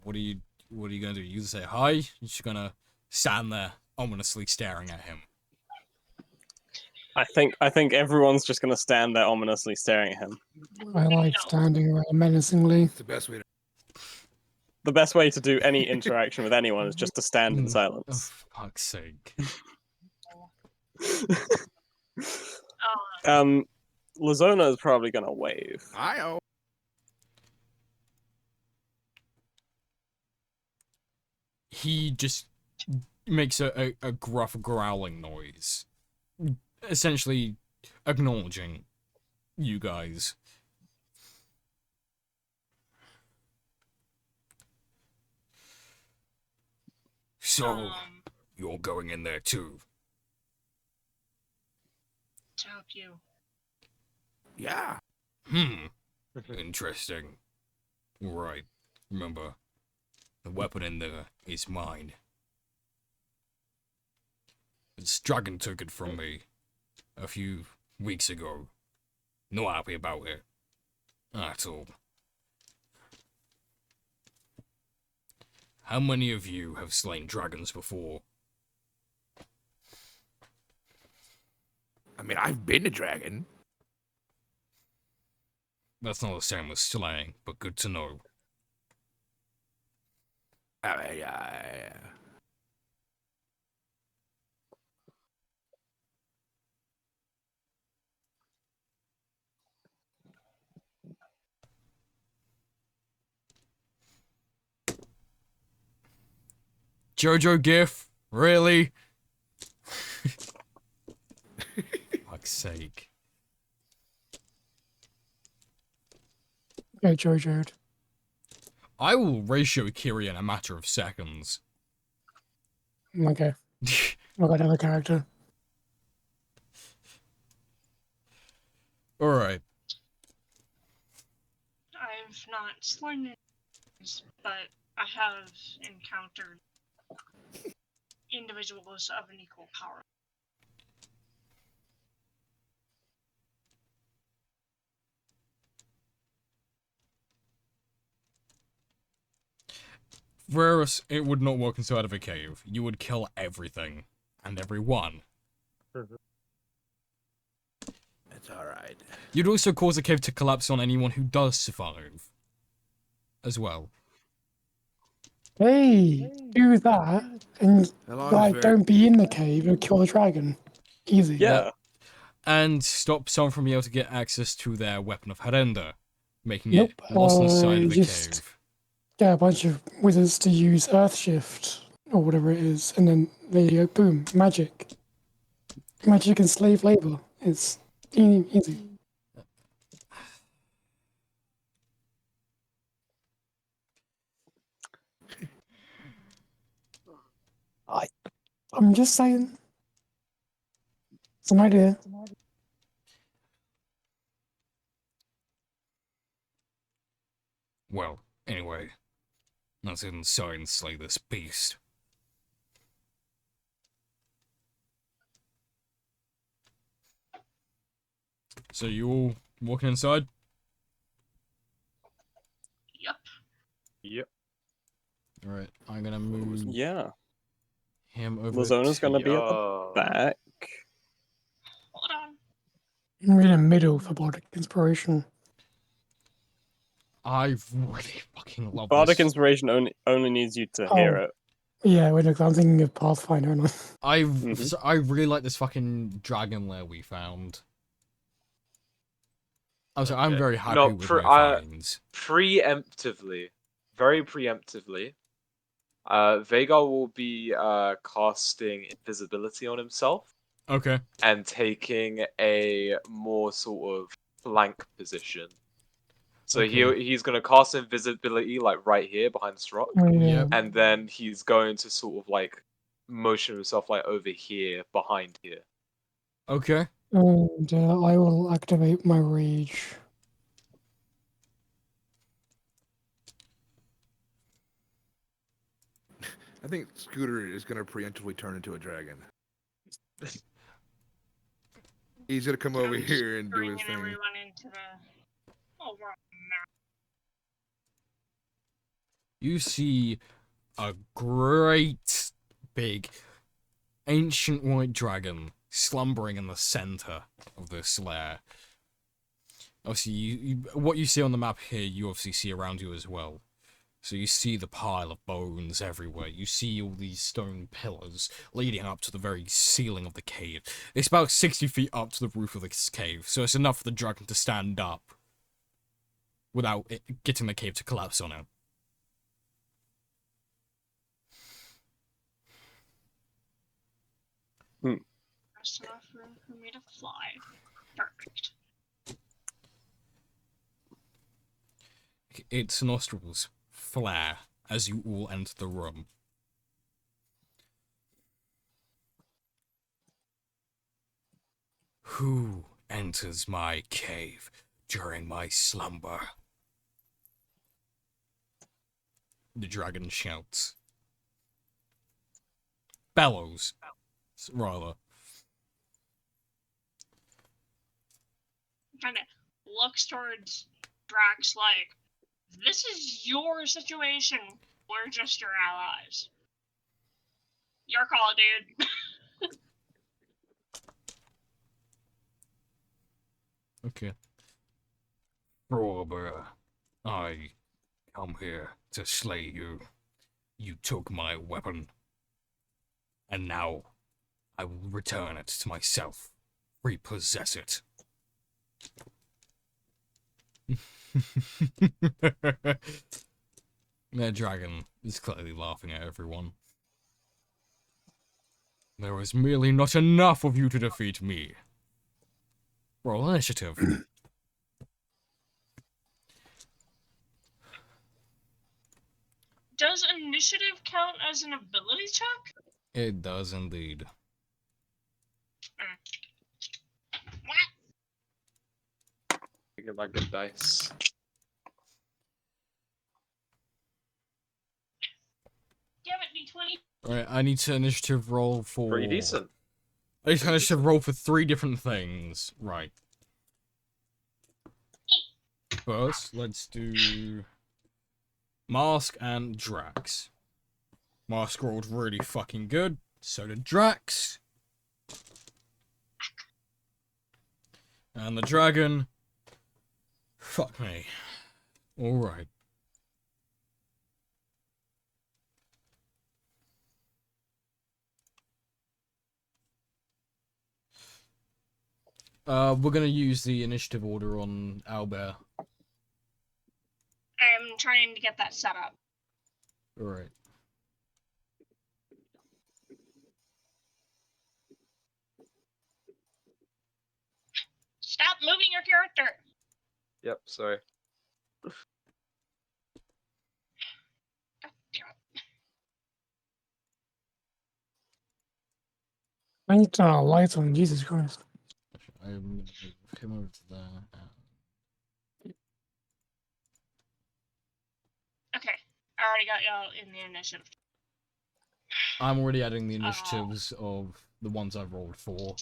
What are you gonna do? You say hi? You're just gonna stand there ominously staring at him. I think everyone's just gonna stand there ominously staring at him. I like standing around menacingly. It's the best way to. The best way to do any interaction with anyone is just to stand in Oh, silence. for fuck's sake. Lazona is probably gonna wave. I He just makes a gruff growling noise. Essentially acknowledging you guys. So, you're going in there too? To help you. Yeah. Interesting. Right. Remember, the weapon in there is mine. This dragon took it from me a few weeks ago. Not happy about it. At all. How many of you have slain dragons before? I mean, I've been a dragon. That's not the same as slaying, but good to know. Yeah. Jojo gif? Really? Fuck's sake. Okay, Jojo. I will ratio Kiri in a matter of seconds. Okay. I got another character. Alright. I've not slain any, but I have encountered individuals of an equal power. Whereas it would not work inside of a cave. You would kill everything. And everyone. It's alright. You'd also cause a cave to collapse on anyone who does survive. As well. Hey, do that and don't be in the cave and kill the dragon. Easy. Yeah. And stop someone from being able to get access to their weapon of Harenda. Making Nope. it lost inside of the Just cave. get a bunch of wizards to use Earthshift or whatever it is, and then there you go, boom, magic. Magic and slave labor. It's easy. I'm just saying. It's an idea. Well, anyway. Let's get inside and slay this beast. So you all walking inside? Yep. Alright, I'm gonna move Yeah. him over Lazona's to... gonna be at the back. Hold on. I'm in the middle for Bardic Inspiration. I really fucking love Bardic this. Inspiration only needs you to hear it. Yeah, wait, look, I'm thinking of Pathfinder. And I really like this fucking dragon lair we found. I'm sorry, I'm very happy with my finds. Preemptively, very preemptively, Vhagar will be casting invisibility on himself. Okay. And taking a more sort of flank position. So he's gonna cast invisibility like right here behind this rock. Yep. And then he's going to sort of like motion himself like over here, behind here. Okay. And I will activate my rage. I think Scooter is gonna preemptively turn into a dragon. He's gonna come over I'm just here and do bringing his thing. everyone into the overall map. You see a great big ancient white dragon slumbering in the center of this lair. Obviously, what you see on the map here, you obviously see around you as well. So you see the pile of bones everywhere. You see all these stone pillars leading up to the very ceiling of the cave. It's about 60 feet up to the roof of this cave, so it's enough for the dragon to stand up without it getting the cave to collapse on him. Just enough room for me to fly. Perfect. Its nostrils flare as you all enter the room. Who enters my cave during my slumber? The dragon shouts. Bellows, rather. Kind of looks towards Drax like, this is your situation. We're just your allies. Your call, dude. Okay. Robber, I come here to slay you. You took my weapon. And now I will return it to myself. Repossess it. The dragon is clearly laughing at everyone. There is merely not enough of you to defeat me. Roll initiative. Does initiative count as an ability check? It does indeed. What? Figure like good dice. Damn it, D20. Alright, I need to initiative roll for... Pretty decent. I need to initiative roll for 3 different things. Right. First, let's do... Mask and Drax. Mask rolled really fucking good. So did Drax. And the dragon... Fuck me. Alright. We're gonna use the initiative order on Owlbear. I'm trying to get that set up. Alright. Stop moving your character. Yep, sorry. I need to light on Jesus Christ. I'm gonna move him over to there. Okay, I already got y'all in the initiative. I'm already adding the initiatives of the ones I've rolled for.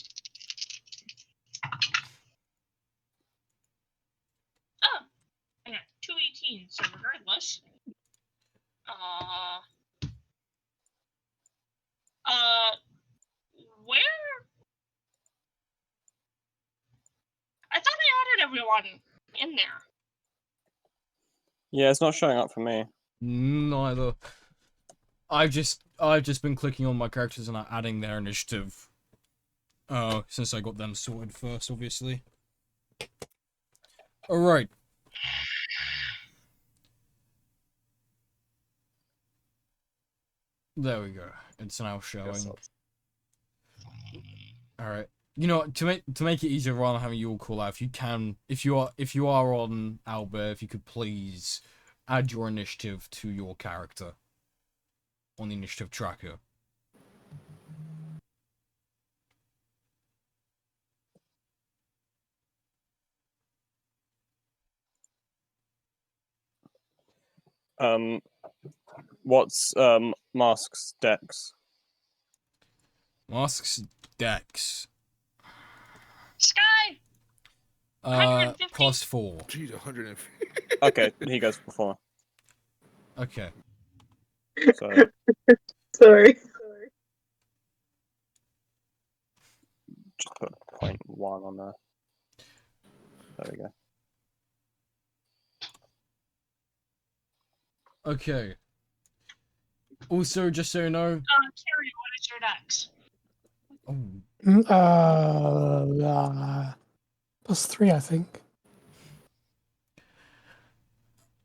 Oh, I got 218, so regardless. Where? I thought I added everyone in there. Yeah, it's not showing up for me. Neither. I've just been clicking on my characters and adding their initiative. Since I got them sorted first, obviously. Alright. There we go. It's now showing. Alright. You know, to make it easier rather than having you all call out, if you can, if you are on Albert, if you could please add your initiative to your character on the initiative tracker. What's Mask's Dex. Mask's Dex. Sky! 150? +4. Jeez, 150. Okay, he goes before. Okay. So Sorry. just put 0.1 on there. There we go. Okay. Also, just so you know. Carrie, what is your dex? +3, I think.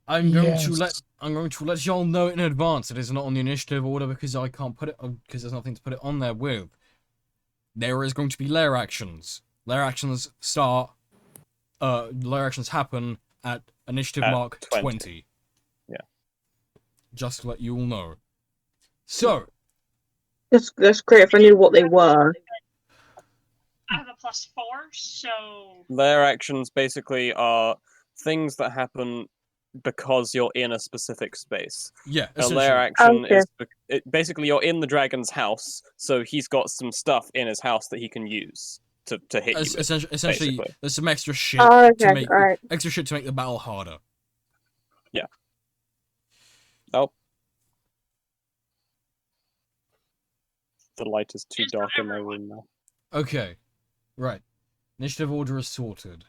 I'm going to Yes. let y'all know in advance. It is not on the initiative order because I can't put it because there's nothing to put it on there with. There is going to be lair actions. Lair actions happen at initiative At mark 20. 20. Yeah. Just to let you all know. So, That's great if I knew what they were. I have a +4, so Lair actions basically are things that happen because you're in a specific space. yeah, A lair essentially. action is basically you're in the dragon's house, so he's got some stuff in his house that he can use to hit you with. Essentially, basically. there's some extra shit Oh, to okay, make alright. the battle harder. Yeah. Oh. The light is too It's dark for in my everyone. room now. Okay, right. Initiative order is sorted.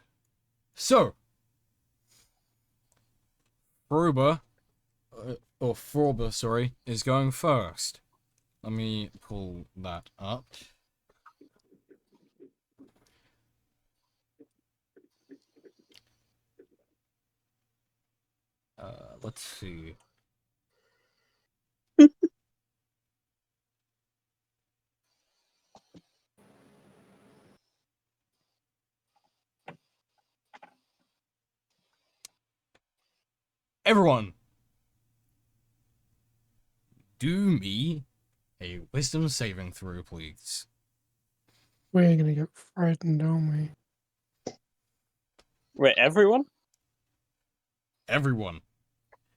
So, Frober, sorry, is going first. Let me pull that up. Let's see. Everyone, do me a wisdom saving throw, please. We're gonna get frightened, aren't we? Wait, everyone? Everyone.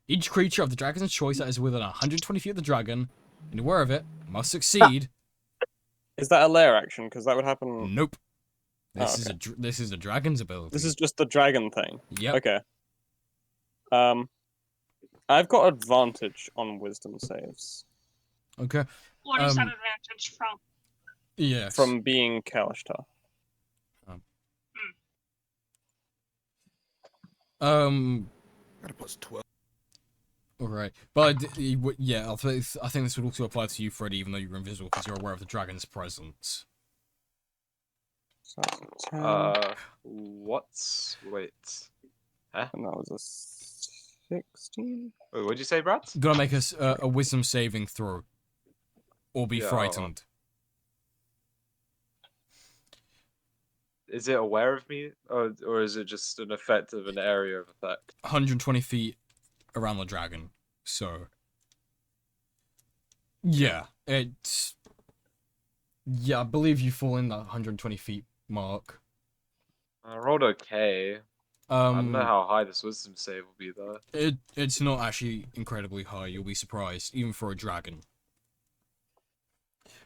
Each creature of the dragon's choice that is within 120 feet of the dragon, and aware of it, must succeed. Is that a lair action? Because that would happen. Nope. Oh, This is a dragon's ability. This is just the dragon thing. Yep. Okay. I've got advantage on wisdom saves Okay. what is that advantage from? Yes. from being Kalishtar. Got a +12. Alright. But, yeah, I think this would also apply to you, Freddy, even though you're invisible, because you're aware of the dragon's presence. So that's a 10, What? Wait. and that was a 16. Wait, what'd you say, Brad? Gotta make us a wisdom saving throw. Or be Yeah, frightened. Is it aware of me, or is it just an effect of an area of effect? 120 feet around the dragon. So, yeah, it's... Yeah, I believe you fall in that 120 feet mark. I rolled okay. I don't know how high this wisdom save will be, though. It's not actually incredibly high, you'll be surprised, even for a dragon.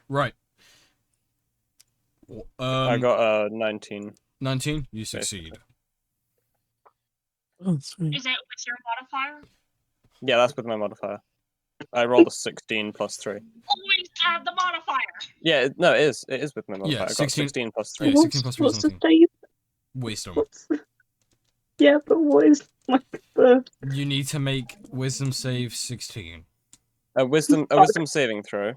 Right. I got 19. 19? You succeed. Oh, sweet. Is it with your modifier? Yeah, that's with my modifier. I rolled a 16 plus 3. Always add the modifier. Yeah, no, it is. It is with my modifier. Yeah, I got 16 16 plus 3. Yeah, 16 plus 3 What's the something. save? Wisdom. Yeah, but what is the You need to make wisdom save 16. A wisdom saving throw.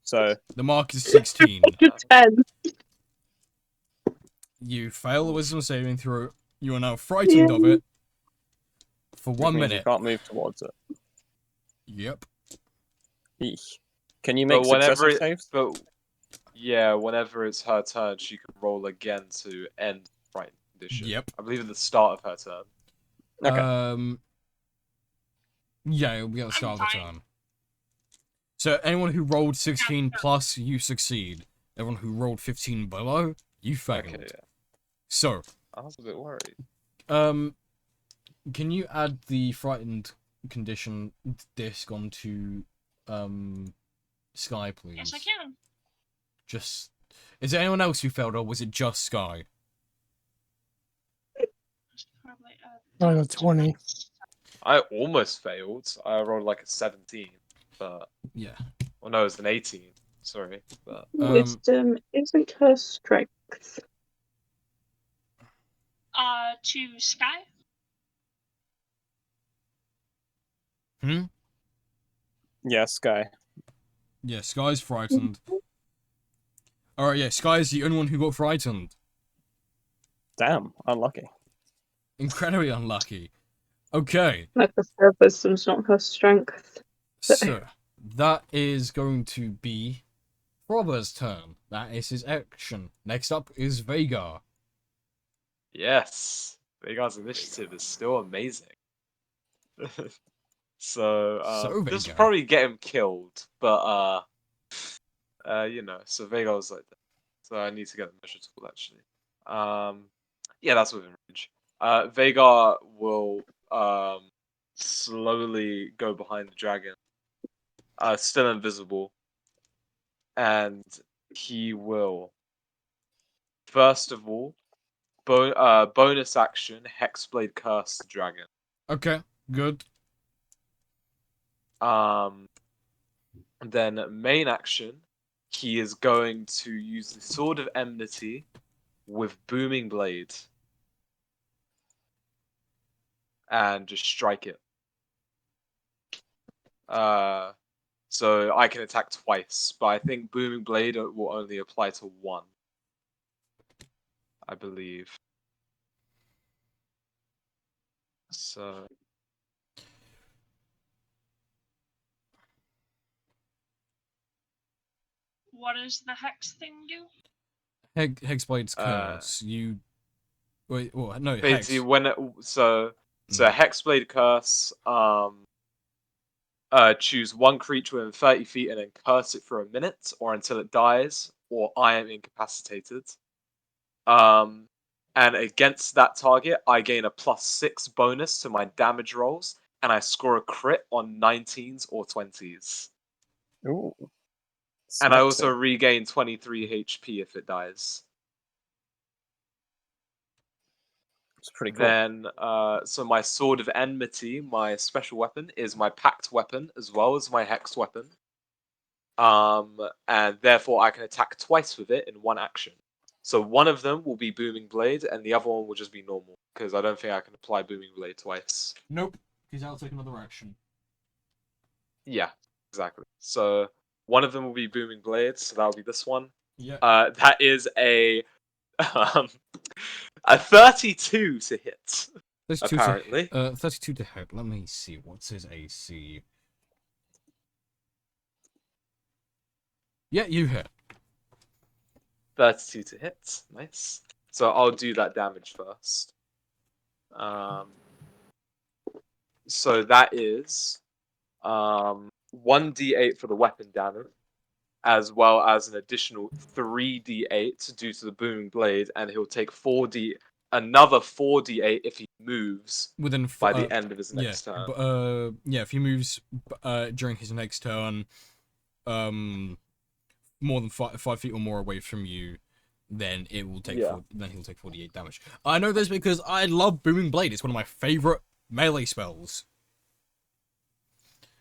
So The mark is 16. 10? You fail the wisdom saving throw. You are now frightened of it for 1 means minute. you can't move towards it. Yep. Eesh. Can you make But whenever successive saves? But yeah, whenever it's her turn, she can roll again to end the frightened condition. Yep. I believe at the start of her turn. Okay. Yeah, it'll be at the start of the turn. So anyone who rolled 16 plus, you succeed. Everyone who rolled 15 below, you failed. Okay, yeah. So, I was a bit worried. can you add the frightened condition disc onto Sky, please. Yes, I can. Just. Is there anyone else who failed, or was it just Sky? Probably, I got 20. I almost failed. I rolled like a 17, but Yeah. well, no, it was an 18. Sorry, but Wisdom isn't her strength. To Sky. Hmm? Yes, Sky. Yeah, Sky's frightened. Alright, yeah, Sky's the only one who got frightened. Damn, unlucky. Incredibly unlucky. Okay, Like I said, wisdom's not her strength. so that is going to be Frobber's turn. That is his action. Next up is Vagar. yes, Vegar's initiative is still amazing. So this will Vagar. probably get him killed, but you know, so Vagar was like that. So I need to get the measure tool actually. Yeah, that's within range. Vagar will slowly go behind the dragon, still invisible, and he will first of all bonus action Hexblade Curse the dragon. Okay, good. Then main action, he is going to use the Sword of Enmity with Booming Blade and just strike it. So I can attack twice, but I think Booming Blade will only apply to one, I believe. So What does the hex thing do? Hexblade's curse. You. Wait, well, no, Hex. basically, when so Mm. Hexblade Curse, choose one creature within 30 feet and then curse it for a minute or until it dies, or I am incapacitated. And against that target, I gain a +6 bonus to my damage rolls, and I score a crit on 19s or 20s. Ooh. And I also Smexy. regain 23 HP if it dies. It's pretty cool. Then, so my Sword of Enmity, my special weapon, is my Pact weapon as well as my Hex weapon. And therefore I can attack twice with it in one action. So one of them will be Booming Blade, and the other one will just be normal, because I don't think I can apply Booming Blade twice. Nope, because that'll take another action. Yeah, exactly. So one of them will be Booming Blade, so that'll be this one. Yeah. That is a 32 to hit. 32 apparently. 32 to hit. Let me see. What's his AC? Yeah, you hit. 32 to hit. Nice. So I'll do that damage first. So that is 1d8 for the weapon damage, as well as an additional 3d8 due to the booming blade, and he'll take another 4d8 if he moves Within by the end of his next turn. Yeah, if he moves during his next turn, more than 5 feet or more away from you, then it will take then he'll take 48 damage. I know this because I love Booming Blade. It's one of my favorite melee spells.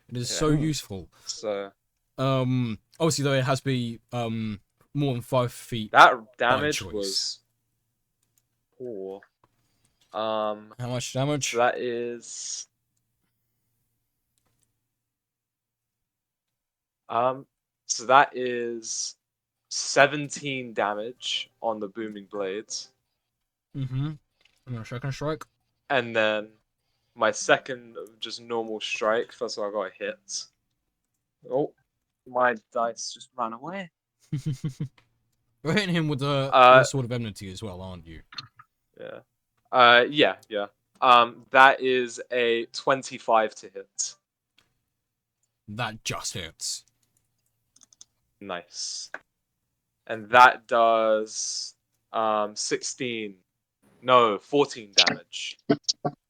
It is so useful. So obviously though it has to be more than 5 feet. that damage choice. was poor. How much damage? So that is so that is 17 damage on the booming blades. Mm-hmm. I'm gonna second strike. And then my second just normal strike. First of all, I got a hit. Oh, my dice just ran away. You're hitting him with the Sword of Enmity as well, aren't you? Yeah. Yeah. That is a 25 to hit. That just hits. Nice. And that does 14 damage.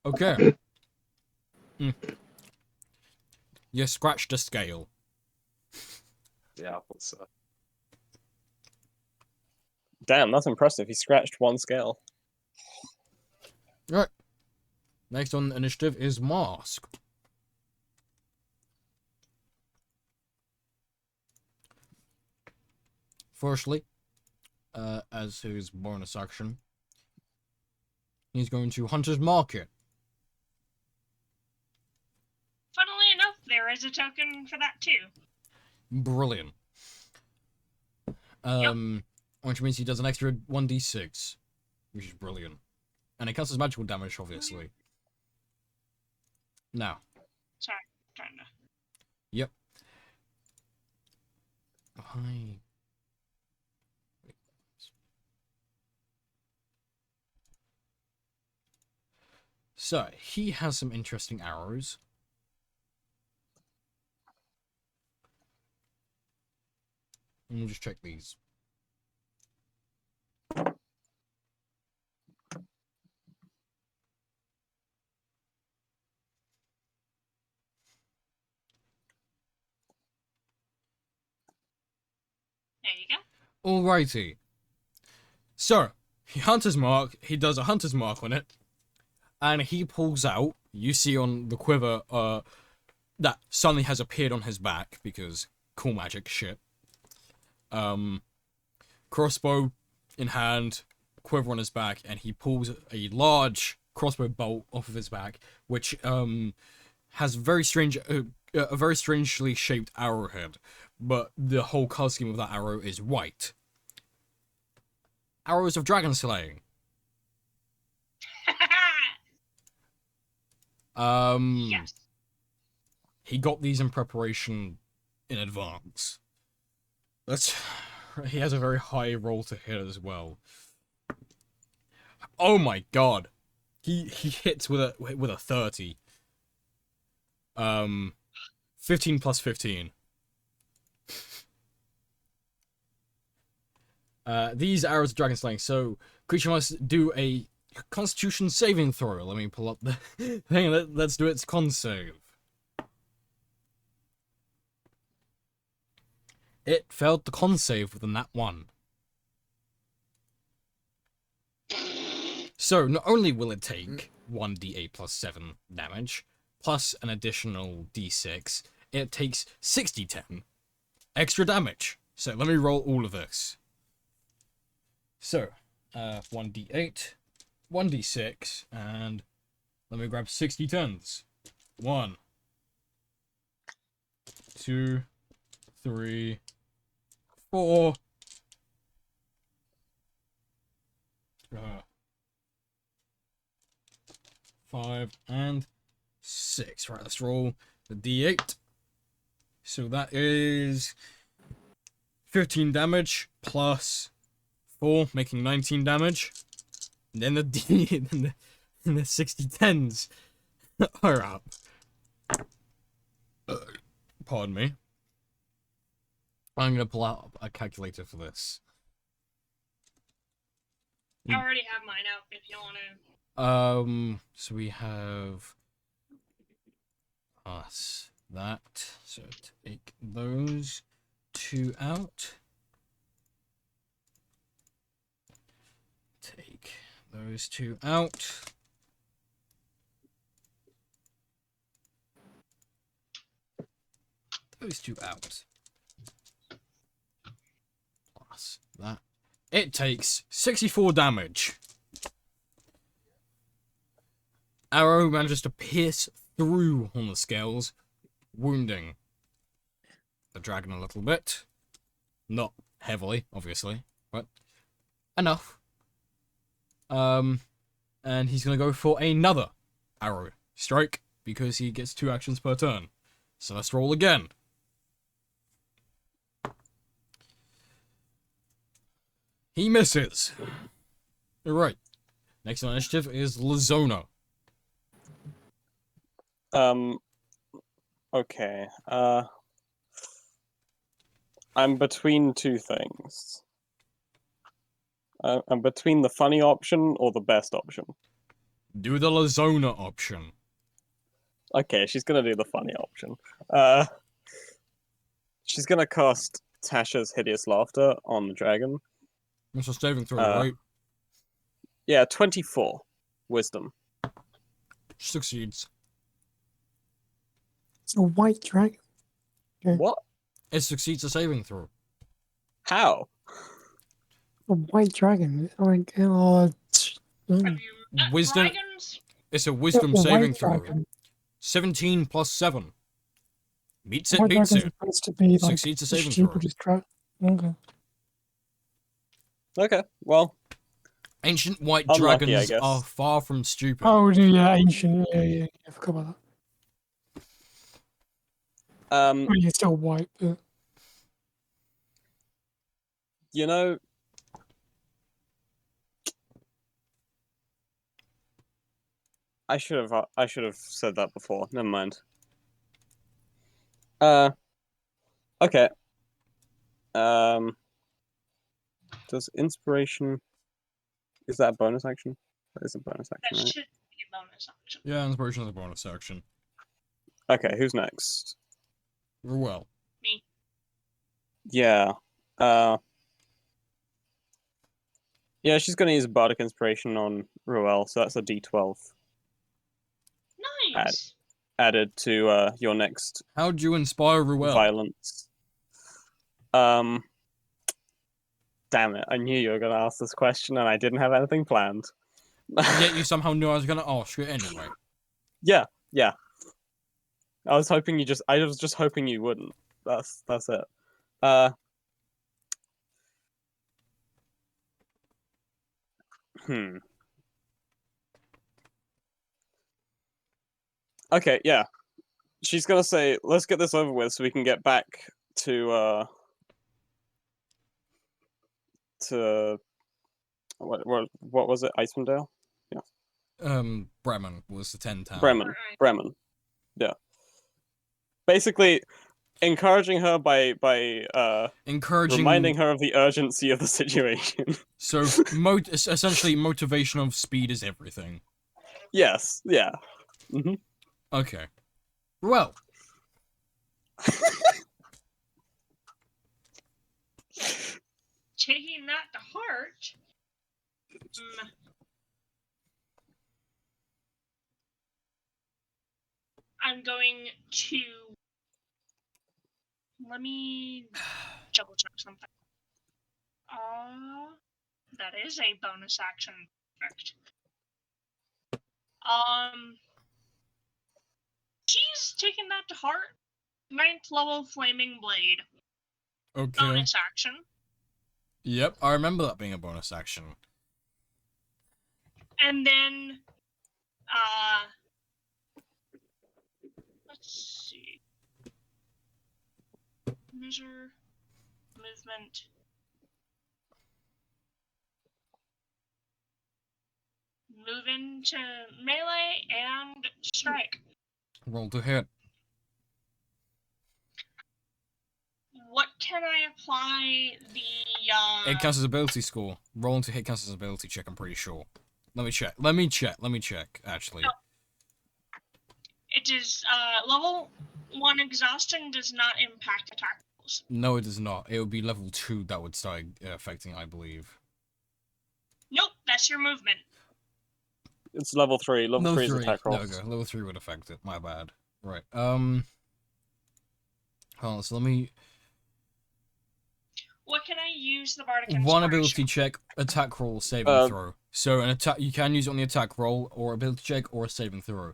Okay. You scratched a scale. Yeah, I thought so. Damn, that's impressive. He scratched one scale. Right. Next on the initiative is Mask. Firstly, as his bonus action, he's going to Hunter's Market. Funnily enough, there is a token for that too. Brilliant. Which means he does an extra 1d6, which is brilliant. And it counts as magical damage, obviously. Now. Sorry, I'm trying to. Yep. Hi. So, he has some interesting arrows. And we'll just check these. There you go. Alrighty. So, he does a hunter's mark on it, and he pulls out, you see on the quiver, that suddenly has appeared on his back, because cool magic shit. Crossbow in hand, quiver on his back, and he pulls a large crossbow bolt off of his back, which, has a very strangely shaped arrowhead, but the whole color scheme of that arrow is white. Arrows of dragon slaying. Yes. He got these in preparation in advance. He has a very high roll to hit as well. Oh my god. He hits with a 30. 15 plus 15. These arrows of dragon slaying, so creature must do a Constitution saving throw. Let me pull up the thing. Let's do its con save. It failed the con save with a nat 1. So not only will it take 1d8 plus 7 damage, plus an additional d6, it takes 6d10 extra damage. So let me roll all of this. So, 1d8, 1d6, and let me grab 60 10s. 1, 2, 3, 4, 5, and 6. Right, let's roll the d8. So that is 15 damage plus 4, making 19 damage. And then the 60 10s are up. Pardon me. I'm gonna pull out a calculator for this. I already have mine out if you want to. So we have us that. So take those 2 out. Take those 2 out. Those 2 out. Plus that. It takes 64 damage. Arrow manages to pierce through on the scales, wounding the dragon a little bit. Not heavily, obviously, but enough. And he's gonna go for another arrow strike because he gets 2 actions per turn. So let's roll again. He misses. Alright. Next on initiative is Lazona. Okay. I'm between 2 things. I'm between the funny option or the best option. Do the Lazona option. Okay, she's gonna do the funny option. She's gonna cast Tasha's hideous laughter on the dragon. It's a saving throw, Uh, right? Yeah, 24 wisdom. Succeeds. It's a white dragon. Okay. What? It succeeds a saving throw. How? A white dragon. Like, Have you met Wisdom- dragons? It's a wisdom a saving white throw. dragon. 17 plus 7. Meets it, White beats dragon's it. supposed to be like Succeeds a the saving throw. stupidest dragon. Okay. Okay, well, Ancient white Unlucky, I dragons guess. are far from stupid. Oh, yeah, ancient. Yeah. I forgot about that. I mean, it's still white, but you know, I should have said that before. Never mind. Okay. Does inspiration, is that a bonus action? That is a bonus That action, right? should be a bonus action. Yeah, inspiration is a bonus action. Okay, who's next? Well, Me. Yeah. Yeah, she's gonna use bardic inspiration on Ruel, so that's a D12 Nice. added to your next how'd you inspire Ruel? violence. Damn it! I knew you were gonna ask this question, and I didn't have anything planned. Yet you somehow knew I was gonna ask it anyway. Yeah. I was just hoping you wouldn't. That's it. Okay, yeah. She's gonna say, let's get this over with so we can get back to what was it? Icewind Dale? Bremen was the 10 town. Bremen. Yeah. Basically encouraging her by Encouraging. reminding her of the urgency of the situation. So, essentially, motivation of speed is everything. Yes, yeah. Okay. Well, Taking that to heart. I'm going to. Let me double check something. That is a bonus action. Perfect. She's taking that to heart. 9th level flaming blade. okay. Bonus action. Yep, I remember that being a bonus action. And then, let's see. Measure, movement. Move into melee and strike. Roll to hit. What can I apply the, It counts as ability score. Rolling to hit counts as ability check, I'm pretty sure. Let me check, actually. No. It is, level 1 exhaustion does not impact attack rolls. No, it does not. It would be level 2 that would start affecting, I believe. Nope, that's your movement. It's level 3. Level 3 is attack There rolls. we go. Level 3 would affect it. My bad. Right. Hold on, so let me... What can I use the bardic One inspiration? ability check, attack roll, saving throw. So an attack, you can use it on the attack roll, or ability check, or a saving throw.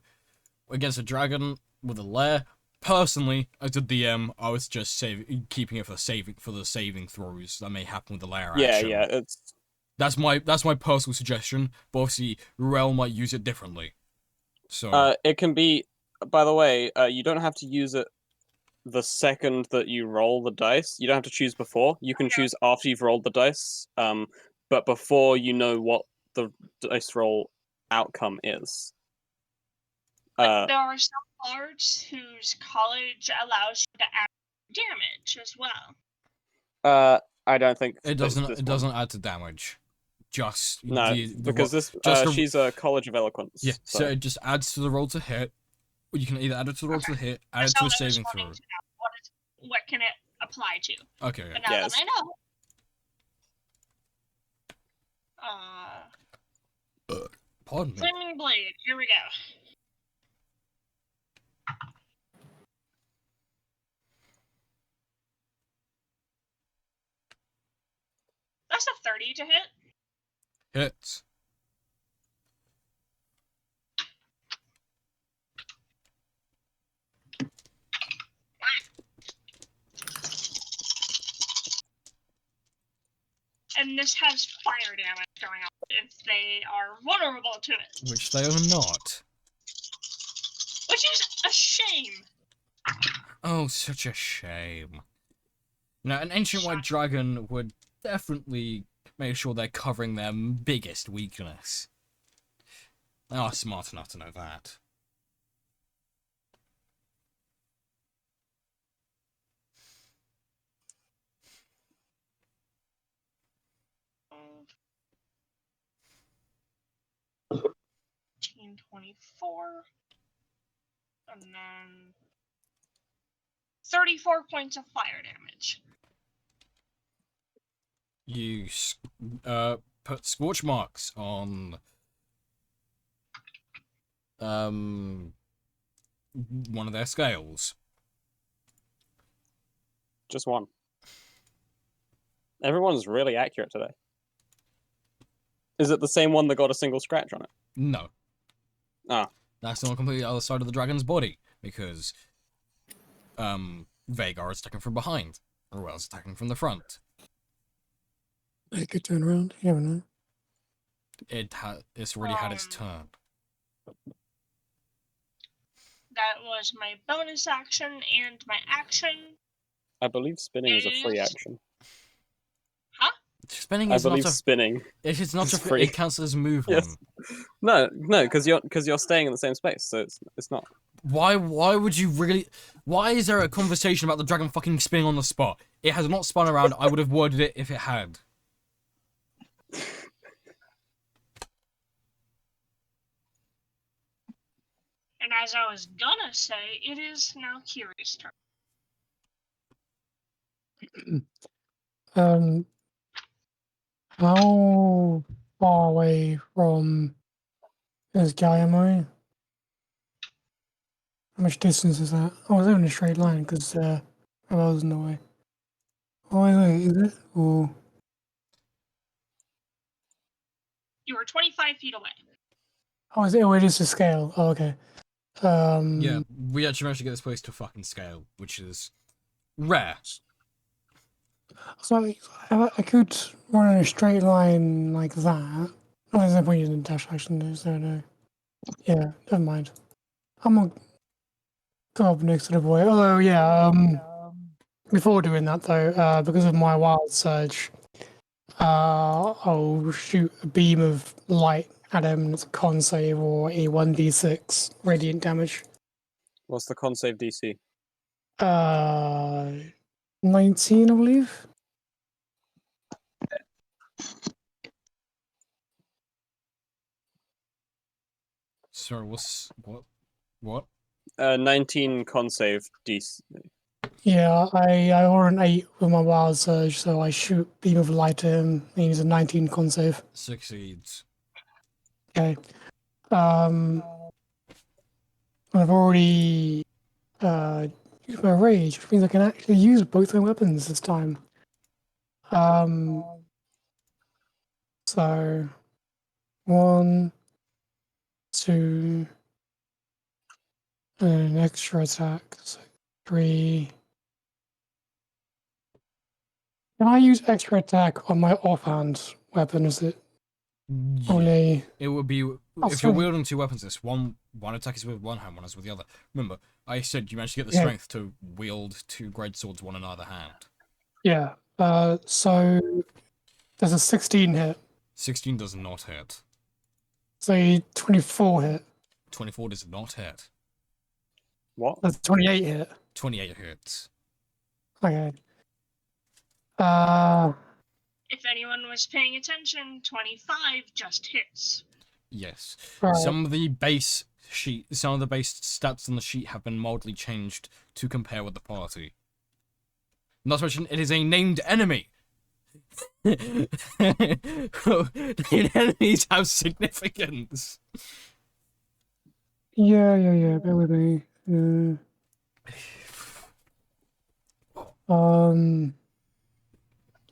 Against a dragon with a lair, personally, as a DM, I was just keeping it for the saving throws that may happen with the lair action. Yeah, it's... That's my personal suggestion, but obviously Ruel might use it differently. So it can be... By the way, you don't have to use it the second that you roll the dice. You don't have to choose before. You can choose after you've rolled the dice, but before you know what the dice roll outcome is. But there are some bards whose college allows you to add damage as well. I don't think it this doesn't one. add to damage. Just No, because she's a College of Eloquence. Yeah, so it just adds to the roll to hit. You can either add it to the roll to hit, add it to a saving throw. What can it apply to. Okay. But now Yes. that I know, Pardon me. Flaming Blade, here we go. That's a 30 to hit. Hits. And this has fire damage going on if they are vulnerable to it. Which they are not. Which is a shame. Oh, such a shame. Now, an ancient white dragon would definitely make sure they're covering their biggest weakness. They are smart enough to know that. Um, 24, and then 34 points of fire damage. You put scorch marks on one of their scales. Just one. Everyone's really accurate today. Is it the same one that got a single scratch on it? No. Ah. That's on the completely other side of the dragon's body, because Vagar is attacking from behind, or Wells attacking from the front. It could turn around. You never know. It's already had its turn. That was my bonus action and my action. I believe spinning is a free Is- action. Huh? Spinning I is not believe a. spinning. If it's not is a free. it counts as movement. Yes. No, because you're staying in the same space, so it's not. Why would you really? Why is there a conversation about the dragon fucking spinning on the spot? It has not spun around. I would have worded it if it had. And as I was gonna say, it is now Kiri's turn. How far away from this guy am I? How much distance is that? Oh, it's in a straight line because I was in the way. Oh, is it? Or You were 25 feet away. oh, is it? Oh, it is a scale. Oh, okay. Yeah, we actually managed to get this place to fucking scale, which is rare. So I could run in a straight line like that. Oh, there's no point using dash action, is there? No. Yeah, never mind. I'm gonna go up next to the boy. Although, yeah, before doing that though, because of my wild surge, I'll shoot a beam of light at him. It's a con save or a 1d6 radiant damage. What's the con save DC? 19, I believe. Sorry, what? 19 con save DC. Yeah, I roll an 8 with my wild surge, so I shoot beam of light at him. He needs a 19 con save. Succeeds. Okay. I've already used my rage, which means I can actually use both my weapons this time. So 1, 2, and an extra attack. So 3. Can I use extra attack on my offhand weapon? Is it only? It would be Oh, if you're sorry. wielding two weapons. This one attack is with one hand, one is with the other. Remember, I said you managed to get the Yeah. strength to wield two great swords, one in either hand. Yeah. So there's a 16 hit. 16 does not hit. So 24 hit. 24 does not hit. What? That's 28 hit. 28 hits. Okay. If anyone was paying attention, 25 just hits. Yes. Right. Some of the base stats on the sheet have been mildly changed to compare with the party. Not to mention, it is a named enemy. Named enemies have significance. Yeah. Bear with me.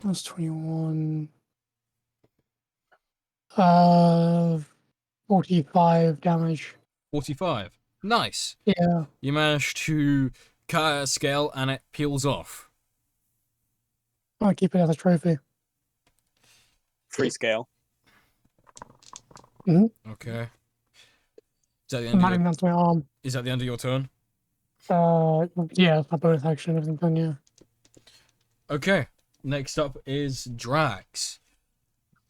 That's 21. 45 damage. 45. Nice. Yeah. You manage to cut a scale and it peels off. I'll keep it as a trophy. Free scale. Okay. Is that the I'm end of adding your, that to my arm. is that the end of your turn? Yeah, my bonus action, everything done, yeah. Okay. Next up is Drax.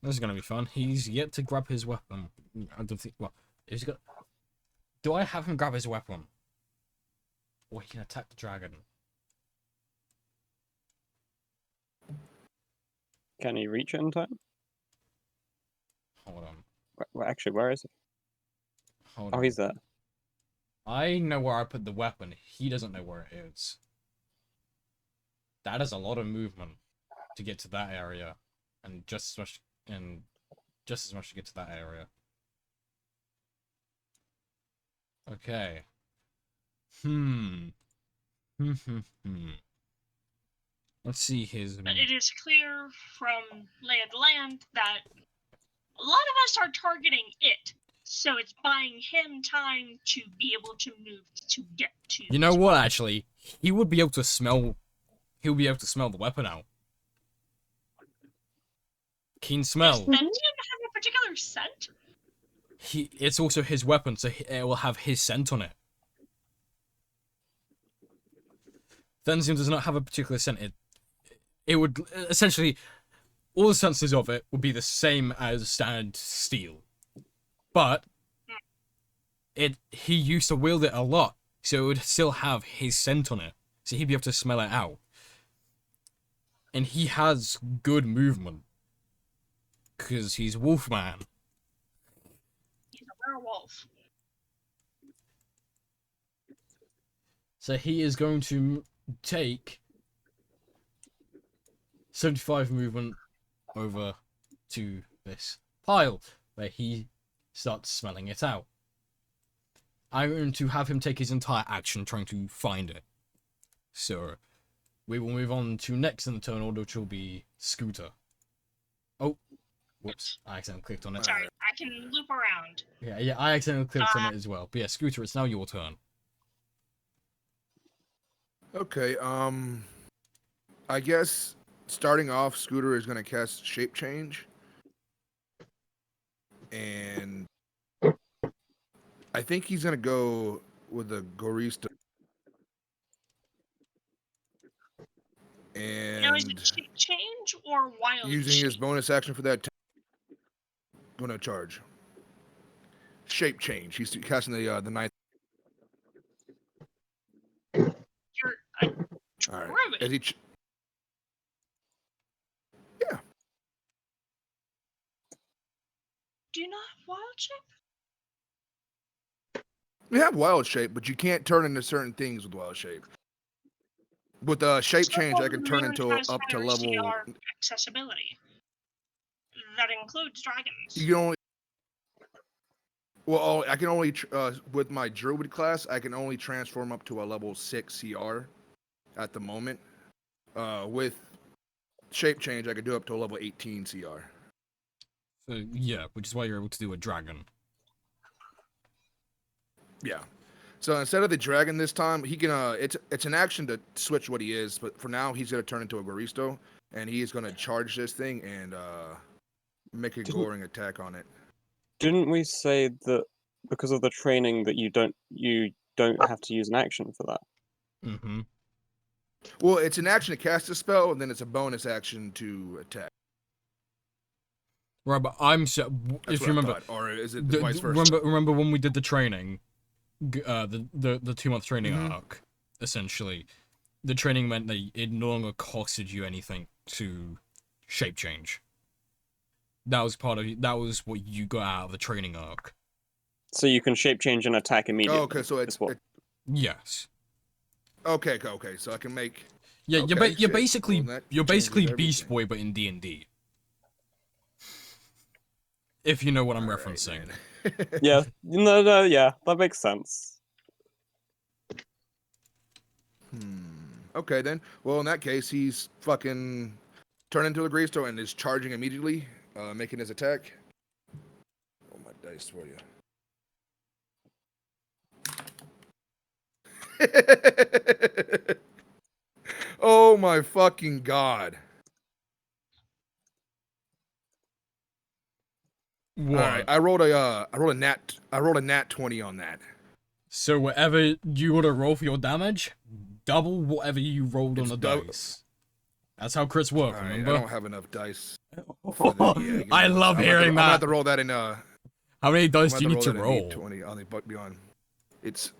This is gonna be fun. He's yet to grab his weapon. I don't think. Well, is he got? Do I have him grab his weapon? Or he can attack the dragon? Can he reach it in time? Hold on. Actually, where is he? Hold Oh, on. he's there. I know where I put the weapon. He doesn't know where it is. That is a lot of movement to get to that area, and just as much to get to that area. Okay. Let's see his. But it is clear from lay of the land that a lot of us are targeting it. So it's buying him time to be able to move to get to. You know what? Actually, he would be able to smell. He'll be able to smell the weapon out. Keen smell. Does Benjamin have a particular scent? It's also his weapon, so it will have his scent on it. Thenzium does not have a particular scent. It would essentially all the senses of it would be the same as standard steel, but he used to wield it a lot, so it would still have his scent on it, so he'd be able to smell it out. And he has good movement because he's Wolfman. He's a werewolf. So he is going to take 75 movement over to this pile where he starts smelling it out. I'm going to have him take his entire action trying to find it. So we will move on to next in the turn order, which will be Scooter. Oh, whoops, I accidentally clicked on it. Sorry, I can loop around. Yeah, I accidentally clicked on it as well. But yeah, Scooter, it's now your turn. Okay, I guess starting off, Scooter is gonna cast Shape Change. And I think he's gonna go with the Gorista. Now, is And it shape change or wild using shape? his bonus action for that, gonna charge. Shape Change. He's casting the ninth. You're a All right. druid. As he yeah. Do you not have wild shape? We have Wild Shape, but you can't turn into certain things with Wild Shape. With Shape Change, I can turn into up to level. CR accessibility. That includes dragons. You can only. Well, I can only with my Druid class, I can only transform up to a level 6 CR at the moment. With Shape Change, I could do up to a level 18 CR. So yeah, which is why you're able to do a dragon. Yeah. So instead of the dragon this time, he can. It's an action to switch what he is, but for now he's gonna turn into a Garisto, and he is gonna charge this thing and make a goring attack on it. Didn't we say that because of the training that you don't have to use an action for that? Mm-hmm. Well, it's an action to cast a spell, and then it's a bonus action to attack. Right, but I'm so. That's If what you I remember, thought. Or is it vice versa? remember when we did the training, the 2-month training Mhm. arc, essentially, the training meant that it no longer costed you anything to shape change. That was what you got out of the training arc. So you can shape change and attack immediately. Oh, okay, so is what? Yes. Okay. So I can make. Yeah, Okay, you're shit. basically Well, that you're changes basically Beast everything. Boy, but in D&D. If you know what I'm All right, referencing. man. Yeah, no, yeah, that makes sense. Okay then. Well, in that case, he's fucking turned into a Greystone and is charging immediately, making his attack. Oh, my dice for you. Oh my fucking god! What? All right, I rolled a nat 20 on that. So whatever you want to roll for your damage, double whatever you rolled on It's the dou- dice. That's how crits work, All right, I remember? don't have enough dice. For that. Yeah, give me I one love sec. hearing I'm gonna have that. to roll that in. How many I'm dice gonna do you have need to to roll that in roll? D20 on the beyond.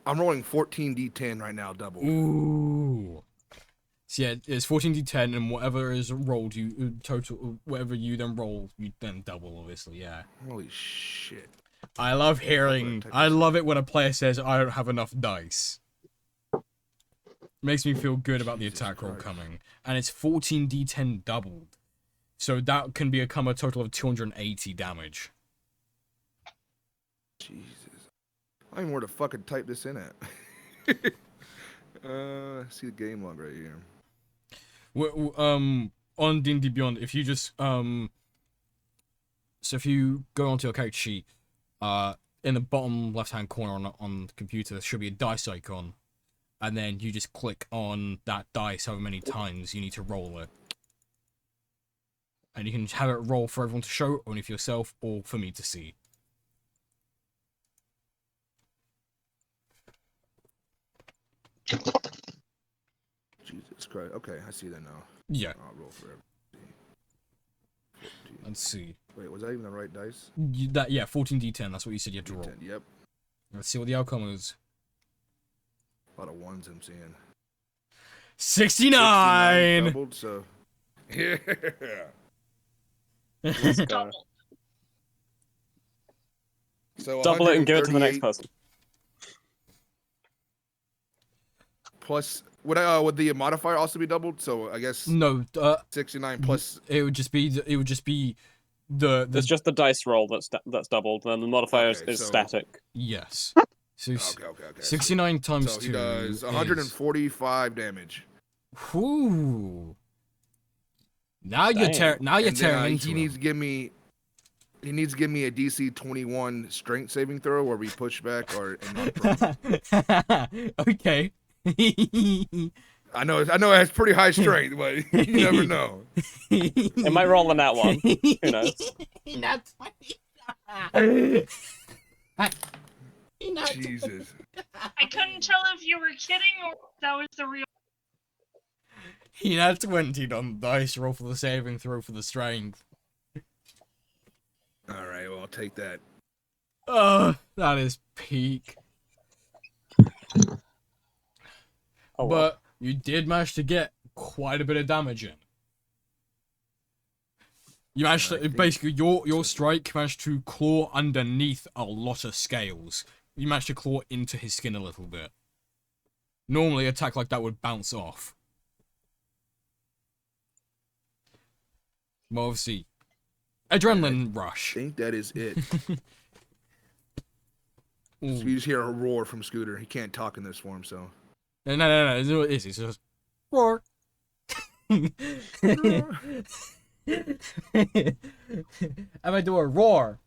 I'm rolling 14d10 right now, double. Ooh. So yeah, it's 14d10, and whatever is rolled, you total whatever you then roll, you then double, obviously. Yeah. Holy shit! I love would I hearing. type I this in? love it when a player says, "I don't have enough dice." Makes me feel good about the Jesus attack roll Christ. coming, and it's 14d10 doubled, so that can become a total of 280 damage. Jesus, I don't even know where to fucking type this in at. See the game log right here. On D&D Beyond, if you just so if you go onto your character sheet, in the bottom left-hand corner on the computer, there should be a dice icon, and then you just click on that dice however many times you need to roll it, and you can have it roll for everyone to show, only for yourself or for me to see. Jesus Christ. Okay, I see that now. Yeah, I'll roll for everything. let's see. Wait, was that even the right dice? 14d10. That's what you said you had to roll. D10, yep. Let's see what the outcome is. A lot of ones I'm seeing. 69. doubled, so yeah. Let's go. Double. So Double it and give it to the next 138 person. plus would the modifier also be doubled? So I guess No, 69 plus. it would just be the It's just the dice roll that's doubled, and then the modifier Okay, is so- static. yes. So Okay. 69 times So 2 he does is 145 damage. Whoo. Now you're Damn. now you're And then, tearing into he him. needs to give me. He needs to give me a DC 21 strength saving throw where we push back or and not prone. Okay. I know it has pretty high strength, but you never know. It might roll on that one. Who knows? Not 20. Jesus. I couldn't tell if you were kidding or if that was the real. He had 20 on the dice roll for the saving throw for the strength. All right, well, I'll take that. That is peak. Oh, well. But you did manage to get quite a bit of damage in. You managed I to, think basically, your strike managed to claw underneath a lot of scales. You managed to claw into his skin a little bit. Normally, an attack like that would bounce off. Well, obviously, adrenaline I rush. think that is it. Ooh. So you just hear a roar from Scooter. He can't talk in this form, so. No. It's what it is. It's just roar. Am I do a roar?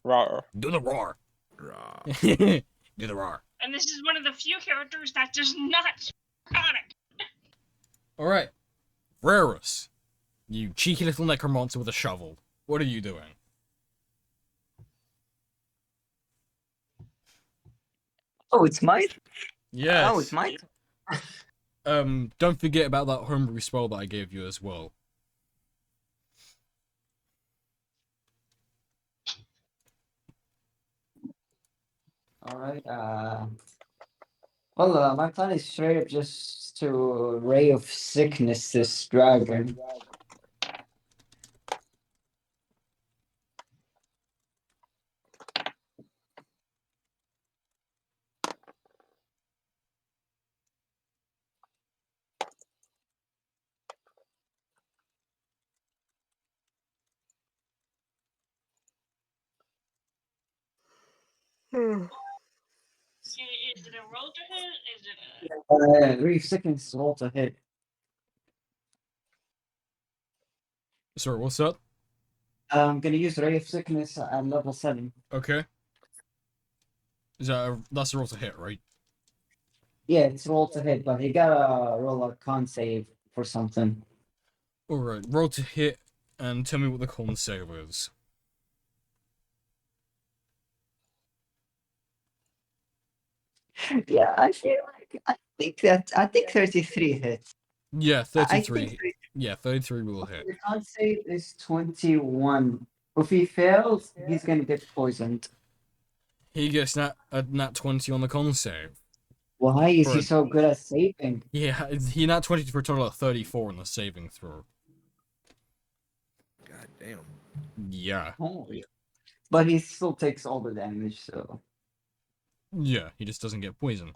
Rawr. Do the roar. Rah. Do the roar. And this is one of the few characters that does not chronic. Alright. Rarus. You cheeky little necromancer with a shovel. What are you doing? Oh, it's mine? Yes. Oh, it's mine? Don't forget about that homebrew spell that I gave you as well. Alright, well, my plan is straight up just to Ray of Sickness this dragon. Is it a roll to hit? Is it a... Reef sickness roll to hit. Sorry, what's that? I'm gonna use Ray of Sickness at level 7. Okay. Is that that's a roll to hit, right? Yeah, it's roll to hit, but you gotta roll a con save for something. Alright, roll to hit and tell me what the con save is. Yeah, I feel like I think 33 hits. Yeah, I think 33. Yeah, 33 will hit. the con save is 21. If he fails, he's gonna get poisoned. He gets a nat 20 on the con save. Why is For he a- so good at saving? Yeah, he nat 20 for a total of 34 in the saving throw. God damn. Yeah. Holy. But he still takes all the damage, so. Yeah, he just doesn't get poison.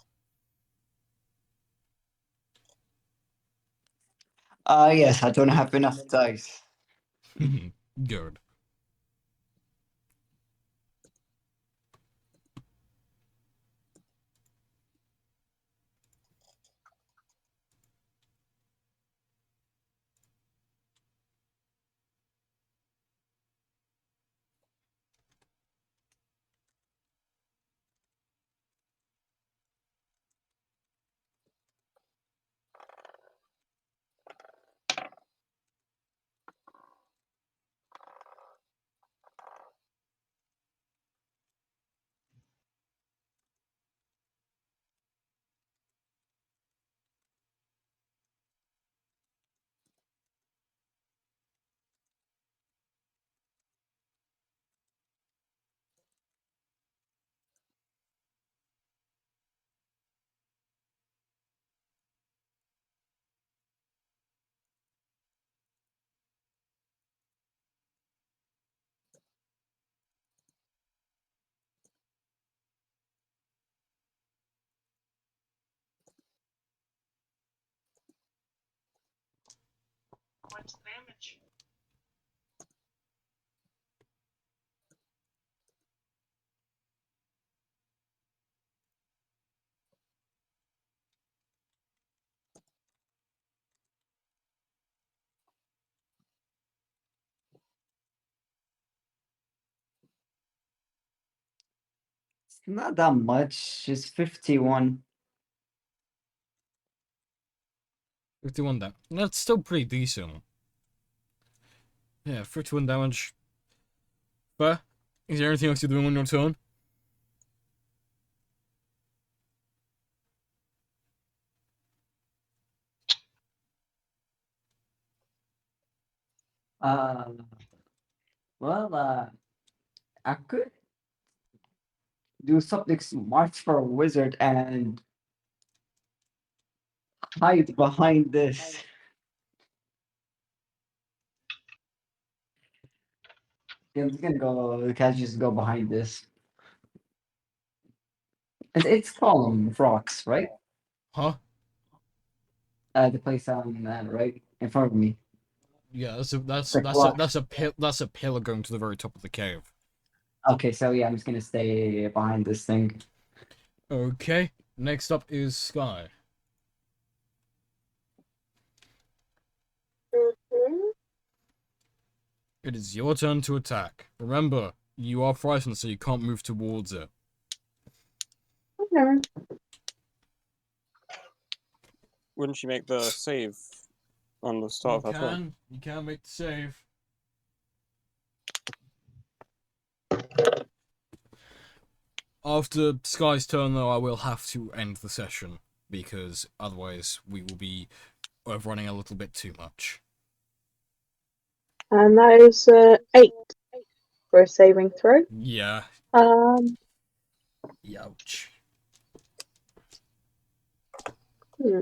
Yes, I don't have enough dice. Good. What's the damage? It's not that much. It's 51. 51 damage. That's still pretty decent. Yeah, 51 damage. But, is there anything else you're doing on your turn? Uh, well, I could do something smart for a wizard and hide behind this. Yeah, I'm just gonna go. Can I just go behind this? It's column of rocks, right? Huh? The place I'm at, right in front of me. Yeah, Like rock. that's a pillar going to the very top of the cave. Okay, so yeah, I'm just gonna stay behind this thing. Okay. Next up is Sky. It is your turn to attack. Remember, you are frightened, so you can't move towards it. Okay. Wouldn't she make the save on the start of her turn? You can make the save. After Sky's turn, though, I will have to end the session because otherwise we will be running a little bit too much. And that is 8 for a saving throw. Yeah. Um, Ouch. hmm.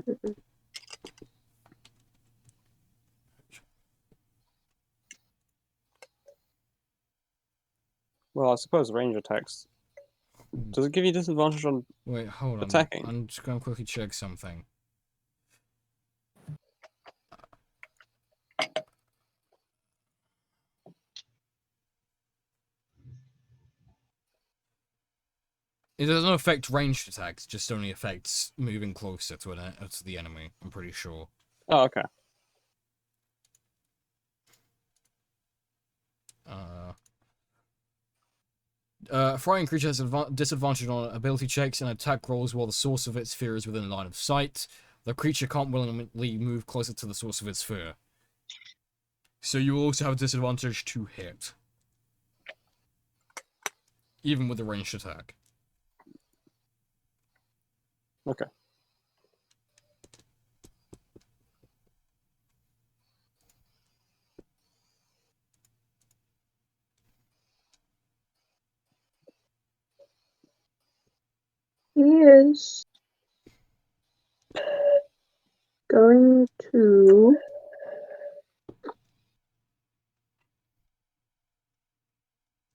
Well, I suppose range attacks. Does it give you disadvantage on Wait, hold on. attacking? I'm just going to quickly check something. It doesn't affect ranged attacks, just only affects moving closer to to the enemy, I'm pretty sure. Oh, okay. A frightened creature has disadvantage on ability checks and attack rolls while the source of its fear is within line of sight. The creature can't willingly move closer to the source of its fear. So you will also have a disadvantage to hit. Even with a ranged attack. Okay. He is going to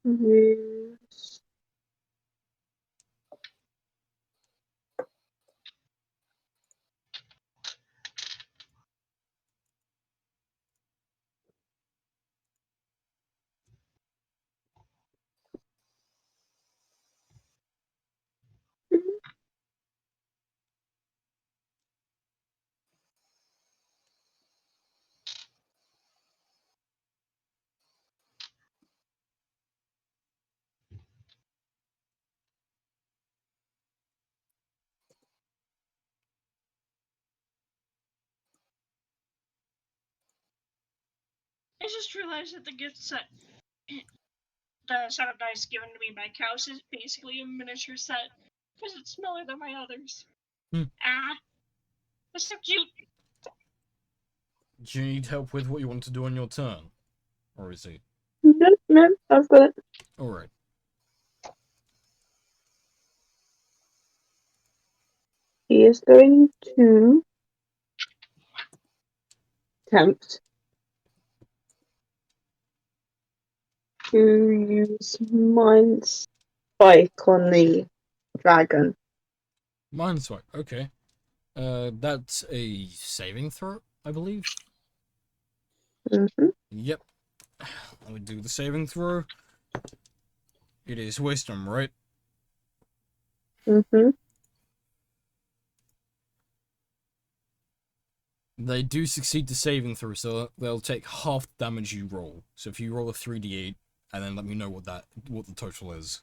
use I just realized that the gift set, the set of dice given to me by Kaus is basically a miniature set because it's smaller than my others. Hmm. Except you. Do you need help with what you want to do on your turn? Or is it? No, I've got it. Alright. He is going to attempt to use Mind Spike on the dragon. Mind swipe, okay. That's a saving throw, I believe. Mm-hmm. Yep. Let me do the saving throw. It is wisdom, right? Mm-hmm. They do succeed the saving throw, so they'll take half the damage you roll. So if you roll a 3d8, and then let me know what the total is.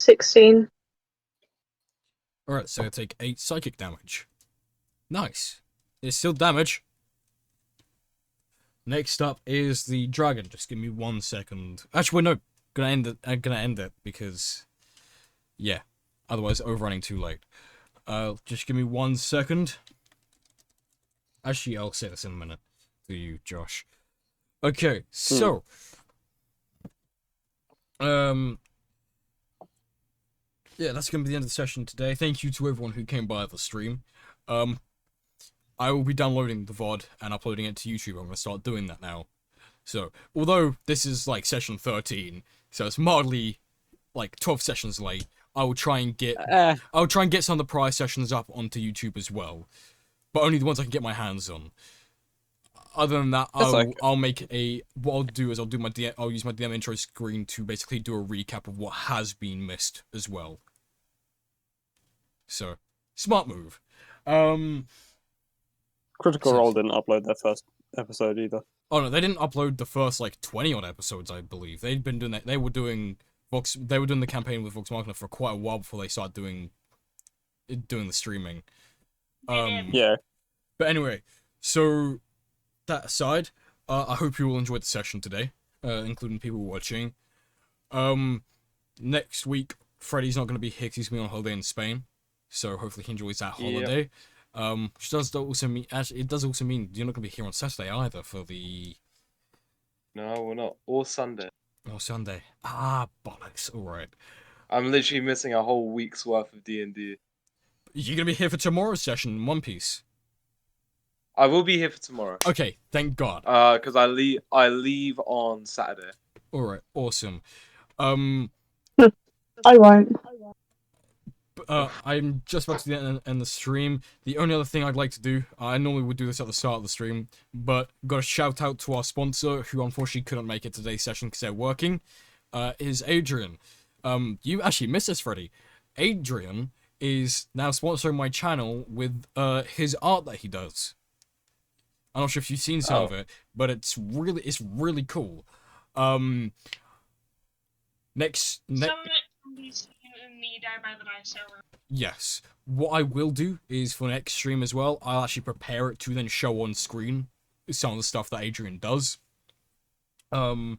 $16. Alright, so I take 8 psychic damage. Nice. It's still damage. Next up is the dragon. Just give me 1 second. Actually, wait, no. I'm gonna end it because, yeah. Otherwise, overrunning too late. Just give me 1 second. Actually, I'll say this in a minute to you, Josh. Okay, so, yeah, that's gonna be the end of the session today. Thank you to everyone who came by the stream. I will be downloading the VOD and uploading it to YouTube. I'm gonna start doing that now. So, although this is like session 13, so it's mildly like 12 sessions late, I will try and get some of the prior sessions up onto YouTube as well, but only the ones I can get my hands on. Other than that, I'll make a. What I'll do is I'll use my DM intro screen to basically do a recap of what has been missed as well. So, smart move. Critical Role didn't upload their first episode either. Oh no, they didn't upload the first like 20 odd episodes, I believe. They'd been doing that. They were doing the campaign with Vox Machina for quite a while before they started doing the streaming. Yeah. But anyway, so that aside, I hope you all enjoyed the session today, including people watching. Next week, Freddy's not going to be here 'cause he's going to be on holiday in Spain, so hopefully he enjoys that holiday. Which does also mean, actually, it does also mean you're not going to be here on Saturday either for the... No, we're not. Or Sunday. Oh, Sunday. Ah, bollocks. Alright. I'm literally missing a whole week's worth of D&D. You're going to be here for tomorrow's session in One Piece. I will be here for tomorrow. Okay, thank God. Because I leave on Saturday. All right, awesome. I won't. I'm just about to end the stream. The only other thing I'd like to do, I normally would do this at the start of the stream, but got a shout out to our sponsor, who unfortunately couldn't make it today's session because they're working, is Adrian. You actually missed this, Freddy. Adrian is now sponsoring my channel with his art that he does. I'm not sure if you've seen some of it, but it's really cool. Next. Some of it can be seen in the Die by the Die server. Yes. What I will do is for next stream as well, I'll actually prepare it to then show on screen some of the stuff that Adrian does. But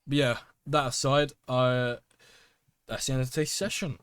yeah, that aside, that's the end of today's session.